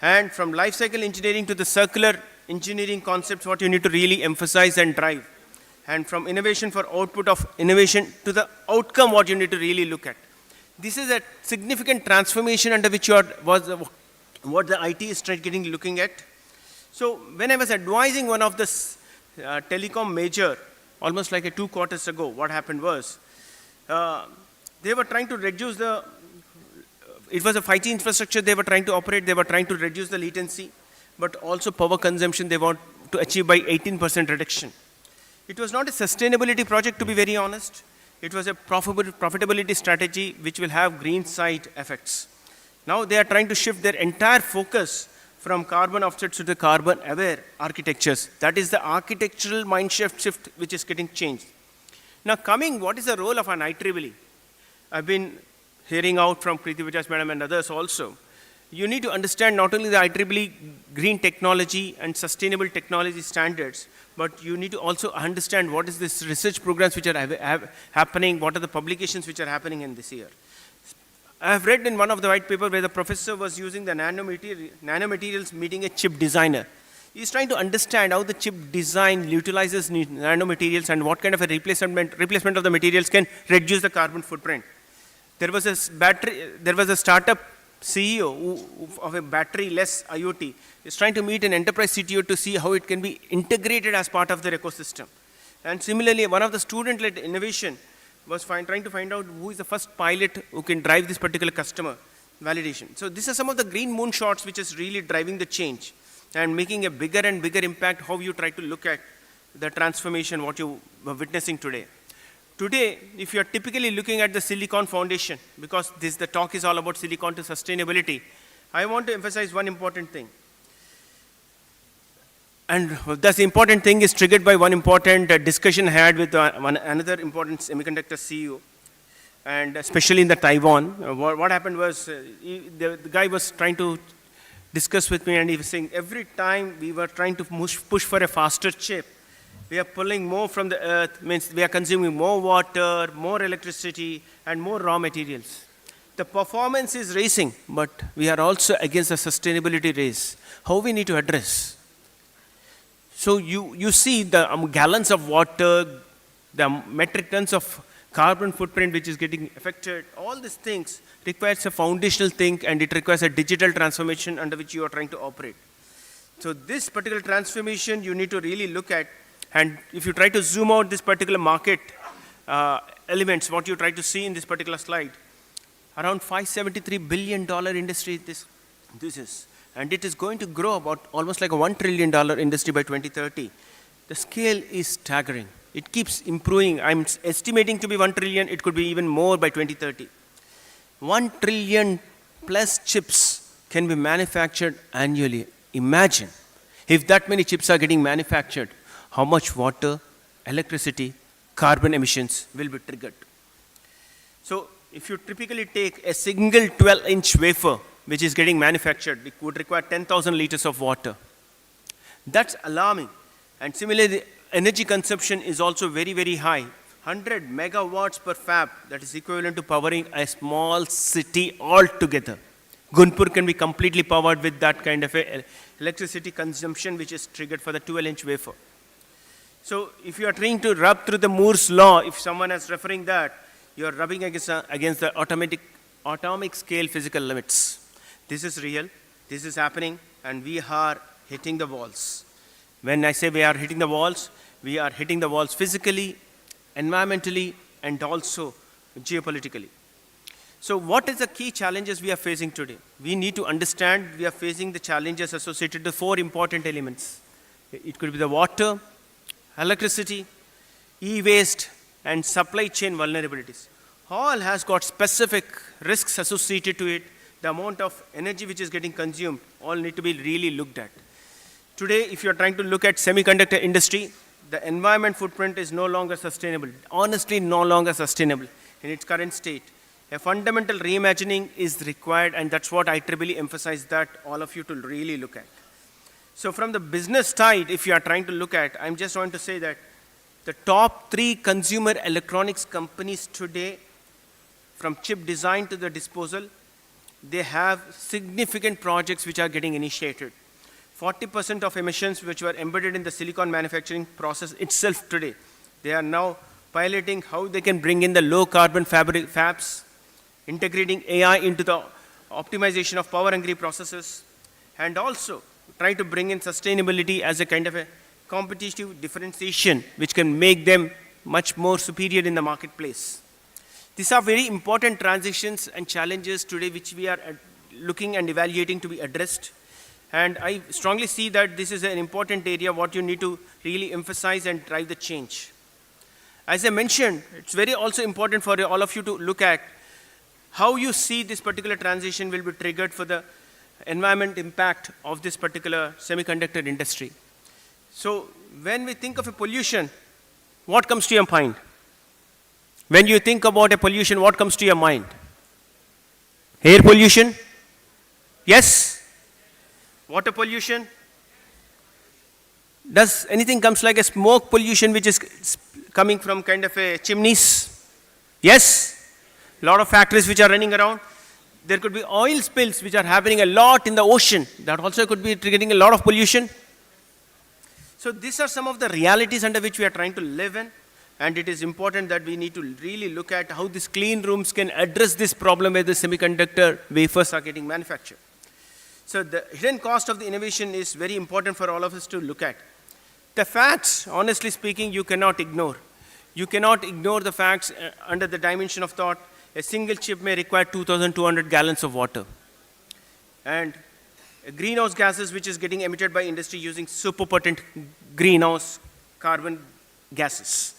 And from life cycle engineering to the circular engineering concepts, what you need to really emphasize and drive. And from innovation for output of innovation to the outcome, what you need to really look at. This is a significant transformation under which what the IT is looking at. So when I was advising one of the telecom major, almost like 2 quarters ago, what happened was, they were trying to reduce it was a 5G infrastructure they were trying to operate, they were trying to reduce the latency, but also power consumption they want to achieve by 18% reduction. It was not a sustainability project, to be very honest. It was a profitability strategy which will have green side effects. Now they are trying to shift their entire focus from carbon offsets to the carbon aware architectures. That is the architectural mind shift which is getting changed. Now what is the role of an IEEE? I've been hearing out from Preeti Bajaj madam and others also. You need to understand not only the IEEE green technology and sustainable technology standards, but you need to also understand what is this research programs which are happening, what are the publications which are happening in this year. I have read in one of the white paper where the professor was using the nanomaterials meeting a chip designer. He's trying to understand how the chip design utilizes nanomaterials and what kind of a replacement of the materials can reduce the carbon footprint. There was a startup CEO of a battery-less IoT is trying to meet an enterprise CTO to see how it can be integrated as part of their ecosystem. And similarly, one of the student-led innovation was trying to find out who is the first pilot who can drive this particular customer validation. So these are some of the green moonshots which is really driving the change and making a bigger and bigger impact how you try to look at the transformation what you were witnessing today. Today, if you are typically looking at the Silicon Foundation, because the talk is all about Silicon to sustainability, I want to emphasize one important thing. And this important thing is triggered by one important discussion I had with another important semiconductor CEO, and especially in the Taiwan. What happened was, the guy was trying to discuss with me, and he was saying, every time we were trying to push for a faster chip, we are pulling more from the earth, means we are consuming more water, more electricity, and more raw materials. The performance is racing, but we are also against the sustainability race. How we need to address? So you see the gallons of water, the metric tons of carbon footprint which is getting affected, all these things requires a foundational thing, and it requires a digital transformation under which you are trying to operate. So this particular transformation you need to really look at, and if you try to zoom out this particular market elements, what you try to see in this particular slide, around $573 billion industry this is. And it is going to grow about almost like a $1 trillion industry by 2030. The scale is staggering. It keeps improving. I'm estimating to be 1 trillion. It could be even more by 2030. 1 trillion plus chips can be manufactured annually. Imagine if that many chips are getting manufactured, how much water, electricity, carbon emissions will be triggered. So if you typically take a single 12-inch wafer, which is getting manufactured, it would require 10,000 liters of water. That's alarming. And similarly, the energy consumption is also very, very high. 100 megawatts per fab, that is equivalent to powering a small city altogether. Gunupur can be completely powered with that kind of electricity consumption which is triggered for the 12-inch wafer. So if you are trying to rub through the Moore's law, if someone is referring that, you are rubbing against the atomic scale physical limits. This is real, this is happening, and we are hitting the walls. When I say we are hitting the walls, we are hitting the walls physically, environmentally, and also geopolitically. So what is the key challenges we are facing today? We need to understand we are facing the challenges associated with 4 important elements. It could be the water, electricity, e-waste, and supply chain vulnerabilities. All has got specific risks associated to it. The amount of energy which is getting consumed all need to be really looked at. Today, if you're trying to look at semiconductor industry, the environment footprint is no longer sustainable, honestly no longer sustainable in its current state. A fundamental reimagining is required, and that's what IEEE emphasized that all of you to really look at. So from the business side, if you are trying to look at, I'm just going to say that the top 3 consumer electronics companies today, from chip design to the disposal, they have significant projects which are getting initiated. 40% of emissions which were embedded in the silicon manufacturing process itself today, they are now piloting how they can bring in the low carbon fabs, integrating AI into the optimization of power hungry processes, and also try to bring in sustainability as a kind of a competitive differentiation which can make them much more superior in the marketplace. These are very important transitions and challenges today which we are looking and evaluating to be addressed. And I strongly see that this is an important area what you need to really emphasize and drive the change. As I mentioned, it's very also important for all of you to look at how you see this particular transition will be triggered for the environment impact of this particular semiconductor industry. So when we think of a pollution, what comes to your mind? When you think about a pollution, what comes to your mind? Air pollution? Yes? Water pollution? Does anything comes like a smoke pollution which is coming from kind of a chimneys? Yes? A lot of factories which are running around. There could be oil spills which are happening a lot in the ocean. That also could be triggering a lot of pollution. So these are some of the realities under which we are trying to live in. And it is important that we need to really look at how these clean rooms can address this problem where the semiconductor wafers are getting manufactured. So the hidden cost of the innovation is very important for all of us to look at. The facts, honestly speaking, you cannot ignore. You cannot ignore the facts under the dimension of thought. A single chip may require 2,200 gallons of water. And greenhouse gases which is getting emitted by industry using super potent greenhouse carbon gases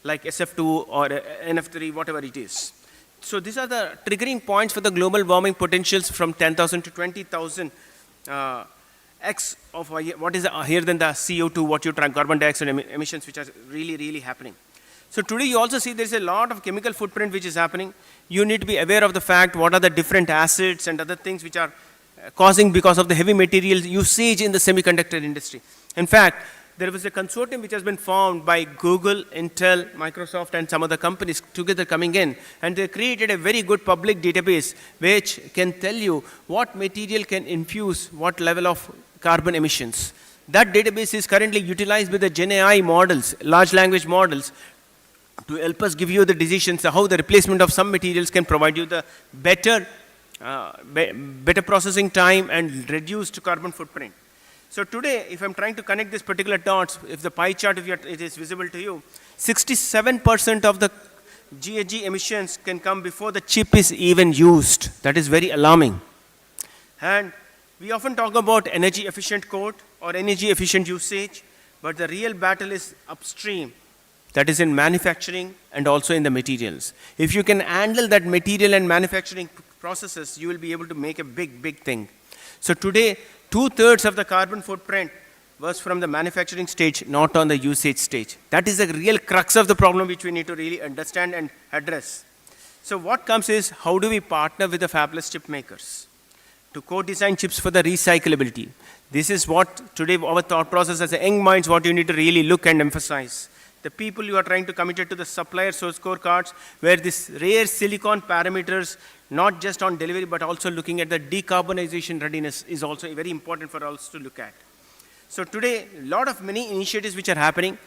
like SF2 or NF3, whatever it is. So these are the triggering points for the global warming potentials from 10,000 to 20,000 X of what is higher than the CO2, what you track, carbon dioxide emissions, which are really, really happening. So today you also see there's a lot of chemical footprint which is happening. You need to be aware of the fact what are the different acids and other things which are causing because of the heavy material usage in the semiconductor industry. In fact, there was a consortium which has been formed by Google, Intel, Microsoft, and some other companies together coming in, and they created a very good public database which can tell you what material can infuse what level of carbon emissions. That database is currently utilized with the Gen AI models, large language models, to help us give you the decisions how the replacement of some materials can provide you the better processing time and reduced carbon footprint. So today, if I'm trying to connect this particular dots, if the pie chart, it is visible to you, 67% of the GHG emissions can come before the chip is even used. That is very alarming. And we often talk about energy efficient code or energy efficient usage, but the real battle is upstream. That is in manufacturing and also in the materials. If you can handle that material and manufacturing processes, you will be able to make a big, big thing. So today, 2/3 of the carbon footprint was from the manufacturing stage, not on the usage stage. That is the real crux of the problem which we need to really understand and address. So what comes is, how do we partner with the fabless chip makers to co-design chips for the recyclability? This is what today our thought process as a young minds, what you need to really look and emphasize. The people you are trying to commit to the supplier source scorecards, where this rare silicon parameters, not just on delivery, but also looking at the decarbonization readiness is also very important for us to look at. So today, many initiatives which are happening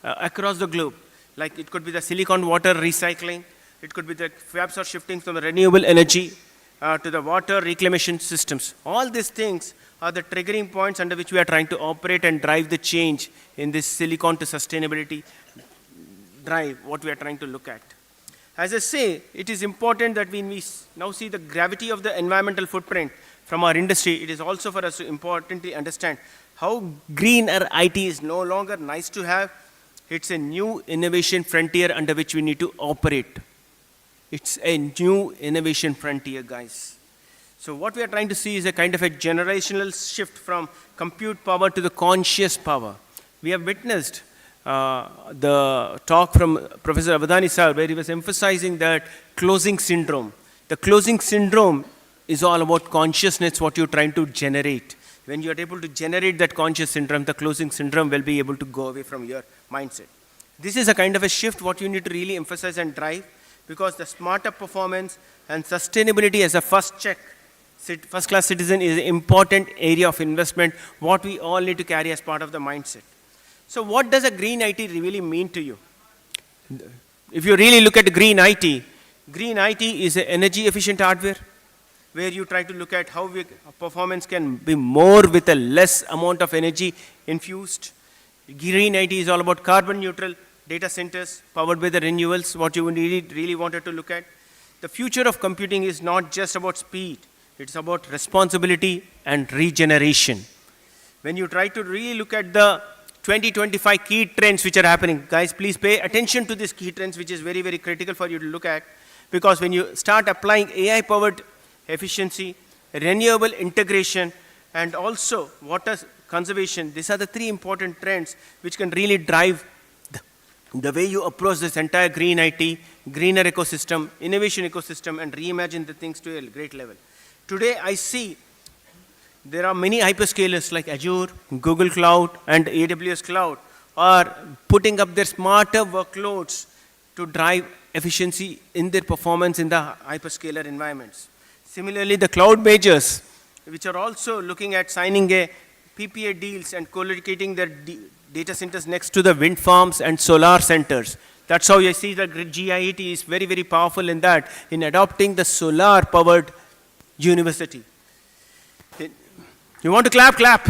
across the globe, like it could be the silicon water recycling, it could be the fabs are shifting from the renewable energy, to the water reclamation systems. All these things are the triggering points under which we are trying to operate and drive the change in this silicon to sustainability drive, what we are trying to look at. As I say, it is important that when we now see the gravity of the environmental footprint from our industry, it is also for us to importantly understand how greener IT is no longer nice to have. It's a new innovation frontier under which we need to operate. It's a new innovation frontier, guys. So what we are trying to see is a kind of a generational shift from compute power to the conscious power. We have witnessed the talk from Professor Avadhani sir, where he was emphasizing that closing syndrome. The closing syndrome is all about consciousness, what you're trying to generate. When you're able to generate that conscious syndrome, the closing syndrome will be able to go away from your mindset. This is a kind of a shift what you need to really emphasize and drive, because the smarter performance and sustainability as a first class citizen is an important area of investment, what we all need to carry as part of the mindset. So what does a green IT really mean to you? If you really look at green IT is an energy efficient hardware, where you try to look at how performance can be more with a less amount of energy infused. Green IT is all about carbon neutral data centers powered by the renewables, what you really wanted to look at. The future of computing is not just about speed, it's about responsibility and regeneration. When you try to really look at the 2025 key trends which are happening, guys, please pay attention to these key trends, which is very, very critical for you to look at, because when you start applying AI-powered efficiency, renewable integration, and also water conservation, these are the three important trends which can really drive the way you approach this entire green IT, greener ecosystem, innovation ecosystem, and reimagine the things to a great level. Today, I see there are many hyperscalers like Azure, Google Cloud, and AWS Cloud are putting up their smarter workloads to drive efficiency in their performance in the hyperscaler environments. Similarly, the cloud majors, which are also looking at signing a PPA deals and co-locating their data centers next to the wind farms and solar centers. That's how you see that GIET is very, very powerful in that, in adopting the solar-powered university. You want to clap? Clap.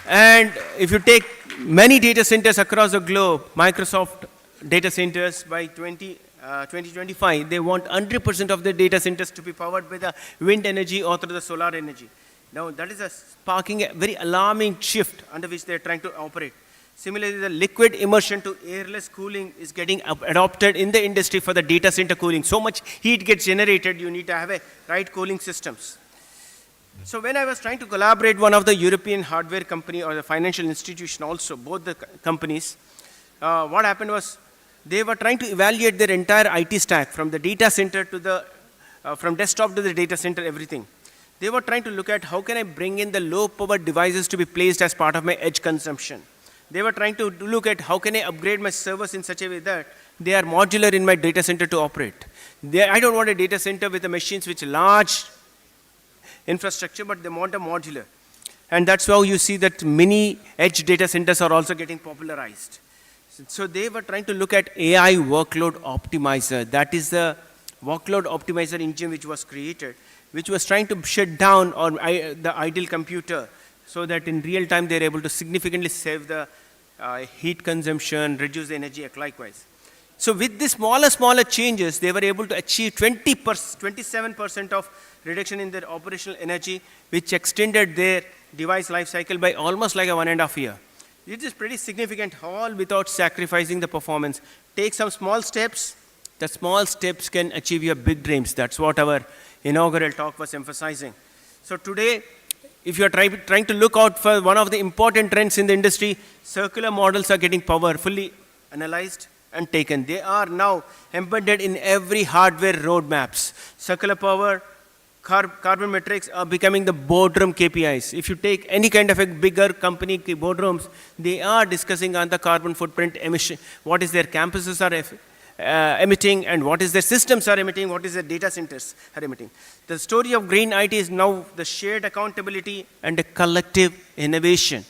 And if you take many data centers across the globe, Microsoft data centers by 2025, they want 100% of their data centers to be powered by the wind energy or through the solar energy. Now, that is sparking a very alarming shift under which they are trying to operate. Similarly, the liquid immersion to airless cooling is getting adopted in the industry for the data center cooling. So much heat gets generated, you need to have a right cooling systems. So when I was trying to collaborate one of the European hardware company or the financial institution also, both the companies, what happened was they were trying to evaluate their entire IT stack from the data center to the, from desktop to the data center, everything. They were trying to look at how can I bring in the low power devices to be placed as part of my edge consumption. They were trying to look at how can I upgrade my servers in such a way that they are modular in my data center to operate. I don't want a data center with the machines which large infrastructure, but they want a modular. And that's how you see that many edge data centers are also getting popularized. So they were trying to look at AI workload optimizer. That is the workload optimizer engine which was created, which was trying to shut down the idle computer so that in real time they're able to significantly save the heat consumption, reduce the energy likewise. So with these smaller changes, they were able to achieve 27% of reduction in their operational energy, which extended their device life cycle by almost like a 1.5 year. It is pretty significant, all without sacrificing the performance. Take some small steps. The small steps can achieve your big dreams. That's what our inaugural talk was emphasizing. So today, if you are trying to look out for one of the important trends in the industry, circular models are getting powerfully analyzed and taken. They are now embedded in every hardware roadmaps. Circular power, carbon metrics are becoming the boardroom KPIs. If you take any kind of a bigger company boardrooms, they are discussing on the carbon footprint emission, what is their campuses are emitting and what is their systems are emitting, what is their data centers are emitting. The story of green IT is now the shared accountability and a collective innovation.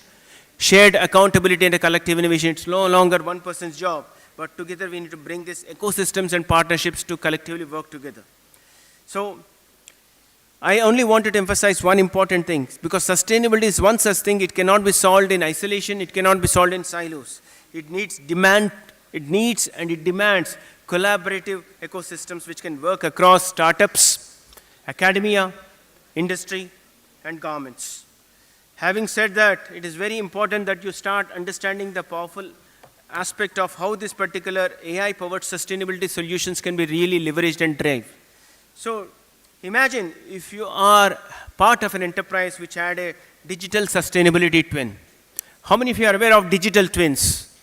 Shared accountability and a collective innovation. It's no longer one person's job, but together we need to bring these ecosystems and partnerships to collectively work together. So I only wanted to emphasize one important thing, because sustainability is one such thing. It cannot be solved in isolation. It cannot be solved in silos. It needs and it demands collaborative ecosystems which can work across startups, academia, industry, and governments. Having said that, it is very important that you start understanding the powerful aspect of how this particular AI-powered sustainability solutions can be really leveraged and driven. So imagine if you are part of an enterprise which had a digital sustainability twin. How many of you are aware of digital twins?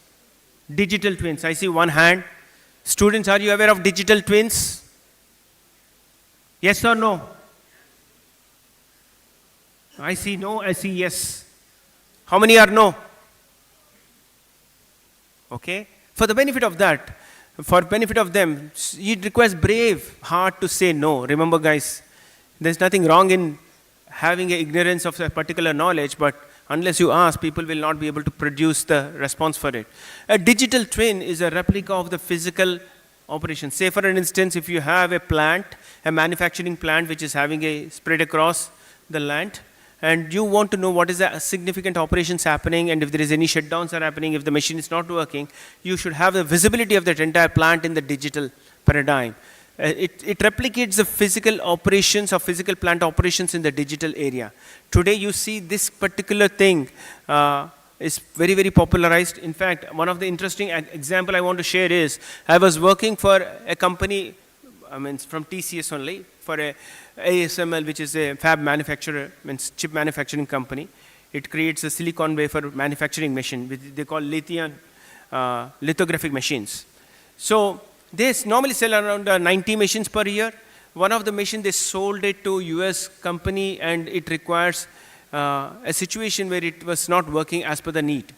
Digital twins, I see one hand. Students, are you aware of digital twins? Yes or no? I see no, I see yes. How many are no? Okay. For the benefit of that, for benefit of them, it requires brave heart to say no. Remember guys, there's nothing wrong in having an ignorance of a particular knowledge, but unless you ask, people will not be able to produce the response for it. A digital twin is a replica of the physical operation. Say for an instance, if you have a plant, a manufacturing plant which is having a spread across the land, and you want to know what is the significant operations happening, and if there is any shutdowns are happening, if the machine is not working, you should have the visibility of that entire plant in the digital paradigm. It replicates the physical operations or physical plant operations in the digital area. Today you see this particular thing is very, very popularized. In fact, one of the interesting example I want to share is, I was working for a company, I mean from TCS only, for a ASML, which is a fab manufacturer, means chip manufacturing company. It creates a silicon wafer manufacturing machine, which they call lithium lithographic machines. So they normally sell around 90 machines per year. One of the machines, they sold it to US company, and it requires a situation where it was not working as per the need.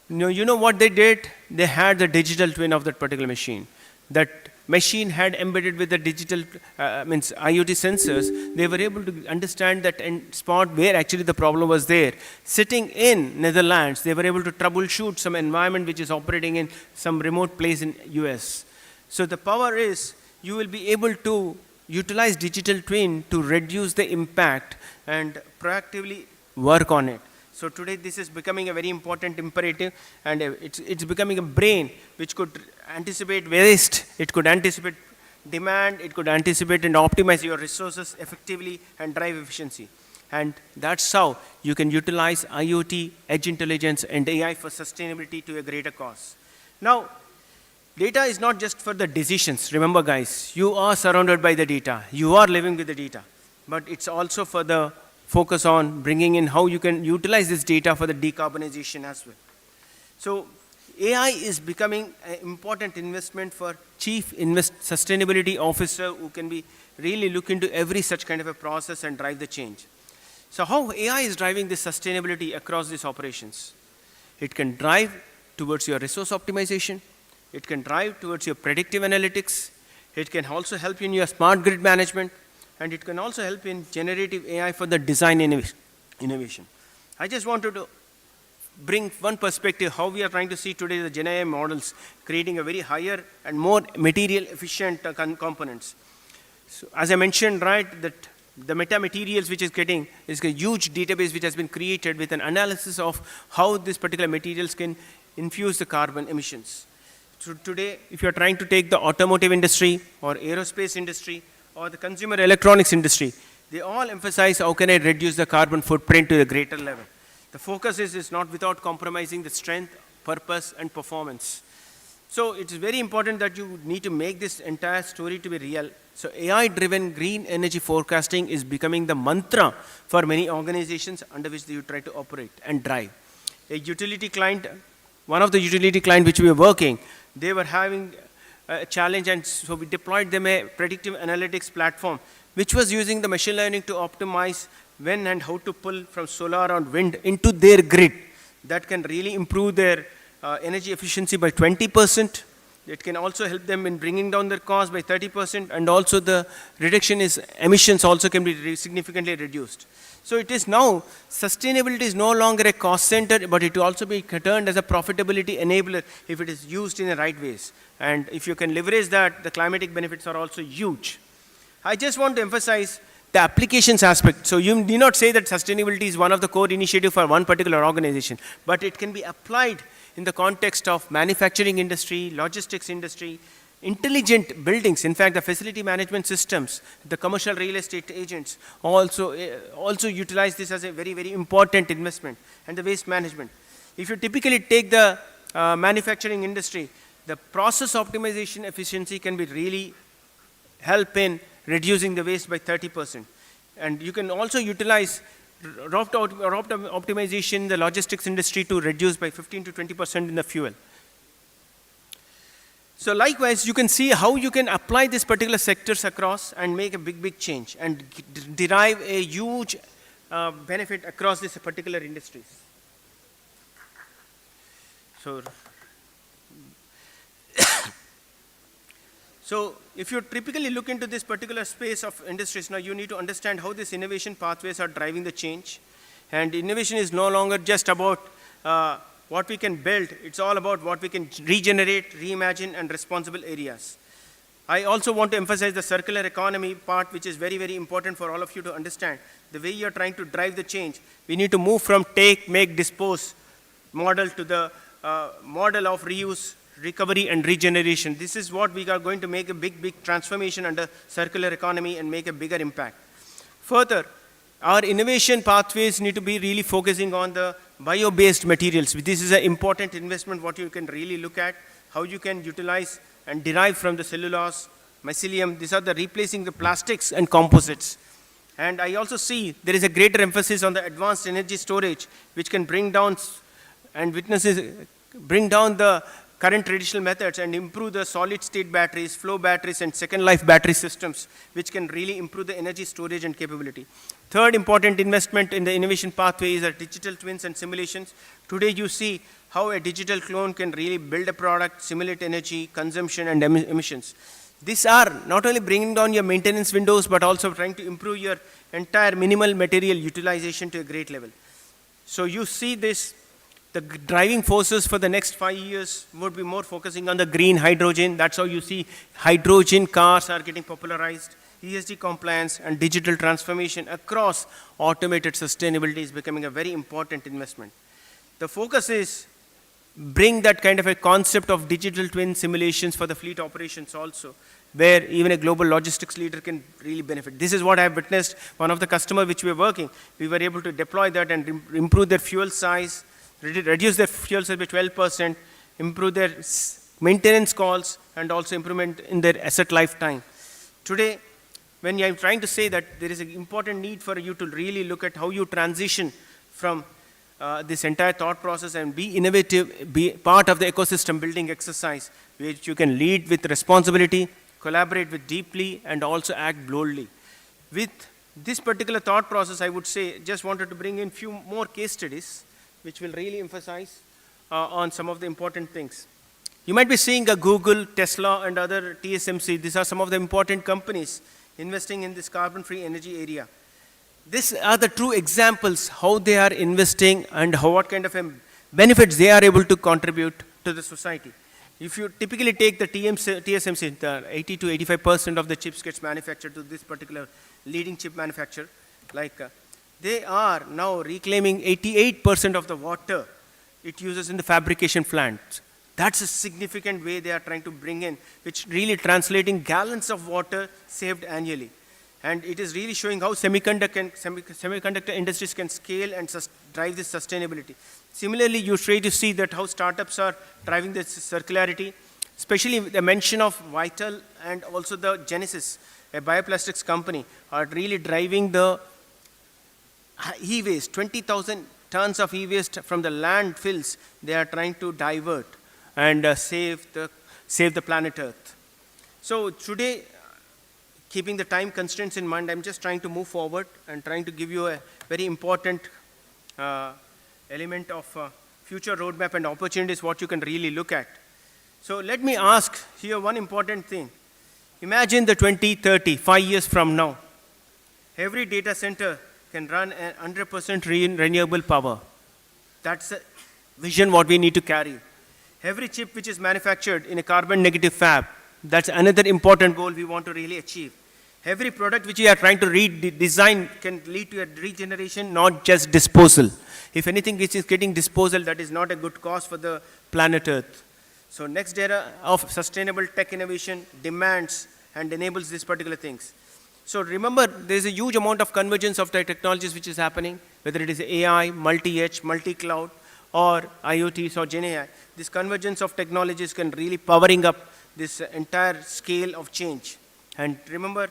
You know what they did? They had the digital twin of that particular machine. That machine had embedded with the digital, means IoT sensors. They were able to understand that spot where actually the problem was there. Sitting in Netherlands, they were able to troubleshoot some environment which is operating in some remote place in US. So the power is, you will be able to utilize digital twin to reduce the impact and proactively work on it. So today this is becoming a very important imperative, and it's becoming a brain which could anticipate waste, it could anticipate demand, it could anticipate and optimize your resources effectively and drive efficiency. And that's how you can utilize IoT, edge intelligence, and AI for sustainability to a greater cause. Now, data is not just for the decisions. Remember guys, you are surrounded by the data. You are living with the data. But it's also for the focus on bringing in how you can utilize this data for the decarbonization as well. So AI is becoming an important investment for chief sustainability officer who can be really look into every such kind of a process and drive the change. So how AI is driving this sustainability across these operations? It can drive towards your resource optimization. It can drive towards your predictive analytics. It can also help you in your smart grid management. And it can also help in generative AI for the design innovation. I just wanted to bring one perspective how we are trying to see today the Gen AI models creating a very higher and more material efficient components. So as I mentioned, right, that the metamaterials which is getting is a huge database which has been created with an analysis of how these particular materials can infuse the carbon emissions. So today, if you're trying to take the automotive industry or aerospace industry or the consumer electronics industry, they all emphasize how can I reduce the carbon footprint to a greater level. The focus is not without compromising the strength, purpose, and performance. So it's very important that you need to make this entire story to be real. So AI-driven green energy forecasting is becoming the mantra for many organizations under which you try to operate and drive. A utility client, one of the utility clients which we were working, they were having a challenge, and so we deployed them a predictive analytics platform which was using the machine learning to optimize when and how to pull from solar or wind into their grid. That can really improve their energy efficiency by 20%, It can also help them in bringing down their cost by 30%, and also the reduction is emissions also can be significantly reduced. So it is now, sustainability is no longer a cost center, but it will also be turned as a profitability enabler if it is used in the right ways. And if you can leverage that, the climatic benefits are also huge. I just want to emphasize the applications aspect. So you need not say that sustainability is one of the core initiatives for one particular organization, but it can be applied in the context of manufacturing industry, logistics industry, intelligent buildings. In fact, the facility management systems, the commercial real estate agents also utilize this as a very, very important investment, and the waste management. If you typically take the manufacturing industry, the process optimization efficiency can be really help in reducing the waste by 30%. And you can also utilize route optimization in the logistics industry to reduce by 15 to 20% in the fuel. So likewise, you can see how you can apply these particular sectors across and make a big, big change and derive a huge benefit across these particular industries. So if you typically look into this particular space of industries, now you need to understand how these innovation pathways are driving the change. And innovation is no longer just about what we can build, it's all about what we can regenerate, reimagine, and responsible areas. I also want to emphasize the circular economy part, which is very, very important for all of you to understand. The way you're trying to drive the change, we need to move from take, make, dispose model to the model of reuse, recovery, and regeneration. This is what we are going to make a big, big transformation under circular economy and make a bigger impact. Further, our innovation pathways need to be really focusing on the bio-based materials. This is an important investment, what you can really look at, how you can utilize and derive from the cellulose, mycelium. These are the replacing the plastics and composites. And I also see there is a greater emphasis on the advanced energy storage, which can bring down the current traditional methods and improve the solid state batteries, flow batteries, and second life battery systems, which can really improve the energy storage and capability. Third important investment in the innovation pathway is the digital twins and simulations. Today you see how a digital clone can really build a product, simulate energy, consumption, and emissions. These are not only bringing down your maintenance windows, but also trying to improve your entire minimal material utilization to a great level. So you see this, the driving forces for the next 5 years would be more focusing on the green hydrogen. That's how you see hydrogen cars are getting popularized. ESG compliance and digital transformation across automated sustainability is becoming a very important investment. The focus is bring that kind of a concept of digital twin simulations for the fleet operations also, where even a global logistics leader can really benefit. This is what I have witnessed. One of the customers which we were working, we were able to deploy that and improve their fuel size, reduce their fuel size by 12%, improve their maintenance calls, and also improvement in their asset lifetime. Today, when I'm trying to say that there is an important need for you to really look at how you transition from this entire thought process and be innovative, be part of the ecosystem building exercise, which you can lead with responsibility, collaborate with deeply, and also act boldly. With this particular thought process, I would say, just wanted to bring in few more case studies, which will really emphasize on some of the important things. You might be seeing a Google, Tesla, and other TSMC. These are some of the important companies investing in this carbon-free energy area. These are the true examples how they are investing and what kind of benefits they are able to contribute to the society. If you typically take the TSMC, the 80 to 85% of the chips gets manufactured to this particular leading chip manufacturer, they are now reclaiming 88% of the water it uses in the fabrication plants. That's a significant way they are trying to bring in, which really translating gallons of water saved annually. And it is really showing how semiconductor industries can scale and drive this sustainability. Similarly, you try to see that how startups are driving this circularity, especially the mention of Vital and also the Genesis, a bioplastics company, are really driving the e-waste, 20,000 tons of e-waste from the landfills they are trying to divert and save the planet Earth. So today, keeping the time constraints in mind, I'm just trying to move forward and trying to give you a very important element of future roadmap and opportunities, what you can really look at. So let me ask here one important thing. Imagine the 2030, 5 years from now. Every data center can run at 100% renewable power. That's a vision what we need to carry. Every chip which is manufactured in a carbon negative fab, that's another important goal we want to really achieve. Every product which we are trying to design can lead to a regeneration, not just disposal. If anything which is getting disposal, that is not a good cause for the planet Earth. So next era of sustainable tech innovation demands and enables these particular things. So remember, there is a huge amount of convergence of the technologies which is happening, whether it is AI, multi-edge, multi-cloud, or IoTs or GenAI. This convergence of technologies can really powering up this entire scale of change. And remember,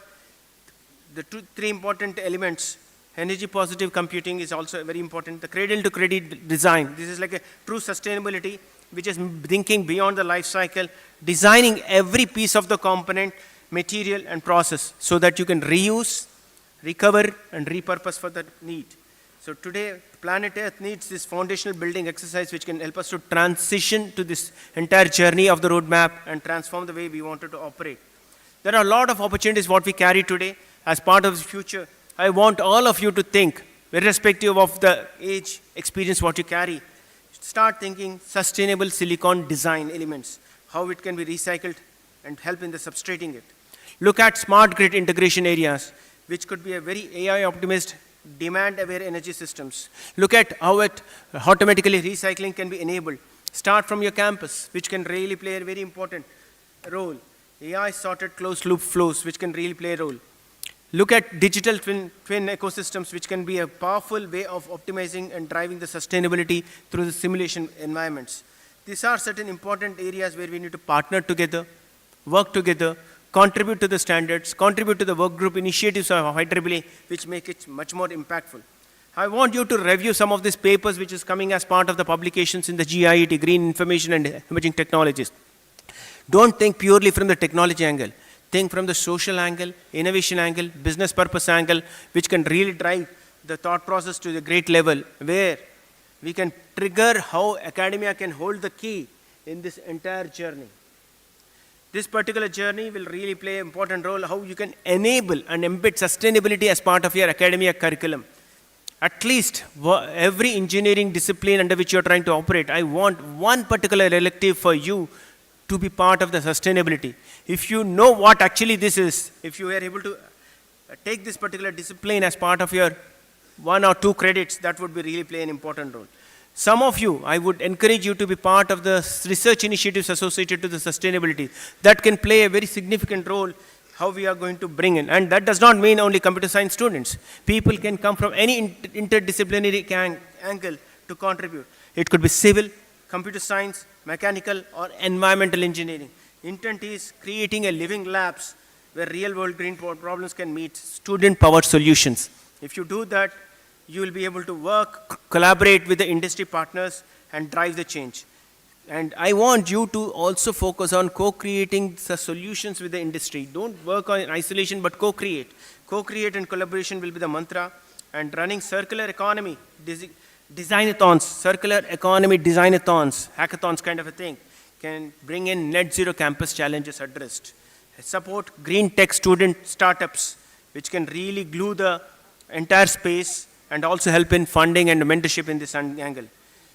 the three important elements, energy positive computing is also very important. The cradle to cradle design, this is like a true sustainability, which is thinking beyond the life cycle, designing every piece of the component, material and process so that you can reuse, recover and repurpose for the need. So today, planet Earth needs this foundational building exercise which can help us to transition to this entire journey of the roadmap and transform the way we wanted to operate. There are a lot of opportunities what we carry today as part of the future. I want all of you to think, irrespective of the age, experience what you carry, start thinking sustainable silicon design elements, how it can be recycled and help in the substrating it. Look at smart grid integration areas, which could be a very AI optimist, demand-aware energy systems. Look at how it automatically recycling can be enabled. Start from your campus, which can really play a very important role. AI sorted closed loop flows, which can really play a role. Look at digital twin ecosystems, which can be a powerful way of optimizing and driving the sustainability through the simulation environments. These are certain important areas where we need to partner together, work together, contribute to the standards, contribute to the work group initiatives of IEEE, which make it much more impactful. I want you to review some of these papers which is coming as part of the publications in the GIET, Green Information and Emerging Technologies. Don't think purely from the technology angle. Think from the social angle, innovation angle, business purpose angle, which can really drive the thought process to the great level, where we can trigger how academia can hold the key in this entire journey. This particular journey will really play an important role, how you can enable and embed sustainability as part of your academia curriculum. At least every engineering discipline under which you're trying to operate, I want one particular elective for you to be part of the sustainability. If you know what actually this is, if you are able to take this particular discipline as part of your 1 or 2 credits, that would be really play an important role. Some of you, I would encourage you to be part of the research initiatives associated to the sustainability. That can play a very significant role how we are going to bring in. And that does not mean only computer science students. People can come from any interdisciplinary angle to contribute. It could be civil, computer science, mechanical, or environmental engineering. Intent is creating a living labs where real-world green problems can meet student-powered solutions. If you do that, you will be able to work, collaborate with the industry partners, and drive the change. And I want you to also focus on co-creating the solutions with the industry. Don't work on isolation, but co-create. Co-create and collaboration will be the mantra. And running circular economy, designathons, circular economy designathons, hackathons kind of a thing, can bring in net zero campus challenges addressed. Support green tech student startups, which can really glue the entire space and also help in funding and mentorship in this angle.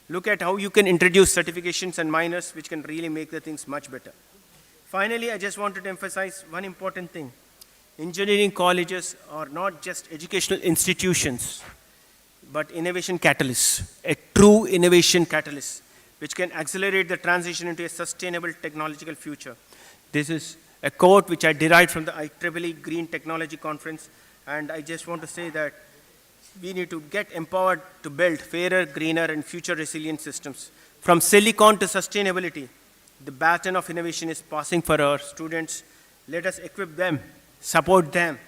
Look at how you can introduce certifications and minors, which can really make the things much better. Finally, I just wanted to emphasize one important thing. Engineering colleges are not just educational institutions, but innovation catalysts, a true innovation catalyst, which can accelerate the transition into a sustainable technological future. This is a quote which I derived from the IEEE Green Technology Conference, and I just want to say that we need to get empowered to build fairer, greener, and future resilient systems. From silicon to sustainability, the baton of innovation is passing for our students. Let us equip them, support them,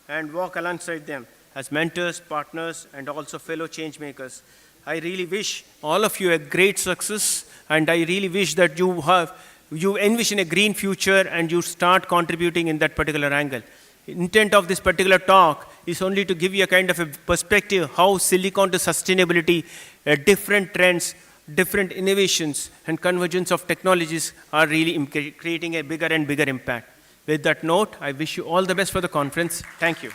and walk alongside them as mentors, partners, and also fellow change makers. I really wish all of you a great success, and I really wish that you envision a green future and you start contributing in that particular angle. Intent of this particular talk is only to give you a kind of a perspective how silicon to sustainability, different trends different innovations and convergence of technologies are really creating a bigger and bigger impact. With that note, I wish you all the best for the conference. Thank you.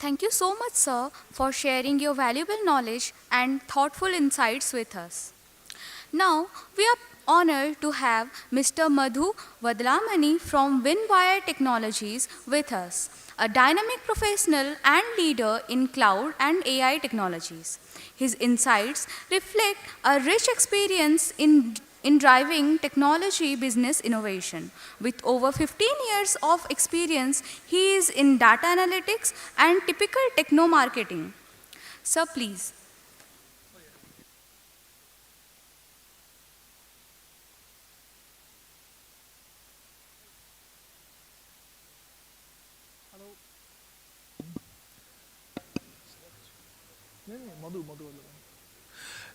Thank you so much, sir, for sharing your valuable knowledge and thoughtful insights with us. Now, we are honored to have Mr. Madhu Vadlamani from Winwire Technologies with us, a dynamic professional and leader in cloud and AI technologies. His insights reflect a rich experience in driving technology business innovation. With over 15 years of experience, he is in data analytics and typical techno marketing. Sir, please.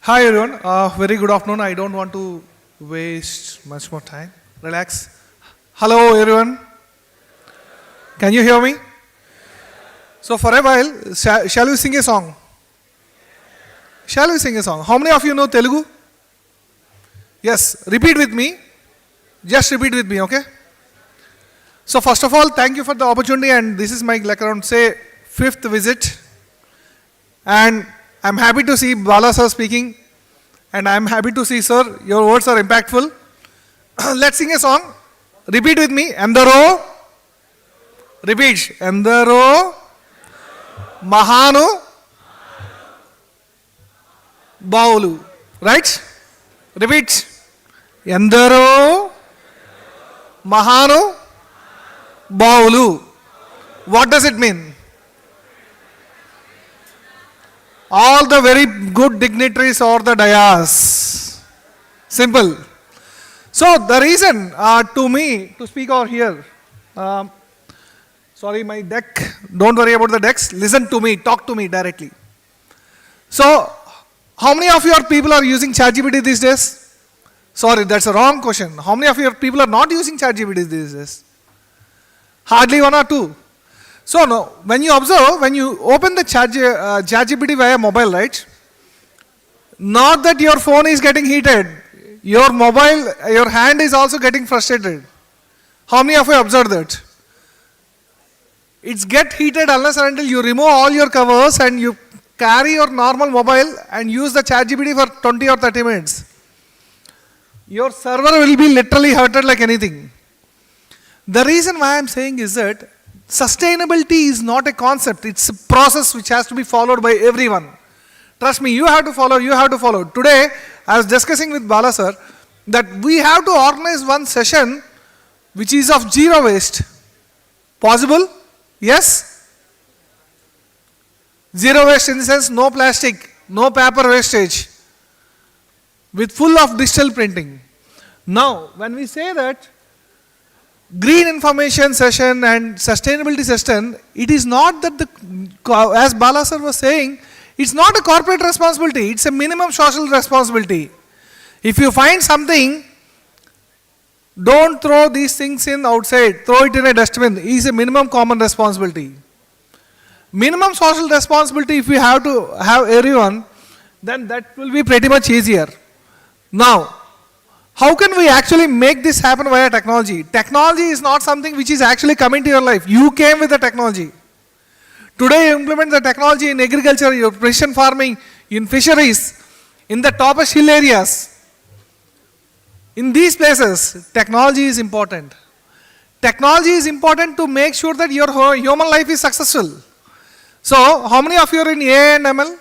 Hi everyone, very good afternoon. I don't want to waste much more time. Relax. Hello everyone. Can you hear me? So for a while, shall we sing a song? Shall we sing a song? How many of you know Telugu? Yes, repeat with me. Just repeat with me, okay? So first of all, thank you for the opportunity, and this is my like around say 5th visit. And I'm happy to see Bala sir speaking, and I'm happy to see sir, your words are impactful. Let's sing a song. Repeat with me. Endaro. Repeat. Endaro. Mahanu. Baulu. Right? Repeat. Endaro. Mahanu. Baulu. What does it mean? All the very good dignitaries or the dayas. Simple. So the reason to me to speak over here, sorry my deck, don't worry about the decks, listen to me, talk to me directly. So how many of your people are using ChatGPT these days? Sorry, that's a wrong question. How many of your people are not using ChatGPT these days? Hardly one or two. So no, when you observe, when you open the ChatGPT via mobile, right? Not that your phone is getting heated, your mobile, your hand is also getting frustrated. How many of you observed that? It's get heated unless and until you remove all your covers and you carry your normal mobile and use the ChatGPT for 20 or 30 minutes. Your server will be literally hurted like anything. The reason why I'm saying is that sustainability is not a concept, it's a process which has to be followed by everyone. Trust me, you have to follow, you have to follow. Today, I was discussing with Bala sir that we have to organize one session which is of zero waste. Possible? Yes? Zero waste in the sense no plastic, no paper wastage, with full of digital printing. Now, when we say that green information session and sustainability session, it is not that as Bala sir was saying, it's not a corporate responsibility, it's a minimum social responsibility. If you find something, don't throw these things in outside, throw it in a dustbin. It is a minimum common responsibility. Minimum social responsibility, if we have to have everyone, then that will be pretty much easier. Now, how can we actually make this happen via technology? Technology is not something which is actually coming to your life. You came with the technology. Today you implement the technology in agriculture, your precision farming, in fisheries, in the topest hill areas. In these places, technology is important. Technology is important to make sure that your human life is successful. So, how many of you are in AI and ML?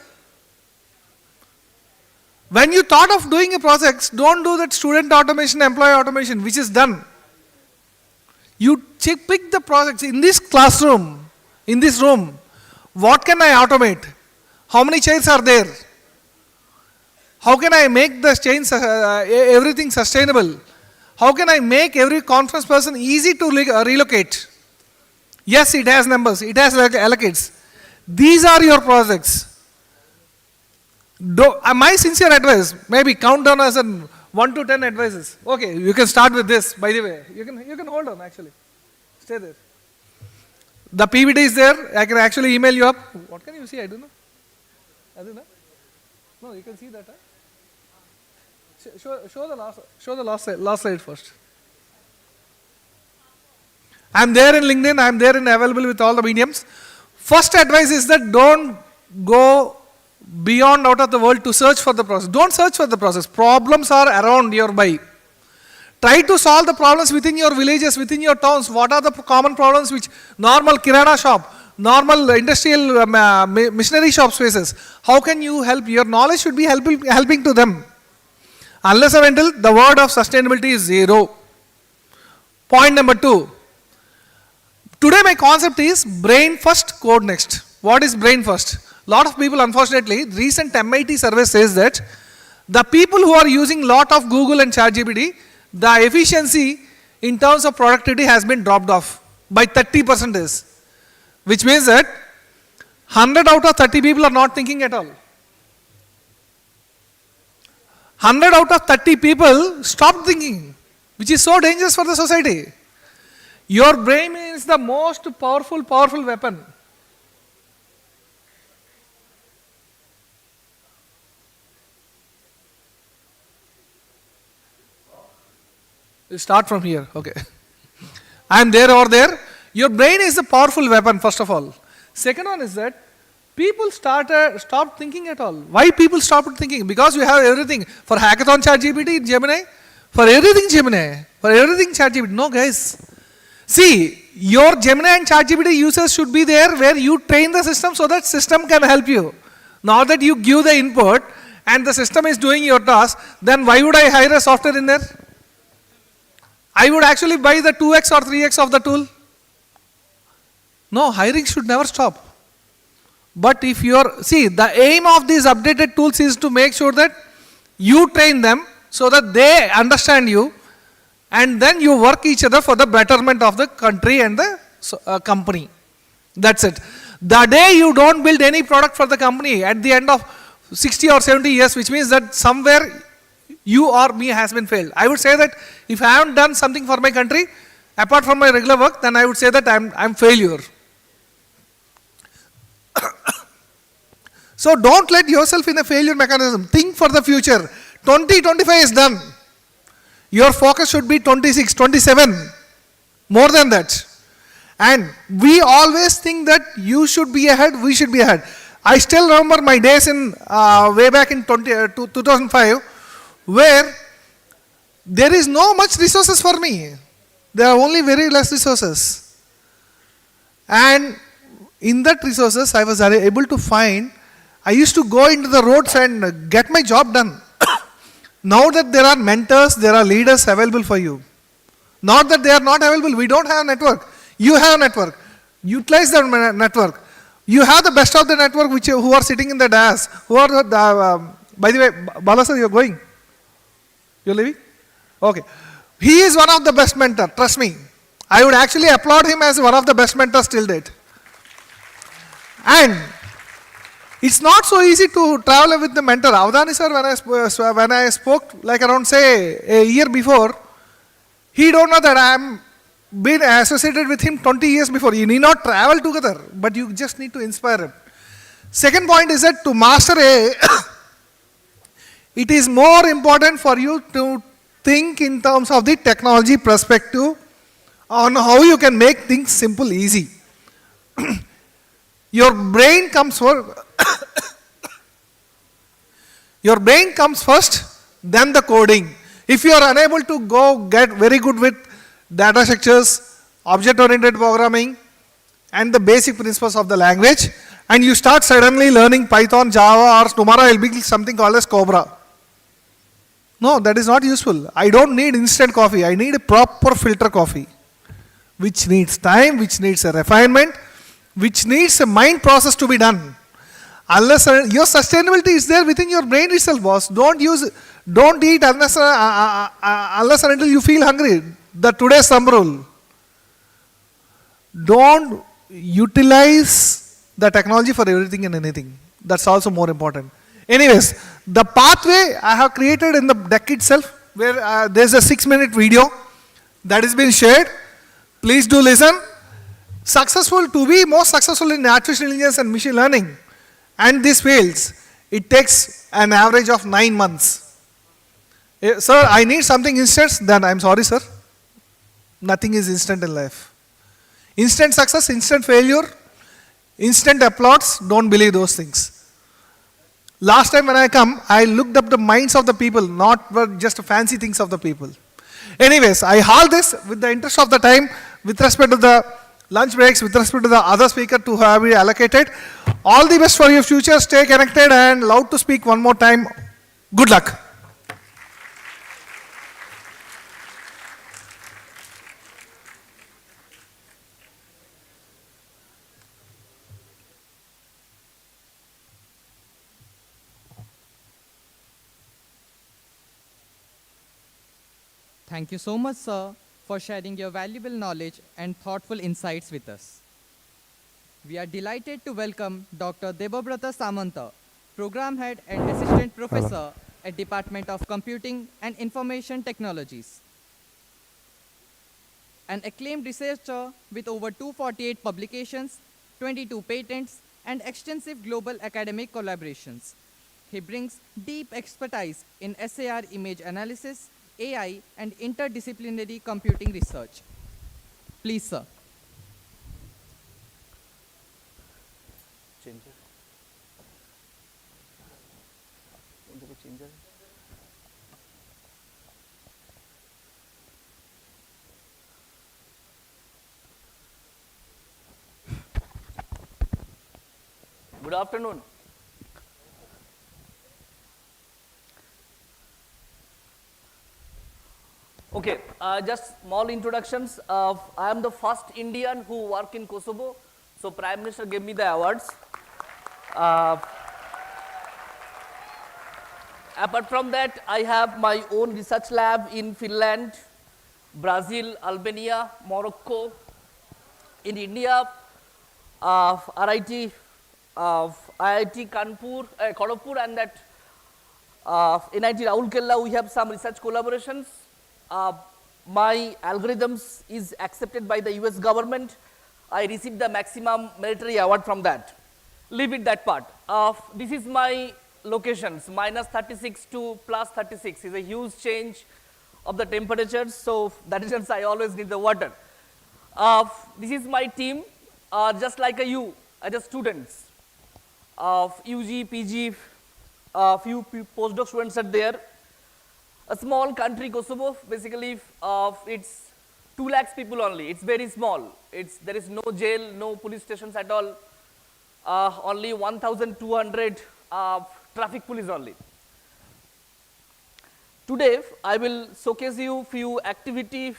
When you thought of doing a project, don't do that student automation, employee automation, which is done. You pick the projects in this classroom, in this room. What can I automate? How many chairs are there? How can I make the chains, everything sustainable? How can I make every conference person easy to relocate? Yes, it has numbers, it has allocates. These are your projects. My sincere advice, maybe count down as 1 to 10 advices. Okay, you can start with this, by the way. You can hold on actually. Stay there. The PVD is there. I can actually email you up. What can you see? I don't know. I don't know. No, you can see that. Huh? Show the last slide first. I'm there in LinkedIn. I'm there and available with all the mediums. First advice is that don't go beyond out of the world to search for the process. Don't search for the process. Problems are around nearby. Try to solve the problems within your villages, within your towns. What are the common problems which normal kirana shop, normal industrial machinery shops faces? How can you help? Your knowledge should be helping to them. Unless and until the word of sustainability is zero. Point number 2. Today my concept is brain first, code next. What is brain first? Lot of people, unfortunately, recent MIT survey says that the people who are using lot of Google and ChatGPT, the efficiency in terms of productivity has been dropped off by 30%. Which means that 100 out of 30 people are not thinking at all. 100 out of 30 people stopped thinking, which is so dangerous for the society. Your brain is the most powerful weapon. We'll start from here, okay. I am there or there. Your brain is a powerful weapon, first of all. Second one is that people stopped thinking at all. Why people stopped thinking? Because you have everything. For hackathon ChatGPT, Gemini. For everything Gemini. For everything ChatGPT. No guys. See, your Gemini and ChatGPT users should be there where you train the system so that system can help you. Now that you give the input and the system is doing your task, then why would I hire a software in there? I would actually buy the 2x or 3x of the tool. No, hiring should never stop. But if see, the aim of these updated tools is to make sure that you train them so that they understand you and then you work each other for the betterment of the country and the company. That's it. The day you don't build any product for the company at the end of 60 or 70 years, which means that somewhere you or me has been failed. I would say that if I haven't done something for my country, apart from my regular work, then I would say that I'm failure. So don't let yourself in a failure mechanism. Think for the future. 2025 is done. Your focus should be 26, 27. More than that. And we always think that you should be ahead, we should be ahead. I still remember my days in way back in 2005 where there is no much resources for me. There are only very less resources. And in that resources I was able to find, I used to go into the roads and get my job done. Now that there are mentors, there are leaders available for you. Not that they are not available, we don't have a network. You have a network. Utilize the network. You have the best of the network who are sitting in the dais. Who are by the way, Bala sir, you're going? You're leaving? Okay. He is one of the best mentors, trust me. I would actually applaud him as one of the best mentors till date. And it's not so easy to travel with the mentor. Avdhani sir, when I spoke like around say a year before, he don't know that I am been associated with him 20 years before. You need not travel together, but you just need to inspire him. Second point is that to master it is more important for you to think in terms of the technology perspective on how you can make things simple, easy. Your brain comes your brain comes first, then the coding. If you are unable to go get very good with data structures, object-oriented programming, and the basic principles of the language, and you start suddenly learning Python, Java, or tomorrow I will be something called as Cobra. No, that is not useful. I don't need instant coffee. I need a proper filter coffee, which needs time, which needs a refinement. which needs a mind process to be done. Unless your sustainability is there within your brain itself, boss. Don't eat unless and until you feel hungry. The today's thumb rule. Don't utilize the technology for everything and anything. That's also more important. Anyways, the pathway I have created in the deck itself, where there's a 6-minute video that has been shared. Please do listen. To be more successful in artificial intelligence and machine learning and these fields, it takes an average of 9 months. Sir, I need something instant, then I'm sorry, sir. Nothing is instant in life. Instant success, instant failure, instant applause, don't believe those things. Last time when I come, I looked up the minds of the people, not just fancy things of the people. Anyways, I haul this with the interest of the time, with respect to the lunch breaks, with respect to the other speaker to have been allocated. All the best for your future. Stay connected and loud to speak one more time. Good luck. Thank you so much, sir, for sharing your valuable knowledge and thoughtful insights with us. We are delighted to welcome Dr. Debabrata Samanta, Program Head and Assistant Professor at Department of Computing and Information Technologies. An acclaimed researcher with over 248 publications, 22 patents, and extensive global academic collaborations. He brings deep expertise in SAR image analysis, AI, and interdisciplinary computing research. Please, sir. Good afternoon. Okay, just small introductions. I am the first Indian who work in Kosovo. So Prime Minister gave me the awards. Apart from that, I have my own research lab in Finland, Brazil, Albania, Morocco. In India, IIT Kanpur, Kharagpur, and that NIT Raulkela, we have some research collaborations. My algorithms is accepted by the US government. I received the maximum military award from that. Leave it that part. This is my locations, -36 to +36 is a huge change of the temperatures. So that is why I always need the water. This is my team, just like you, as students of UG, PG, few postdoc students are there. A small country, Kosovo, basically it's 2 lakhs people only. It's very small. There is no jail, no police stations at all. Only 1,200 traffic police only. Today, I will showcase you few activities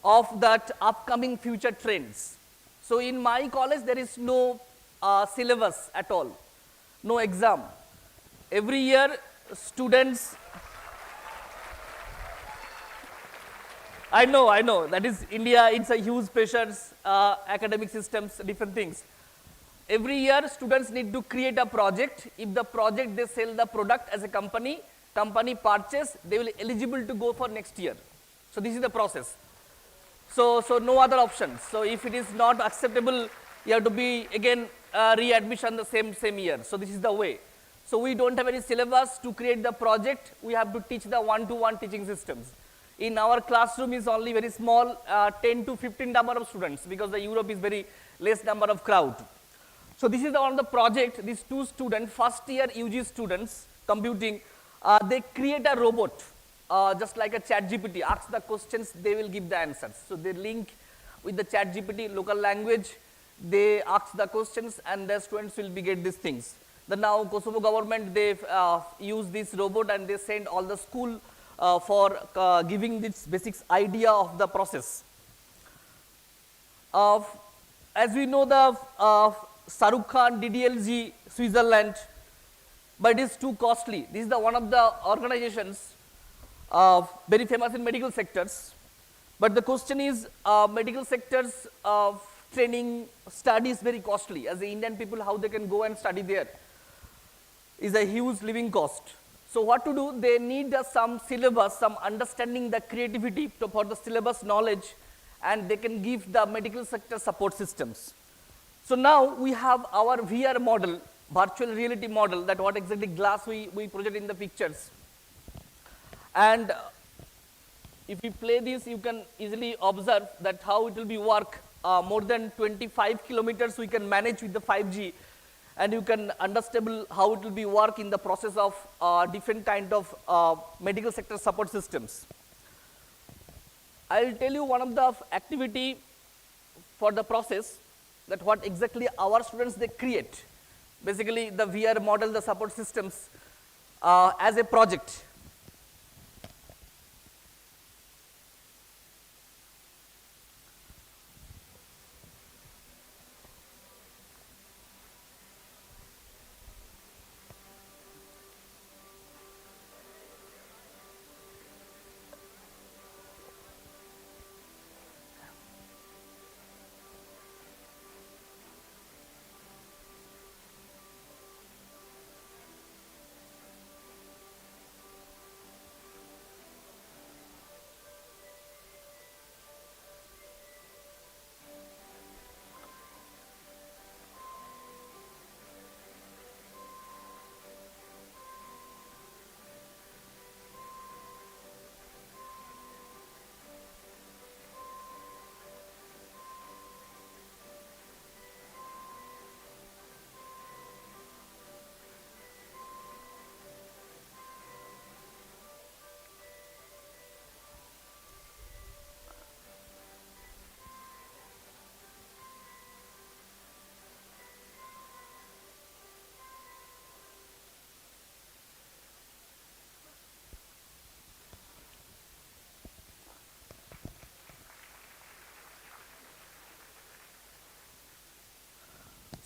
of that upcoming future trends. So in my college, there is no syllabus at all, no exam. Every year, students, I know, that is India, it's a huge pressures, academic systems, different things. Every year, students need to create a project. If the project, they sell the product as a company purchase, they will be eligible to go for next year. So this is the process. So no other options. So if it is not acceptable, you have to be again readmission the same year. So this is the way. So we don't have any syllabus to create the project. We have to teach the one-to-one teaching systems. In our classroom is only very small, 10 to 15 number of students, because the Europe is very less number of crowd. So this is on the project. These 2 students, first year UG students, computing, they create a robot, just like a ChatGPT. Ask the questions, they will give the answers. So they link with the ChatGPT local language. They ask the questions, and the students will get these things. Then now Kosovo government, they use this robot, and they send all the school for giving this basic idea of the process. As we know, the Shahrukh Khan, DDLG, Switzerland, but it is too costly. This is one of the organizations very famous in medical sectors. But the question is, medical sectors training study is very costly. As the Indian people, how they can go and study there is a huge living cost. So what to do? They need some syllabus, some understanding the creativity for the syllabus knowledge, and they can give the medical sector support systems. So now we have our VR model, virtual reality model, that what exactly glass we project in the pictures. And if you play this, you can easily observe that how it will be work. More than 25 kilometers we can manage with the 5G, and you can understand how it will be work in the process of different kind of medical sector support systems. I will tell you one of the activity for the process, that what exactly our students they create. Basically the VR model, the support systems as a project.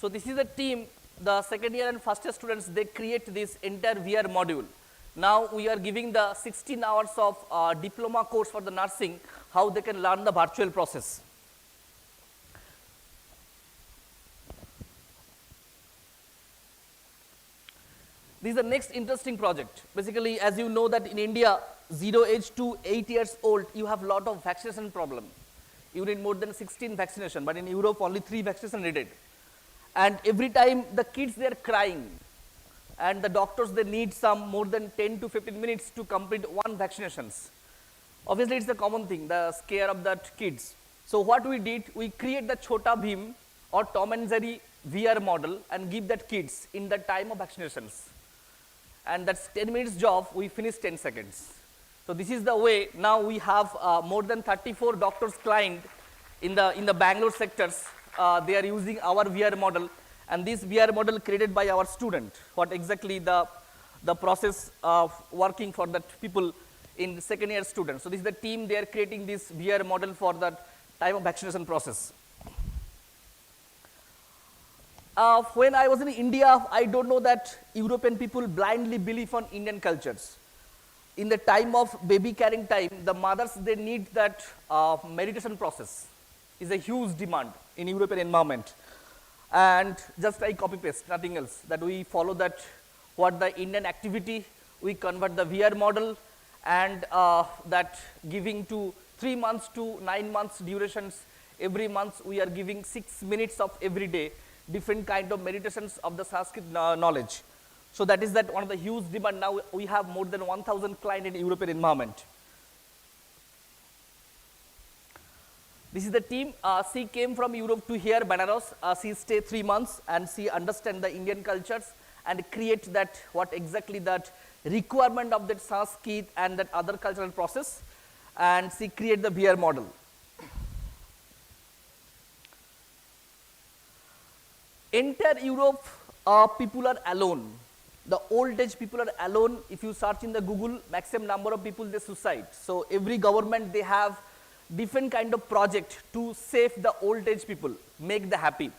So this is a team, the second year and first year students, they create this entire VR module. Now we are giving the 16 hours of diploma course for the nursing, how they can learn the virtual process. This is the next interesting project. Basically, as you know that in India, 0 age to 8 years old, you have lot of vaccination problem. You need more than 16 vaccination, but in Europe only 3 vaccination needed. And every time the kids they are crying, and the doctors they need some more than 10 to 15 minutes to complete 1 vaccinations. Obviously it's a common thing, the scare of that kids. So what we did, we create the Chota Bhim or Tom and Jerry VR model and give that kids in the time of vaccinations. And that's 10 minutes job, we finish 10 seconds. So this is the way. Now we have more than 34 doctors client in the Bangalore sectors. They are using our VR model, and this VR model created by our student. What exactly the process of working for that people in the second year students. So this is the team, they are creating this VR model for the time of vaccination process. When I was in India, I don't know that European people blindly believe on Indian cultures. In the time of baby carrying time, the mothers, they need that meditation process. Is a huge demand in European environment. And just like copy paste, nothing else, that we follow that what the Indian activity, we convert the VR model, and that giving to 3 months to 9 months durations. Every month we are giving 6 minutes of every day, different kind of meditations of the Sanskrit knowledge. So that is that one of the huge demand. Now we have more than 1,000 clients in European environment. This is the team. She came from Europe to here, Benares. She stayed 3 months and she understand the Indian cultures and create that what exactly that requirement of that Sanskrit and that other cultural process, and she create the VR model. Entire Europe, people are alone. The old age people are alone. If you search in the Google, maximum number of people they suicide. So every government they have different kind of project to save the old age people, make them happy.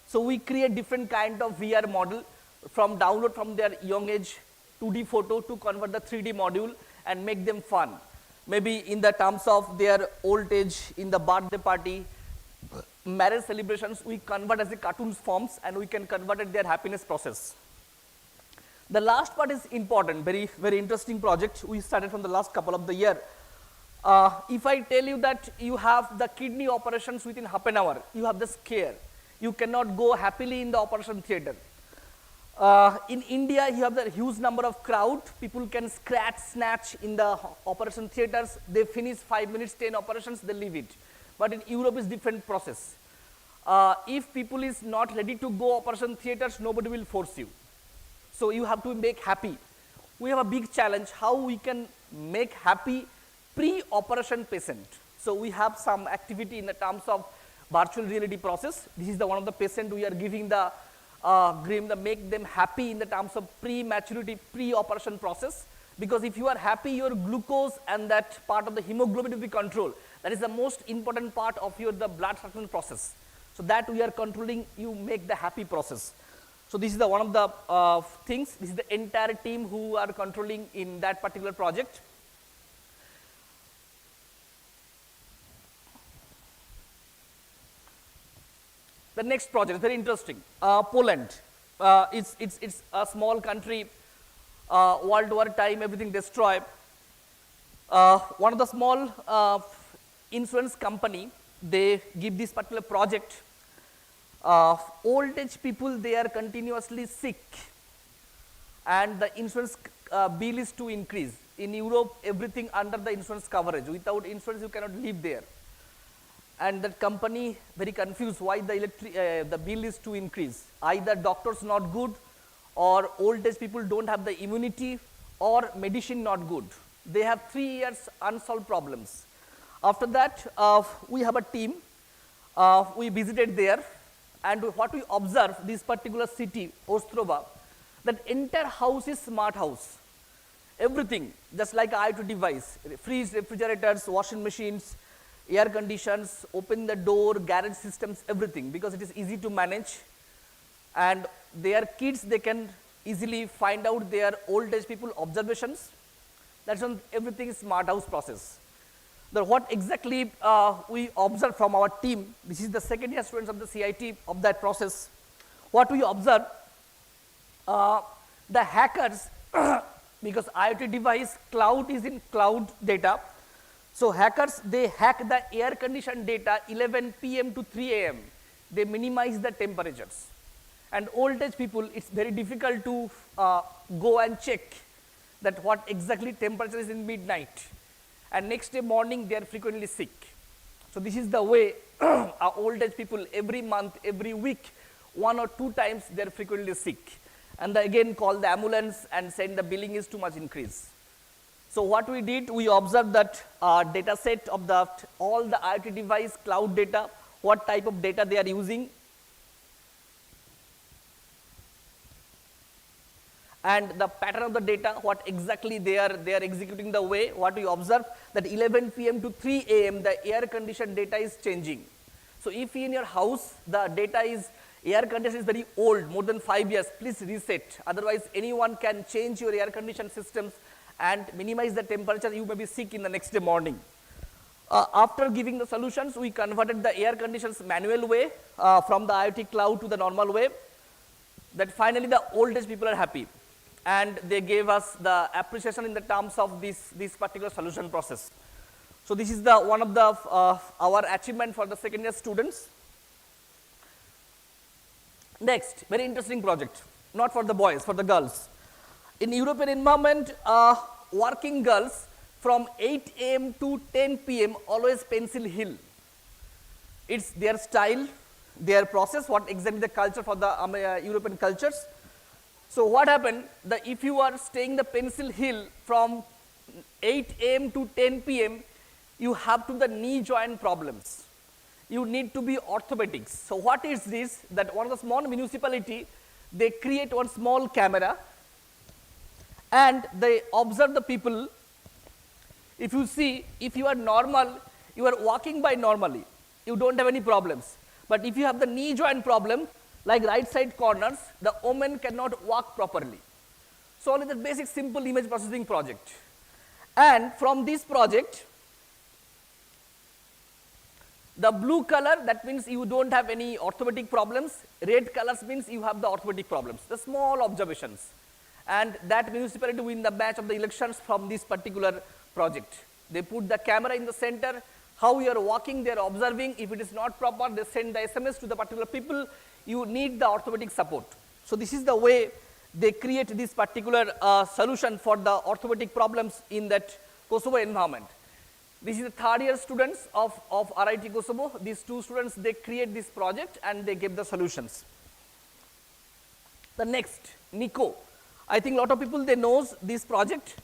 So we create different kind of VR model from download from their young age 2D photo to convert the 3D module and make them fun. Maybe in the terms of their old age, in the birthday party, marriage celebrations, we convert as a cartoon forms and we can convert it their happiness process. The last part is important, very, very interesting project we started from the last couple of the year. If I tell you that you have the kidney operations within half an hour, you have the scare. You cannot go happily in the operation theater. In India, you have the huge number of crowd. People can scratch, snatch in the operation theaters. They finish 5 minutes, 10 operations, they leave it. But in Europe, it's different process. If people is not ready to go operation theaters, nobody will force you. So you have to make happy. We have a big challenge, how we can make happy pre-operation patient. So we have some activity in the terms of virtual reality process. This is the one of the patient we are giving the make them happy in the terms of pre-maturity, pre-operation process. Because if you are happy, your glucose and that part of the hemoglobin will be controlled. That is the most important part of your the blood circulation process. So that we are controlling, you make the happy process. So this is the one of the things. This is the entire team who are controlling in that particular project. The next project is very interesting. Poland. It's a small country. World War time, everything destroyed. One of the small insurance company, they give this particular project. Old age people, they are continuously sick and the insurance bill is to increase. In Europe, everything under the insurance coverage. Without insurance, you cannot live there. And that company very confused why the bill is to increase. Either doctors not good, or old age people don't have the immunity, or medicine not good. They have 3 years unsolved problems. After that, we have a team. We visited there, and what we observed, this particular city, Ostrova, that entire house is smart house. Everything, just like IoT device, fridge, refrigerators, washing machines, air conditions, open the door, garage systems, everything, because it is easy to manage. And their kids, they can easily find out their old age people observations. That's when everything is smart house process. What exactly we observe from our team, this is the second year students of the CIT of that process. What we observe, the hackers, because IoT device, cloud is in cloud data. So hackers, they hack the air conditioned data 11 PM to 3 AM. They minimize the temperatures. And old age people, it's very difficult to go and check that what exactly temperature is in midnight. And next day morning, they are frequently sick. So this is the way our old age people, every month, every week, 1 or 2 times, they are frequently sick. And they again call the ambulance and send the billing is too much increase. So what we did, we observed that data set of all the IoT device, cloud data, what type of data they are using. And the pattern of the data, what exactly they are executing the way, what we observe, that 11 PM to 3 AM, the air condition data is changing. So if in your house, the data is, air condition is very old, more than 5 years, please reset. Otherwise, anyone can change your air condition systems and minimize the temperature, you may be sick in the next day morning. After giving the solutions, we converted the air conditions manual way from the IoT cloud to the normal way. That finally the old age people are happy. And they gave us the appreciation in the terms of this particular solution process. So this is the one of the our achievement for the second year students. Next, very interesting project, not for the boys, for the girls. In European environment, working girls from 8 AM to 10 PM always pencil hill. It's their style, their process, what exactly the culture for the European cultures. So what happened, that if you are staying the pencil hill from 8 AM to 10 PM, you have to the knee joint problems. You need to be orthopedics. So what is this, that one of the small municipality, they create one small camera and they observe the people. If you see, if you are normal, you are walking by normally, you don't have any problems. But if you have the knee joint problem, like right side corners, the woman cannot walk properly. So only the basic simple image processing project. And from this project, the blue color, that means you don't have any orthopedic problems. Red colors means you have the orthopedic problems. The small observations. And that municipality win the batch of the elections from this particular project. They put the camera in the center. How you are walking, they are observing. If it is not proper, they send the SMS to the particular people. You need the orthopedic support. So this is the way they create this particular solution for the orthopedic problems in that Kosovo environment. This is the third year students of RIT Kosovo. These two students, they create this project and they give the solutions. The next, NICO. I think a lot of people, they knows this project.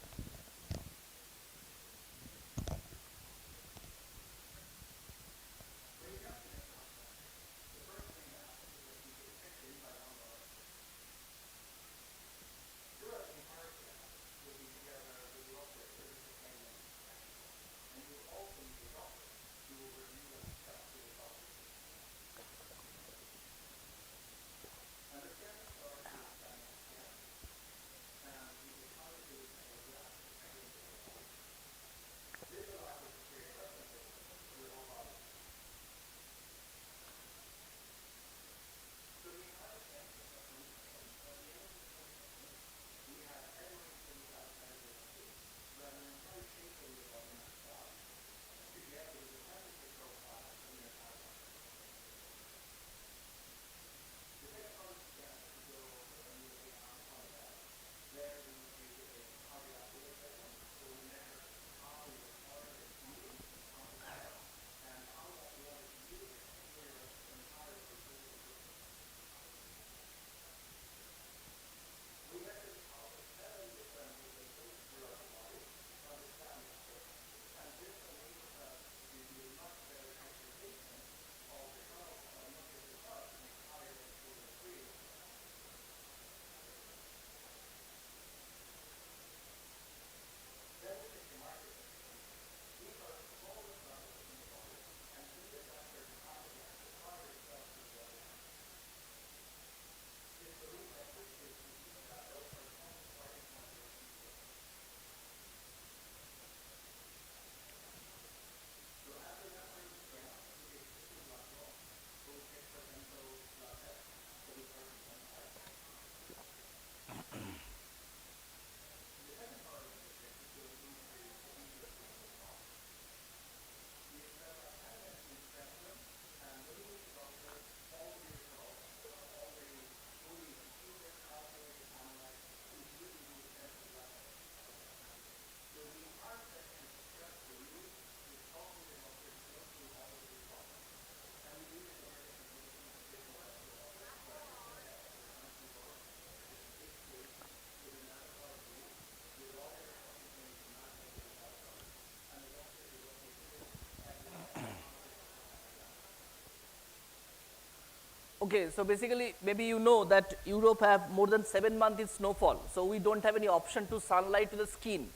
Okay, so basically maybe you know that Europe have more than 7 months in snowfall, so we don't have any option to sunlight to the skin.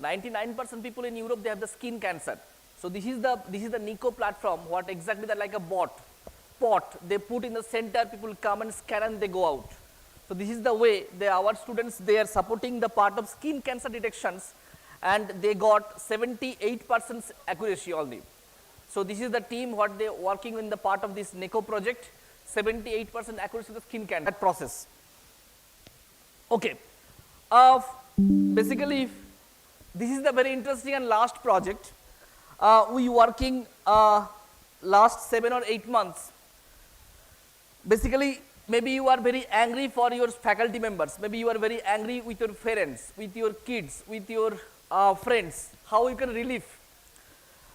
99% people in Europe, they have the skin cancer. So this is the NICO platform, what exactly that like a pot they put in the center, people come and scan and they go out. So this is the way our students, they are supporting the part of skin cancer detections, and they got 78% accuracy only. So this is the team what they working in the part of this NICO project. 78% accuracy of the skin cancer process. Okay, basically this is the very interesting and last project. We working last 7 or 8 months. Basically, maybe you are very angry for your faculty members. Maybe you are very angry with your parents, with your kids, with your friends. How you can relieve?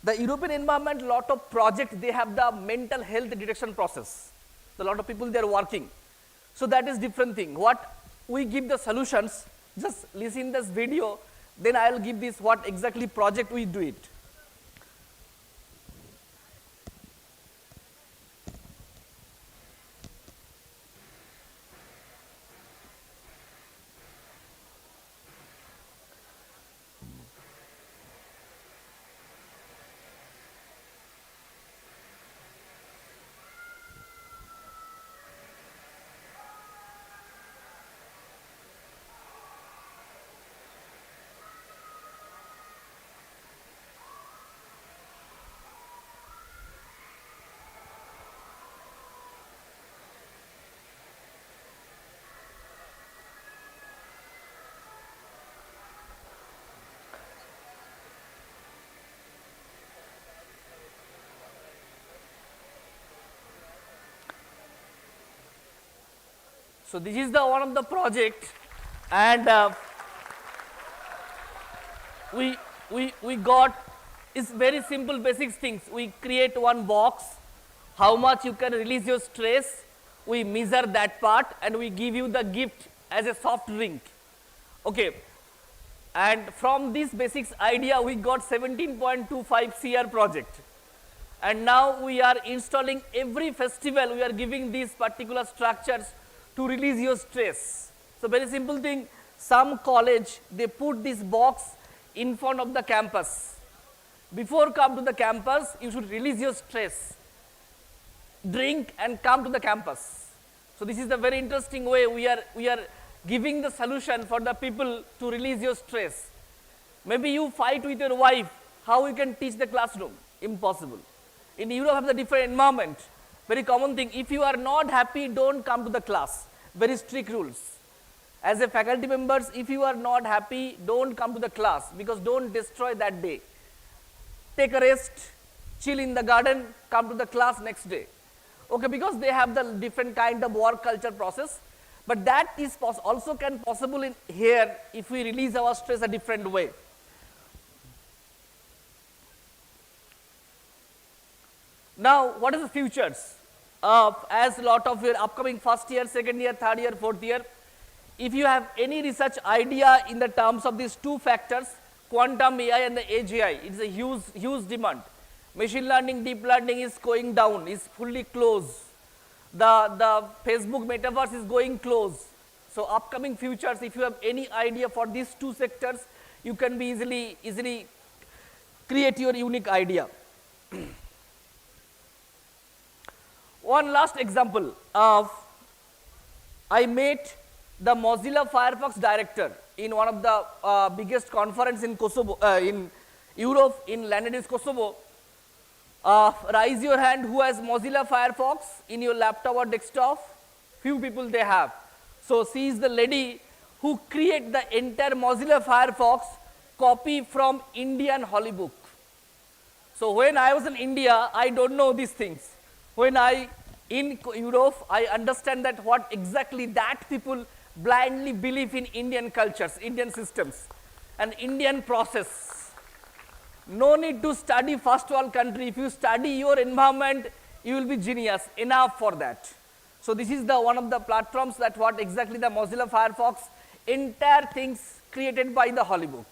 The European environment, lot of projects, they have the mental health detection process. A lot of people, they are working. So that is different thing. What we give the solutions, just listen this video, then I will give this what exactly project we do it. So this is the one of the project, and we got, it's very simple basic things. We create one box, how much you can release your stress, we measure that part and we give you the gift as a soft drink. Okay. And from this basics idea we got 17.25 CR project. And now we are installing every festival, we are giving these particular structures to release your stress. So very simple thing, some college, they put this box in front of the campus. Before come to the campus, you should release your stress. Drink and come to the campus. So this is the very interesting way we are giving the solution for the people to release your stress. Maybe you fight with your wife, how you can teach the classroom? Impossible. In Europe have the different environment. Very common thing, if you are not happy, don't come to the class. Very strict rules. As a faculty members, if you are not happy, don't come to the class because don't destroy that day. Take a rest, chill in the garden, come to the class next day. Okay, because they have the different kind of work culture process. But that is also can possible in here if we release our stress a different way. Now, what is the futures? As a lot of your upcoming first year, second year, third year, fourth year, if you have any research idea in the terms of these two factors, quantum AI and the AGI, it's a huge demand. Machine learning, deep learning is going down, is fully closed. The Facebook metaverse is going close. So upcoming futures, if you have any idea for these two sectors, you can be easily create your unique idea. One last example of, I met the Mozilla Firefox director in one of the biggest conference in Kosovo, in Europe, in London, Kosovo. Raise your hand who has Mozilla Firefox in your laptop or desktop. Few people they have. So she is the lady who create the entire Mozilla Firefox copy from Indian Holy Book. So when I was in India, I don't know these things. When in Europe, I understand that what exactly that people blindly believe in Indian cultures, Indian systems, and Indian process. No need to study first world country. If you study your environment, you will be genius, enough for that. So this is the one of the platforms that what exactly the Mozilla Firefox, entire things created by the Holy Book.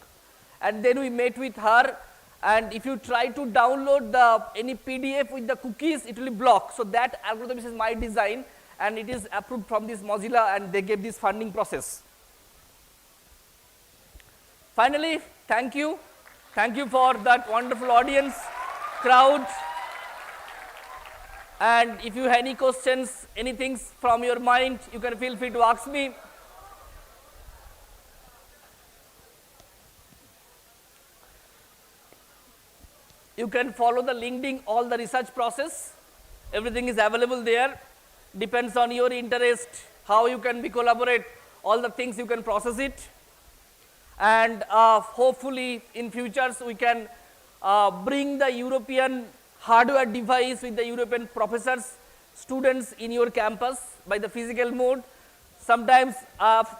And then we met with her, and if you try to download any PDF with the cookies, it will be blocked. So that algorithm is my design, and it is approved from this Mozilla, and they gave this funding process. Finally, thank you. Thank you for that wonderful audience, crowd. And if you have any questions, anything from your mind, you can feel free to ask me. You can follow the LinkedIn, all the research process. Everything is available there. Depends on your interest, how you can be collaborate, all the things you can process it. And hopefully in futures we can bring the European hardware device with the European professors, students in your campus by the physical mode. Sometimes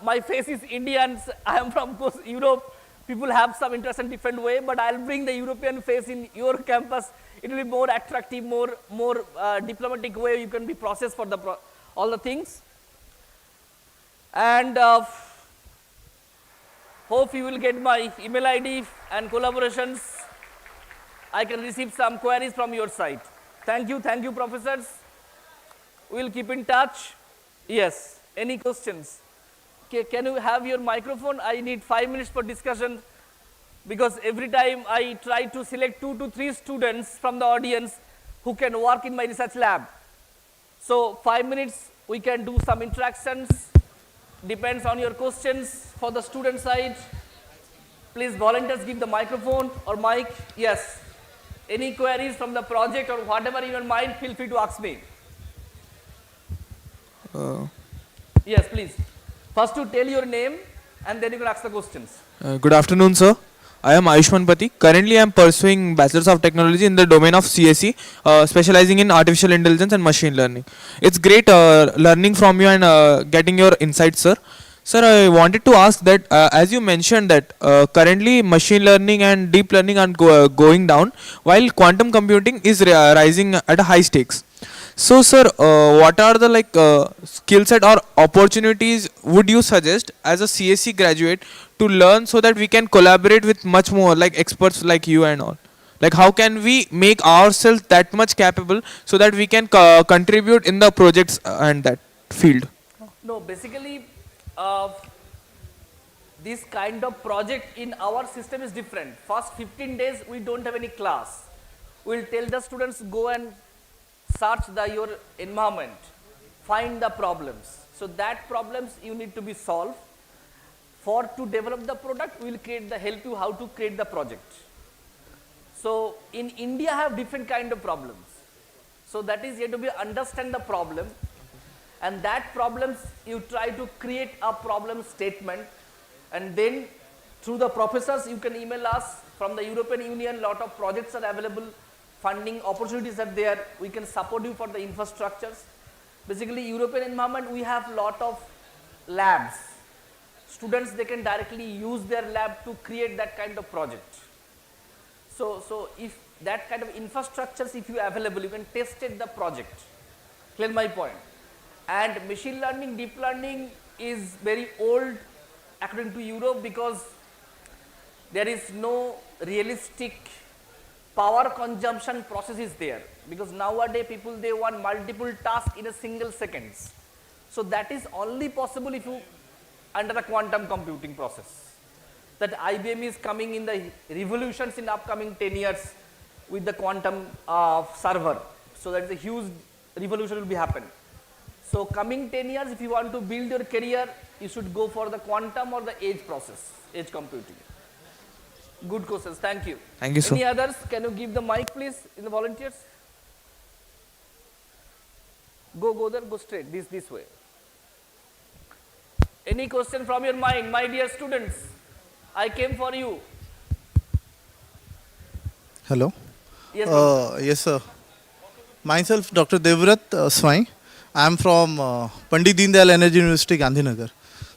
my face is Indian, I am from Europe. People have some interest in different way, but I'll bring the European face in your campus. It will be more attractive, more diplomatic way you can be processed for the all the things. And hope you will get my email ID and collaborations. I can receive some queries from your side. Thank you, professors. We will keep in touch. Yes, any questions? Okay, can you have your microphone? I need 5 minutes for discussion because every time I try to select 2 to 3 students from the audience who can work in my research lab. So 5 minutes we can do some interactions. Depends on your questions for the student side. Please volunteers give the microphone or mic. Yes. Any queries from the project or whatever in your mind, feel free to ask me. Yes, please. First to tell your name and then you can ask the questions. Good afternoon, sir. I am Ayushman Pati. Currently, I am pursuing Bachelor's of Technology in the domain of CSE, specializing in Artificial Intelligence and Machine Learning. It's great learning from you and getting your insights, sir. Sir, I wanted to ask that as you mentioned that currently machine learning and deep learning are going down, while quantum computing is rising at a high stakes. So, sir, what are the skill set or opportunities would you suggest as a CSE graduate to learn so that we can collaborate with much more like experts like you and all? Like, how can we make ourselves that much capable so that we can contribute in the projects and that field? No, basically, this kind of project in our system is different. First 15 days, we don't have any class. We'll tell the students go and search your environment, find the problems. So that problems you need to be solved. To develop the product, we will help you how to create the project. So in India have different kind of problems. So that is you have to be understand the problem, and that problems you try to create a problem statement, and then through the professors you can email us from the European Union. Lot of projects are available. Funding opportunities are there, we can support you for the infrastructures. Basically European environment, we have lot of labs. Students, they can directly use their lab to create that kind of project. So if that kind of infrastructures, if you are available, you can test it the project. Clear my point? And machine learning, deep learning is very old according to Europe, because there is no realistic power consumption process is there, because nowadays people they want multiple tasks in a single seconds. So that is only possible if you under the quantum computing process. That IBM is coming in the revolutions in upcoming 10 years with the quantum server. So that is a huge revolution will be happen. So coming 10 years, if you want to build your career, you should go for the quantum or the edge process, edge computing. Good questions. Thank you. Thank you, sir. Any others? Can you give the mic, please, in the volunteers? Go there. Go straight. This way. Any question from your mind, my dear students? I came for you. Hello. Yes. Yes, sir. Myself, Dr. Devrat Swai. I am from Pandit Deendayal Energy University, Gandhinagar.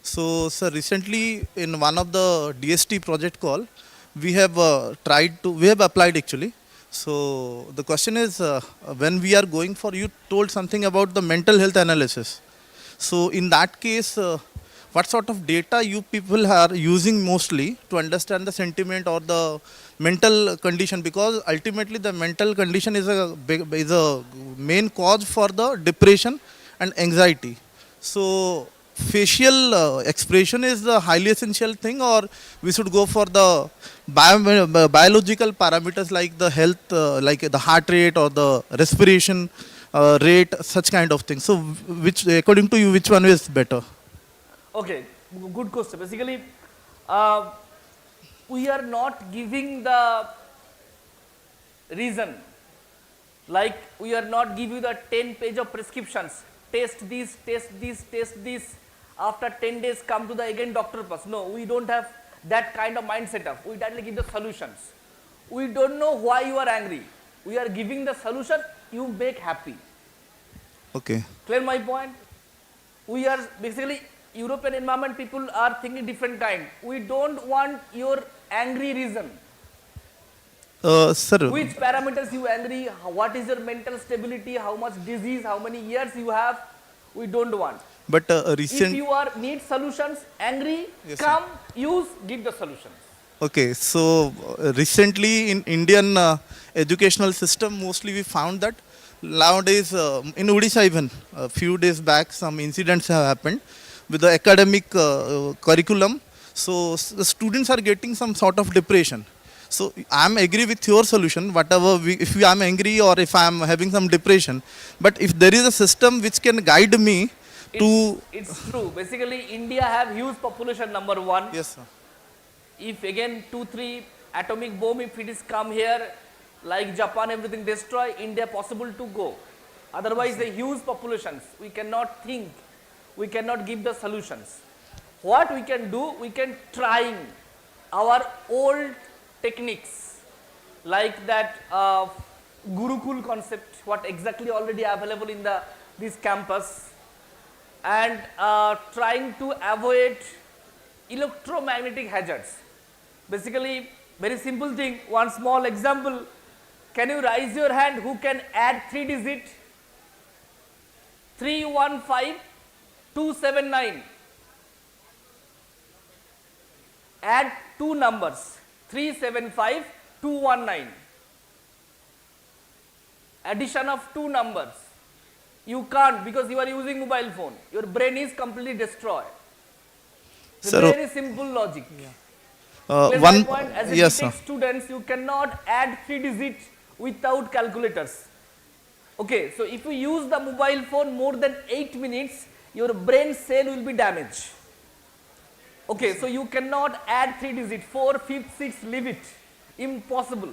So, sir, recently in one of the DST project call, we have applied actually. So the question is, when we are going for, you told something about the mental health analysis. So in that case, what sort of data you people are using mostly to understand the sentiment or the mental condition? Because ultimately the mental condition is a main cause for the depression and anxiety. So facial expression is the highly essential thing, or we should go for the biological parameters like the health, like the heart rate or the respiration rate, such kind of things. So which, according to you, which one is better? Okay, good question. Basically, we are not giving the reason, like we are not giving you the 10 page of prescriptions. Test this, test this, test this. After 10 days, come to the again doctor plus. No, we don't have that kind of mind setup. We directly give the solutions. We don't know why you are angry. We are giving the solution you make happy. Okay. Clear my point? We are basically European environment, people are thinking different kind. We don't want your angry reason. Sir. Which parameters you angry, what is your mental stability, how much disease, how many years you have, we don't want. But if you need solutions, angry, yes, come, use, give the solutions. Okay, so recently in Indian educational system, mostly we found that nowadays in Odisha even, a few days back, some incidents have happened with the academic curriculum. So the students are getting some sort of depression. So I am agree with your solution, whatever, if I am angry or if I am having some depression, but if there is a system which can guide me to... It's true. Basically, India have huge population, number one. Yes, sir. If again 2-3 atomic bomb, if it is come here, like Japan, everything destroy, India possible to go. Otherwise, the huge populations, we cannot think, we cannot give the solutions. What we can do, we can try our old techniques like that Gurukul concept, what exactly already available in this campus, and trying to avoid electromagnetic hazards. Basically, very simple thing, one small example. Can you raise your hand who can add 3 digit? 315279. Add 2 numbers, 375219. Addition of 2 numbers. You can't because you are using mobile phone. Your brain is completely destroyed. It's Sir, very simple logic. one, My point, as a yes, BTech sir. students, you cannot add 3 digits without calculators. Okay, so if you use the mobile phone more than 8 minutes, your brain cell will be damaged. Okay, so you cannot add 3 digits, 4, 5, 6, leave it. Impossible.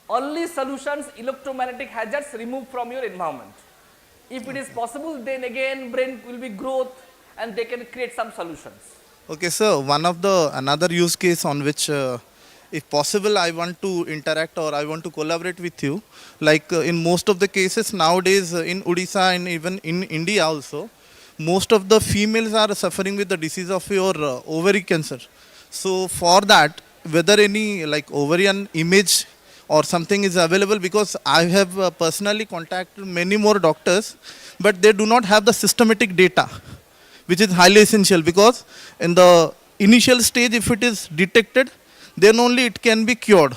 Only solutions, electromagnetic hazards removed from your environment. If it is possible, then again brain will be growth and they can create some solutions. Okay, so another use case on which, if possible, I want to interact or I want to collaborate with you. Like in most of the cases nowadays in Odisha and even in India also, most of the females are suffering with the disease of your ovary cancer. So for that, whether any like ovarian image or something is available, because I have personally contacted many more doctors, but they do not have the systematic data, which is highly essential, because in the initial stage, if it is detected, then only it can be cured.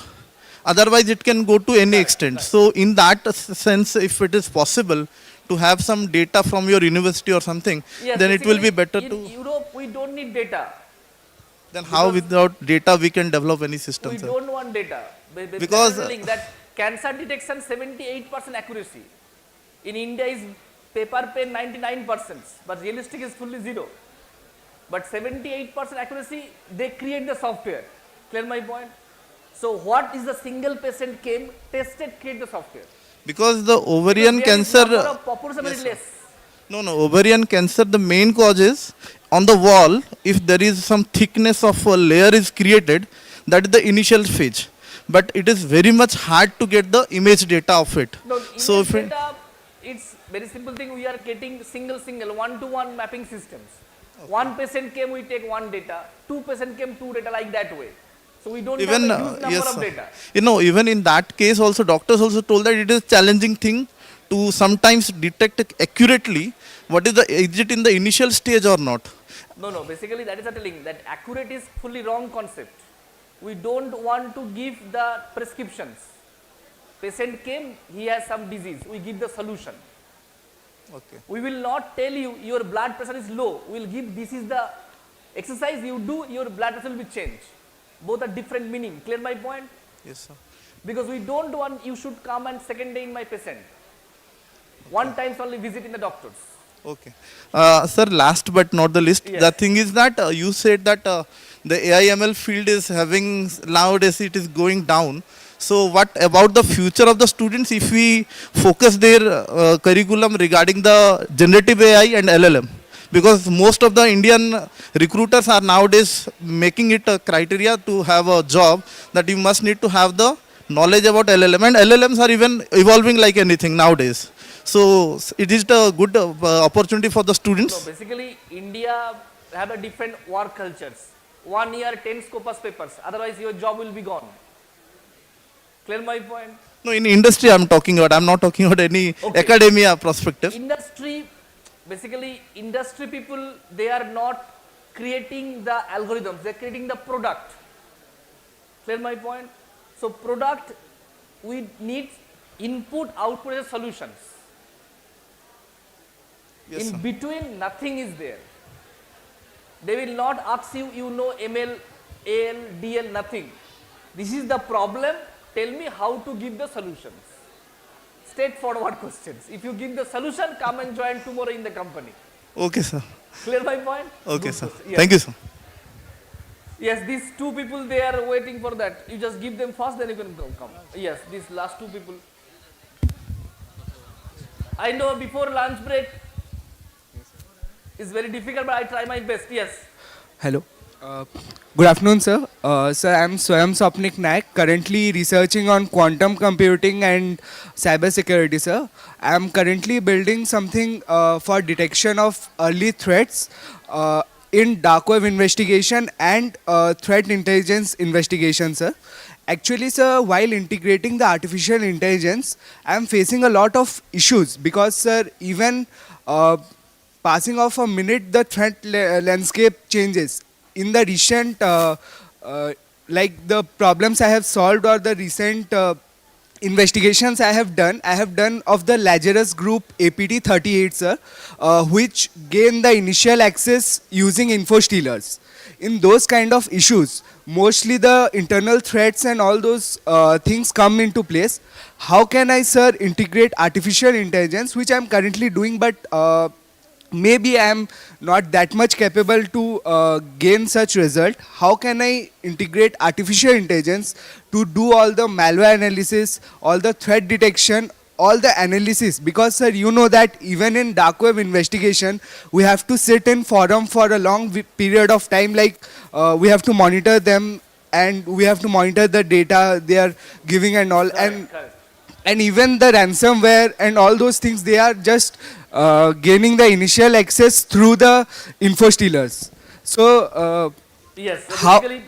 Otherwise, it can go to any extent. So in that sense, if it is possible to have some data from your university or something, Yes, then it will be better in to. Europe, we don't need data. Then how without data we can develop any system, We sir? don't want data. Because, Telling that cancer detection 78% accuracy. In India is paper pen 99%, but realistic is fully 0. But 78% accuracy, they create the software. Clear my point? So what is the single patient came, tested, create the software? Because the ovarian cancer. Number of population very less. No, ovarian cancer, the main cause is on the wall, if there is some thickness of a layer is created, that is the initial phase. But it is very much hard to get the image data of it. No, So image if it, data, it's very simple thing. We are getting single, one-to-one mapping systems. One patient came, we take one data. 2 patient came, 2 data, like that way. So we don't even, have a huge number yes, of sir. data. Even in that case also, doctors also told that it is challenging thing to sometimes detect accurately what is the, is it in the initial stage or not. No, basically that is the telling that accurate is fully wrong concept. We don't want to give the prescriptions. Patient came, he has some disease, we give the solution. Okay. We will not tell you your blood pressure is low, we will give this is the exercise you do, your blood pressure will be changed. Both are different meaning. Clear my point? Yes, sir. Because we don't want you should come and second day in my patient. One time only visit in the doctors. Okay. Sir, last but not the least, Yes. the thing is that you said that the AI/ML field is having, nowadays it is going down. So what about the future of the students if we focus their curriculum regarding the generative AI and LLM? Because most of the Indian recruiters are nowadays making it a criteria to have a job that you must need to have the knowledge about LLM, and LLMs are even evolving like anything nowadays. So it is a good opportunity for the students. No, basically India have a different work cultures. 1 year 10 Scopus papers, otherwise your job will be gone. Clear my point? No, in industry I'm talking about. I'm not talking about any academia perspective. Industry, basically industry people, they are not creating the algorithms, they are creating the product. Clear my point? So product, we need input, output as solutions. Yes, in sir. between, nothing is there. They will not ask you, you know ML, AL, DL, nothing. This is the problem. Tell me how to give the solutions. Straightforward questions. If you give the solution, come and join tomorrow in the company. Okay, sir. Clear my point? Okay, Good sir. question. Yes. Thank you, sir. Yes, these 2 people, they are waiting for that. You just give them first, then you can come. Yes, these last 2 people. I know before lunch break is very difficult, but I try my best. Yes. Hello. Good afternoon, sir. Sir, I'm Swayam Sapnik Naik, currently researching on quantum computing and cybersecurity, sir. I'm currently building something for detection of early threats in dark web investigation and threat intelligence investigation, sir. Actually, sir, while integrating the artificial intelligence, I'm facing a lot of issues because, sir, even passing of a minute, the threat landscape changes. In the recent, like the problems I have solved or the recent investigations I have done of the Lazarus group APT 38, sir, which gained the initial access using info stealers. In those kind of issues, mostly the internal threats and all those things come into place. How can I, sir, integrate artificial intelligence, which I'm currently doing, but maybe I am not that much capable to gain such result. How can I integrate artificial intelligence to do all the malware analysis, all the threat detection, all the analysis? Because, sir, you know that even in dark web investigation, we have to sit in forum for a long period of time, like we have to monitor them and we have to monitor the data they are giving and all. And even the ransomware and all those things, they are just gaining the initial access through the info stealers. So, Yes, so how? basically,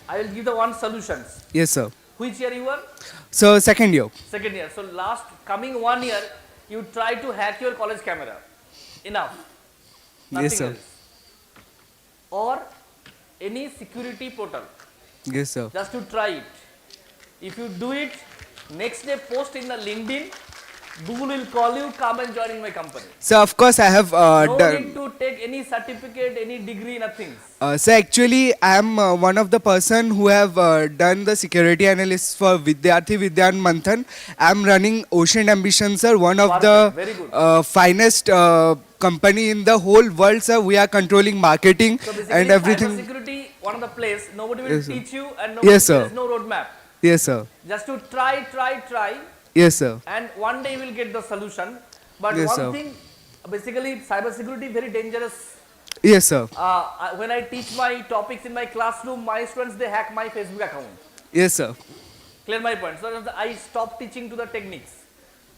I will give the one solutions. Yes, sir. Which year you were? So, second year. Second year. So last coming 1 year, you try to hack your college camera. Enough. Nothing Yes, sir. else. Or any security portal. Yes, sir. Just to try it. If you do it, next day post in the LinkedIn, Google will call you, come and join in my company. So, of course, I have No done. need to take any certificate, any degree, nothing. So actually, I am one of the person who have done the security analyst for Vidyarthi Vidyan Manthan. I am running Ocean Ambition, sir, one of Very good. the finest company in the whole world, sir. We are controlling marketing So basically, and everything. cybersecurity, one of the place, nobody will Yes, sir. teach you and Yes, there sir. is no roadmap. Yes, sir. Just to try, Yes, sir. and one day you will get the solution. But Yes, one sir. thing, basically cybersecurity very dangerous. Yes, sir. When I teach my topics in my classroom, my students, they hack my Facebook account. Yes, sir. Clear my point. So I stopped teaching to the techniques.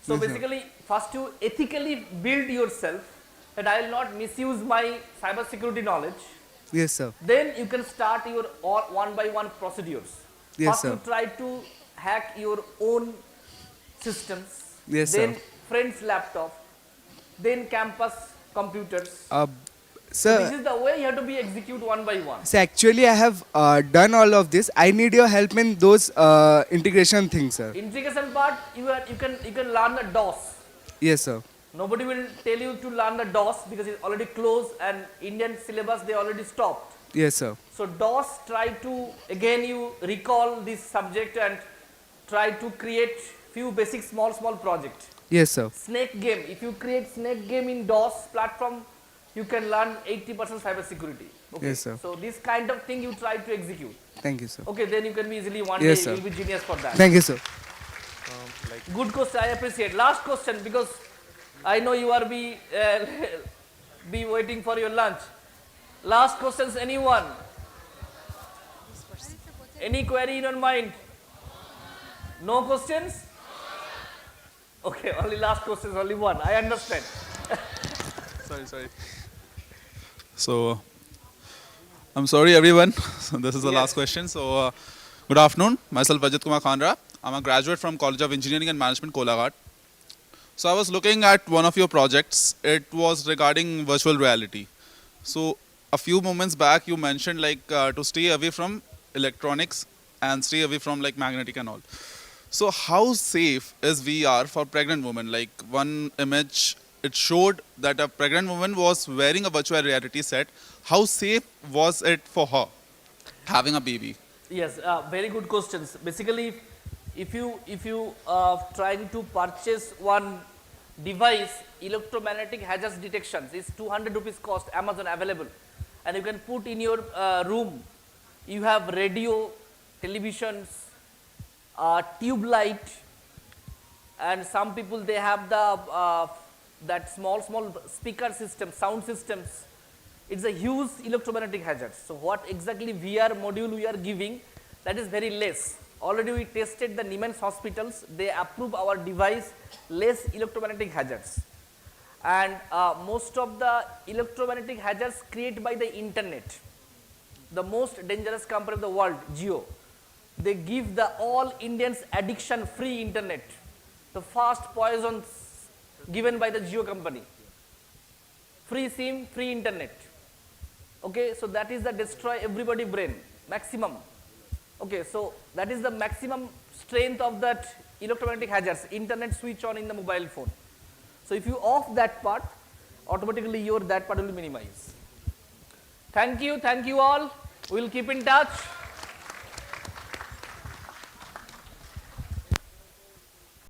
So Yes, sir. basically, first you ethically build yourself that I will not misuse my cybersecurity knowledge. Yes, sir. Then you can start your all one by one procedures. Yes, First sir. you try to hack your own systems. Yes, then sir. friend's laptop. Then campus computers. So Sir. this is the way you have to be execute one by one. So actually, I have done all of this. I need your help in those integration things, sir. Integration part, you can learn the DOS. Yes, sir. Nobody will tell you to learn the DOS because it's already closed and Indian syllabus they already stopped. Yes, sir. So DOS try to again you recall this subject and try to create few basic small project. Yes, sir. Snake game. If you create snake game in DOS platform, you can learn 80% cybersecurity. Okay. Yes, sir. So this kind of thing you try to execute. Thank you, sir. Okay, then you can be easily one Yes, day sir. you will be genius for that. Thank you, sir. Good question, I appreciate. Last question because I know you are be waiting for your lunch. Last questions, anyone? Any query in your mind? No questions? Okay, only last questions, only one. I understand. Sorry. So, I'm sorry everyone. This is the last question. So, good afternoon. Myself Ajit Kumar Khanra. I'm a graduate from College of Engineering and Management, Kolaghat. So, I was looking at one of your projects. It was regarding virtual reality. So, a few moments back, you mentioned like to stay away from electronics and stay away from like magnetic and all. So, how safe is VR for pregnant women? Like one image, it showed that a pregnant woman was wearing a virtual reality set. How safe was it for her having a baby? Yes, very good questions. Basically, if you trying to purchase one device, electromagnetic hazards detections is 200 rupees cost, Amazon available, and you can put in your room. You have radio, televisions, tube light, and some people they have the that small speaker system, sound systems. It's a huge electromagnetic hazard. So what exactly VR module we are giving, that is very less. Already we tested the Niemann's hospitals, they approve our device less electromagnetic hazards. And most of the electromagnetic hazards created by the internet. The most dangerous company of the world, Jio, they give the all Indians addiction free internet. The fast poisons given by the Jio company. Free SIM, free internet. Okay, so that is the destroy everybody brain, maximum. Okay, so that is the maximum strength of that electromagnetic hazards, internet switch on in the mobile phone. So if you off that part, automatically that part will minimize. Thank you all. We will keep in touch.